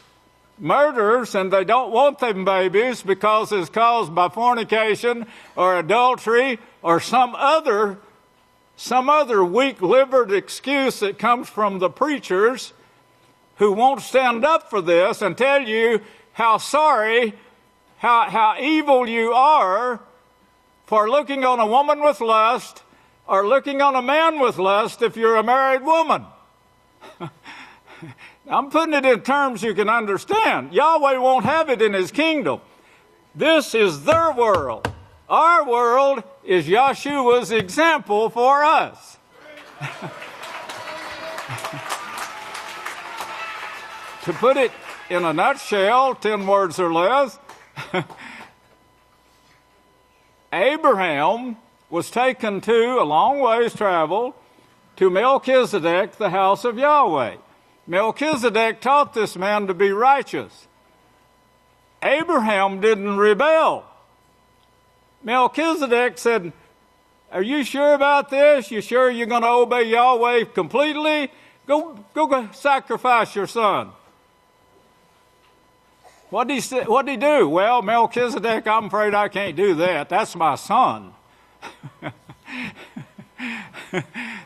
and they don't want them babies because it's caused by fornication or adultery or some other weak-livered excuse that comes from the preachers who won't stand up for this and tell you how sorry, how evil you are for looking on a woman with lust or looking on a man with lust if you're a married woman. I'm putting it in terms you can understand. Yahweh won't have it in his kingdom. This is their world. Our world is Yeshua's example for us. To put it in a nutshell, 10 words or less, Abraham was taken a long ways travel, to Melchizedek, the house of Yahweh. Melchizedek taught this man to be righteous. Abraham didn't rebel. Melchizedek said, "Are you sure about this? You sure you're going to obey Yahweh completely? Go sacrifice your son." What did he do? "Well, Melchizedek, I'm afraid I can't do that. That's my son."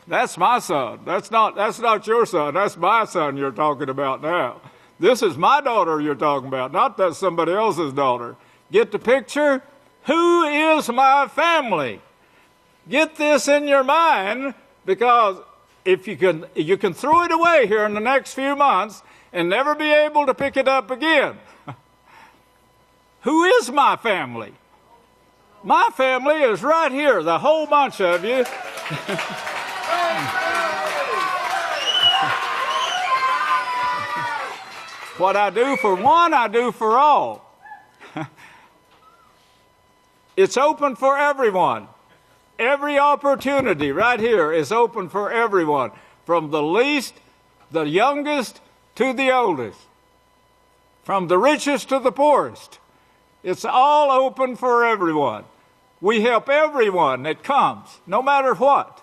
That's my son. That's not your son. That's my son you're talking about now. This is my daughter you're talking about, not that somebody else's daughter. Get the picture? Who is my family? Get this in your mind, because if you can throw it away here in the next few months and never be able to pick it up again. Who is my family? My family is right here, the whole bunch of you. What I do for one, I do for all. It's open for everyone. Every opportunity right here is open for everyone, from the least, the youngest, to the oldest, from the richest to the poorest. It's all open for everyone. We help everyone that comes, no matter what.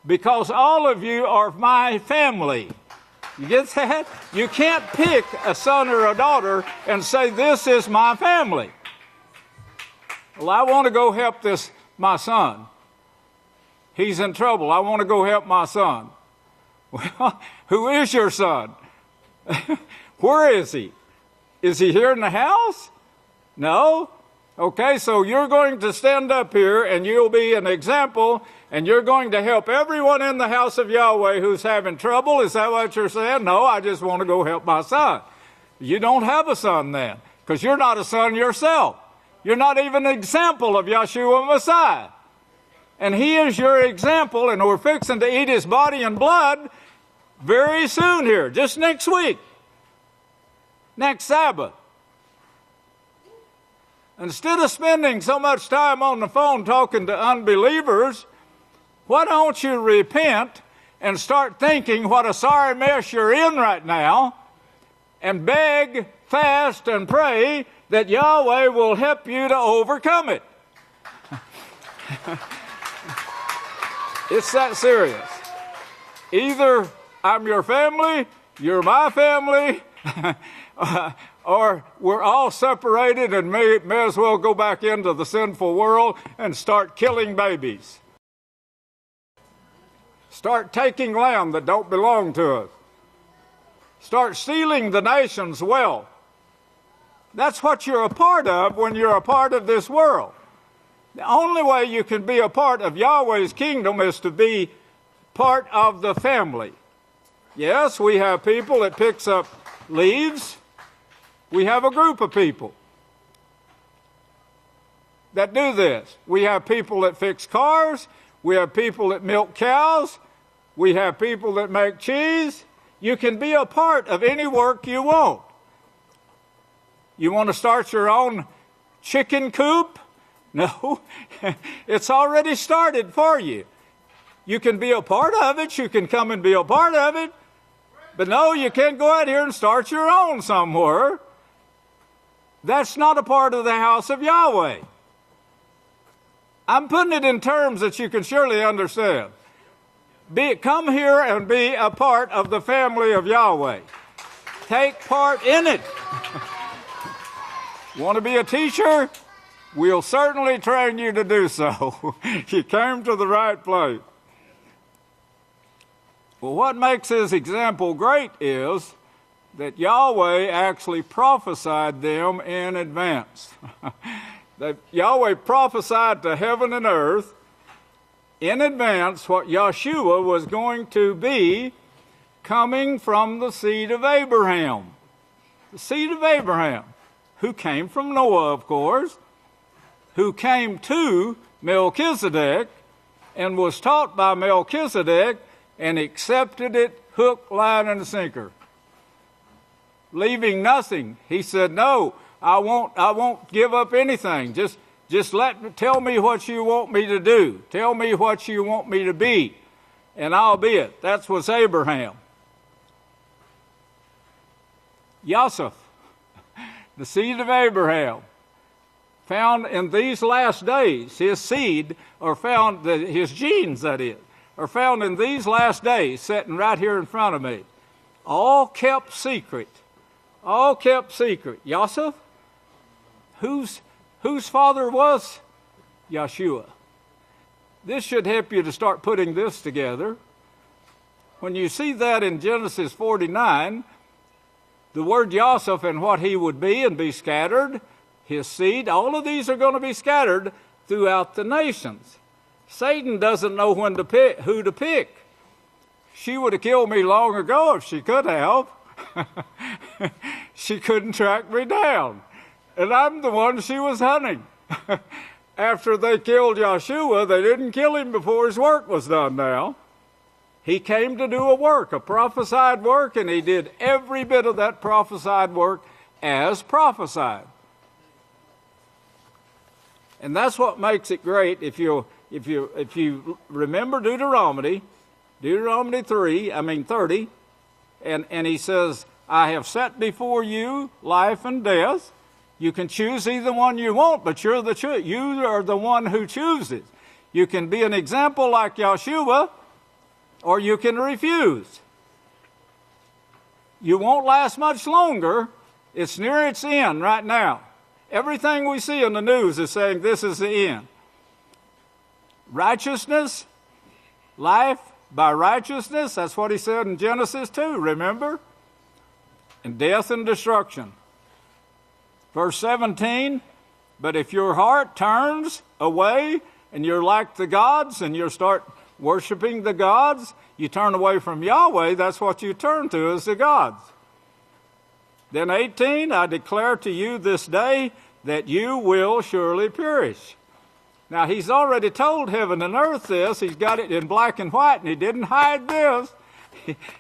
Because all of you are my family. You get that? You can't pick a son or a daughter and say, "This is my family." "Well, I want to go help my son. He's in trouble. I want to go help my son." Well, who is your son? Where is he? Is he here in the house? No? Okay, so you're going to stand up here and you'll be an example, and you're going to help everyone in the house of Yahweh who's having trouble. Is that what you're saying? "No, I just want to go help my son." You don't have a son then, because you're not a son yourself. You're not even an example of Yeshua Messiah. And he is your example, and we're fixing to eat his body and blood very soon here, just next week. Next Sabbath. Instead of spending so much time on the phone talking to unbelievers, why don't you repent and start thinking what a sorry mess you're in right now, and beg, fast, and pray that Yahweh will help you to overcome it. It's that serious. Either I'm your family, you're my family, or we're all separated and may as well go back into the sinful world and start killing babies. Start taking land that don't belong to us. Start stealing the nation's wealth. That's what you're a part of when you're a part of this world. The only way you can be a part of Yahweh's kingdom is to be part of the family. Yes, we have people that picks up leaves. We have a group of people that do this. We have people that fix cars. We have people that milk cows. We have people that make cheese. You can be a part of any work you want. You want to start your own chicken coop? No, it's already started for you. You can be a part of it. You can come and be a part of it. But no, you can't go out here and start your own somewhere. That's not a part of the house of Yahweh. I'm putting it in terms that you can surely understand. Come here and be a part of the family of Yahweh. Take part in it. Want to be a teacher? We'll certainly train you to do so. You came to the right place. Well, what makes his example great is that Yahweh actually prophesied them in advance. That Yahweh prophesied to heaven and earth in advance what Yeshua was going to be coming from the seed of Abraham. The seed of Abraham, who came from Noah, of course, who came to Melchizedek and was taught by Melchizedek and accepted it hook, line, and sinker. Leaving nothing. He said, no, I won't give up anything. Just tell me what you want me to do. Tell me what you want me to be, and I'll be it. That was Abraham. Yosef, the seed of Abraham, found in these last days, his seed, or found, his genes, that is, are found in these last days, sitting right here in front of me. All kept secret. All kept secret. Yosef, whose father was Yeshua. This should help you to start putting this together. When you see that in Genesis 49, the word Yosef and what he would be and be scattered, his seed, all of these are going to be scattered throughout the nations. Satan doesn't know when to pick, who to pick. She would have killed me long ago if she could have. She couldn't track me down. And I'm the one she was hunting. After they killed Yeshua, they didn't kill him before his work was done now. He came to do a work, a prophesied work, and he did every bit of that prophesied work as prophesied. And that's what makes it great. If you remember Deuteronomy 30, and he says, I have set before you life and death. You can choose either one you want, but you are the one who chooses. You can be an example like Yeshua, or you can refuse. You won't last much longer. It's near its end right now. Everything we see in the news is saying this is the end. Righteousness, life by righteousness, that's what he said in Genesis 2, remember? And death and destruction. Verse 17, but if your heart turns away and you're like the gods and you start worshiping the gods, you turn away from Yahweh, that's what you turn to is the gods. Then 18, I declare to you this day that you will surely perish. Now, he's already told heaven and earth this. He's got it in black and white, and he didn't hide this.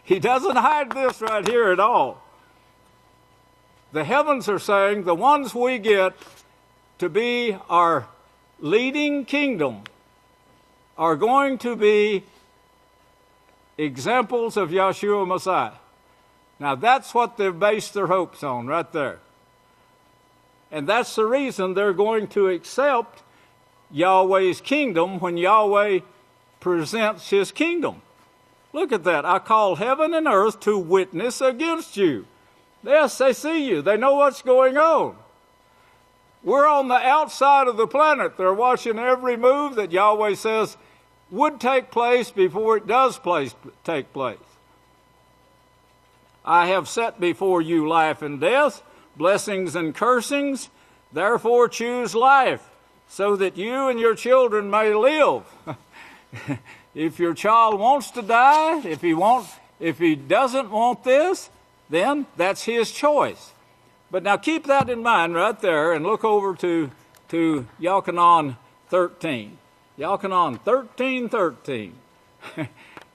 He doesn't hide this right here at all. The heavens are saying the ones we get to be our leading kingdom are going to be examples of Yeshua Messiah. Now, that's what they've based their hopes on right there. And that's the reason they're going to accept Yahweh's kingdom when Yahweh presents his kingdom. Look at that. I call heaven and earth to witness against you. Yes, they see you. They know what's going on. We're on the outside of the planet. They're watching every move that Yahweh says would take place before it does take place. I have set before you life and death, blessings and cursings. Therefore choose life, so that you and your children may live. If your child wants to die, if he doesn't want this, then that's his choice. But now keep that in mind right there and look over to Yochanan 13. Yochanan 13:13.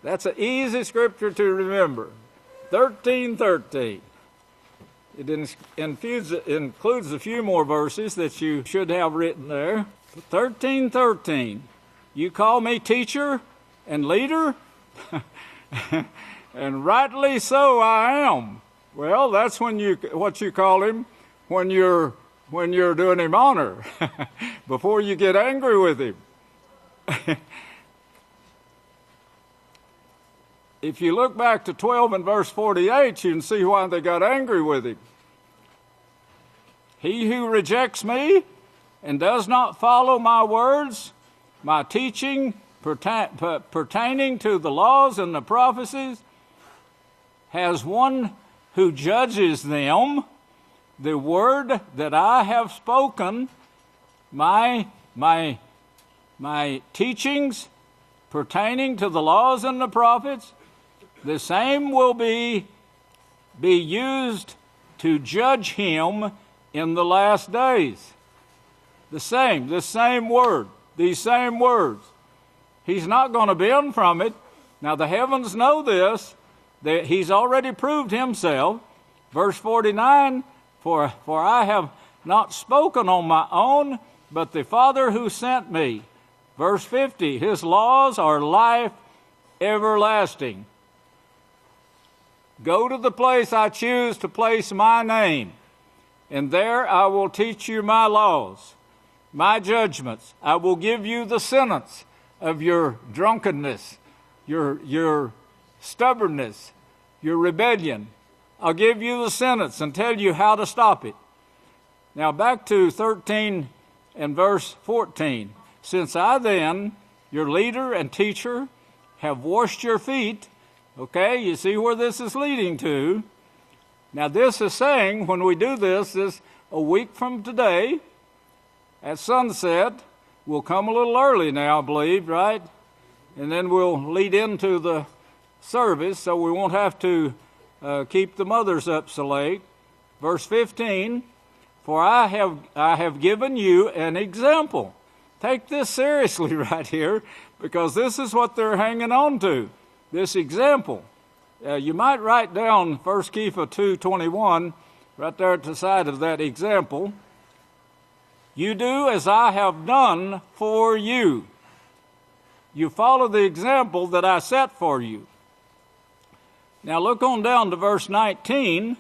That's an easy scripture to remember. 13:13. It includes a few more verses that you should have written there. 13:13. You call me teacher and leader? And rightly so I am. Well, that's what you call him when you're doing him honor, before you get angry with him. If you look back to 12 and verse 48, you can see why they got angry with him. He who rejects me and does not follow my words, my teaching pertaining to the laws and the prophecies, has one who judges them. The word that I have spoken, my teachings pertaining to the laws and the prophets, the same will be used to judge him in the last days. The same word, these same words. He's not going to bend from it. Now the heavens know this. He's already proved himself. Verse 49, for I have not spoken on my own, but the Father who sent me. Verse 50, his laws are life everlasting. Go to the place I choose to place my name, and there I will teach you my laws, my judgments. I will give you the sentence of your drunkenness, your stubbornness, your rebellion. I'll give you the sentence and tell you how to stop it. Now back to 13 and verse 14. Since I then, your leader and teacher, have washed your feet. Okay, you see where this is leading to. Now this is saying, when we do this a week from today, at sunset, we'll come a little early now, I believe, right? And then we'll lead into the service, so we won't have to keep the mothers up so late. Verse 15, for I have given you an example. Take this seriously right here, because this is what they're hanging on to, this example. You might write down 1 Kepha 2:21 right there at the side of that example. You do as I have done for you. You follow the example that I set for you. Now look on down to verse 19.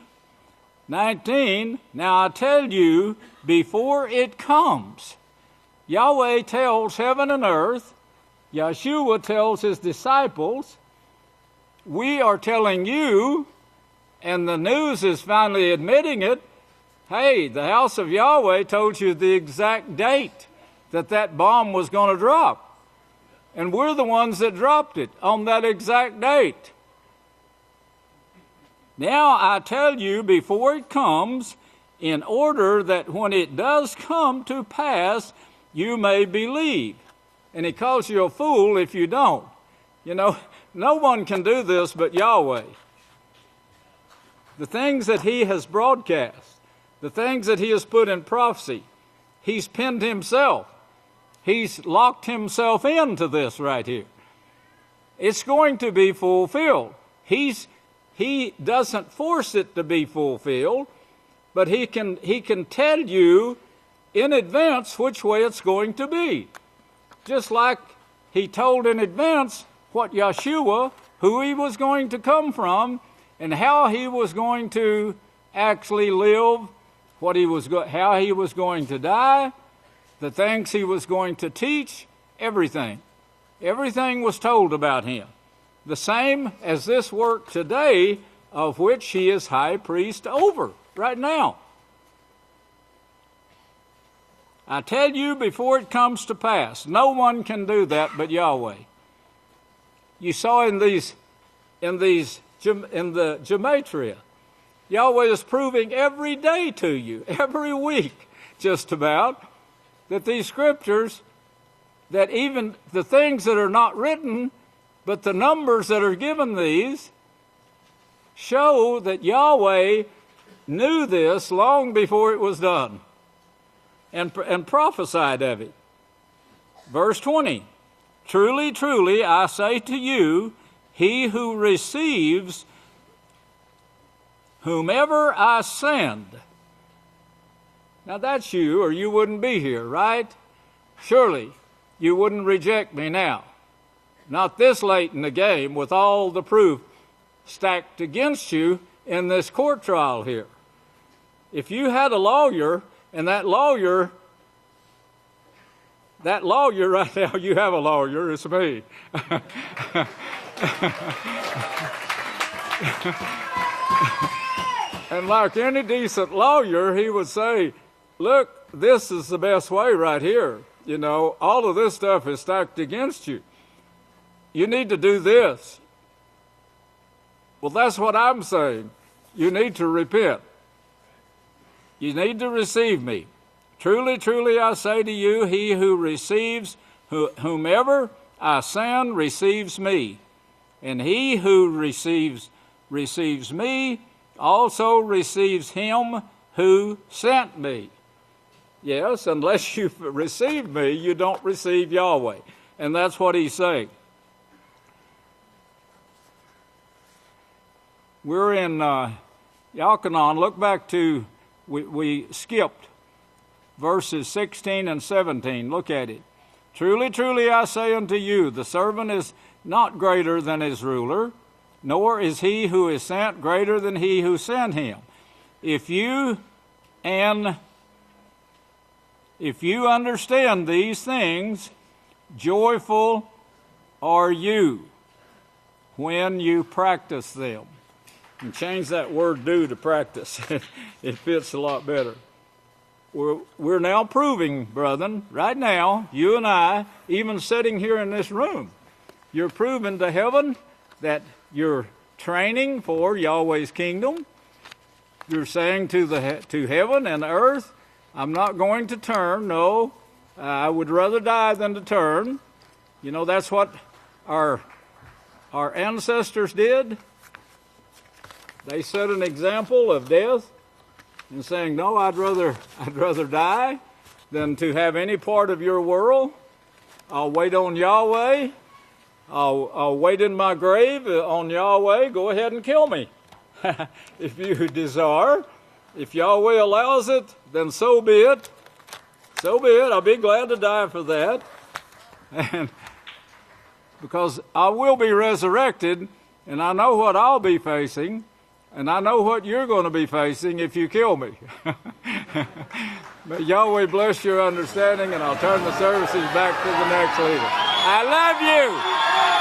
19, now I tell you, before it comes. Yahweh tells heaven and earth, Yeshua tells his disciples, we are telling you, and the news is finally admitting it, hey, the House of Yahweh told you the exact date that bomb was going to drop. And we're the ones that dropped it on that exact date. Now I tell you before it comes, in order that when it does come to pass, you may believe. And he calls you a fool if you don't. You know, no one can do this but Yahweh. The things that he has broadcast, the things that he has put in prophecy, he's pinned himself. He's locked himself into this right here. It's going to be fulfilled. He doesn't force it to be fulfilled, but he can tell you in advance which way it's going to be. Just like he told in advance what Yeshua, who he was going to come from, and how he was going to actually live, how he was going to die, the things he was going to teach, everything. Everything was told about him. the same as this work today, of which he is high priest over right now. I tell you before it comes to pass, no one can do that but Yahweh. You saw in the gematria, Yahweh is proving every day to you, every week just about, that these scriptures, that even the things that are not written, but the numbers that are given these, show that Yahweh knew this long before it was done and prophesied of it. Verse 20, truly, truly, I say to you, he who receives whomever I send. Now that's you, or you wouldn't be here, right? Surely you wouldn't reject me now. Not this late in the game with all the proof stacked against you in this court trial here. If you had a lawyer, and that lawyer right now, you have a lawyer, it's me. And like any decent lawyer, he would say, look, this is the best way right here. You know, all of this stuff is stacked against you. You need to do this. Well, that's what I'm saying. You need to repent. You need to receive me. Truly, truly, I say to you, he who receives whomever I send receives me. And he who receives me also receives him who sent me. Yes, unless you receive me, you don't receive Yahweh. And that's what he's saying. We're in Yalkanon. Look back to, we skipped verses 16 and 17. Look at it. Truly, truly, I say unto you, the servant is not greater than his ruler, nor is he who is sent greater than he who sent him. If you understand these things, joyful are you when you practice them. And change that word do to practice. It fits a lot better. We're now proving, brethren, right now, you and I, even sitting here in this room, you're proving to heaven that you're training for Yahweh's kingdom. You're saying to heaven and earth, I'm not going to turn. No, I would rather die than to turn. You know, that's what our ancestors did. They set an example of death and saying, no, I'd rather die than to have any part of your world. I'll wait on Yahweh. I'll wait in my grave on Yahweh. Go ahead and kill me. If you desire. If Yahweh allows it, then so be it. So be it. I'll be glad to die for that. And because I will be resurrected, and I know what I'll be facing. And I know what you're going to be facing if you kill me. May Yahweh bless your understanding, and I'll turn the services back to the next leader. I love you.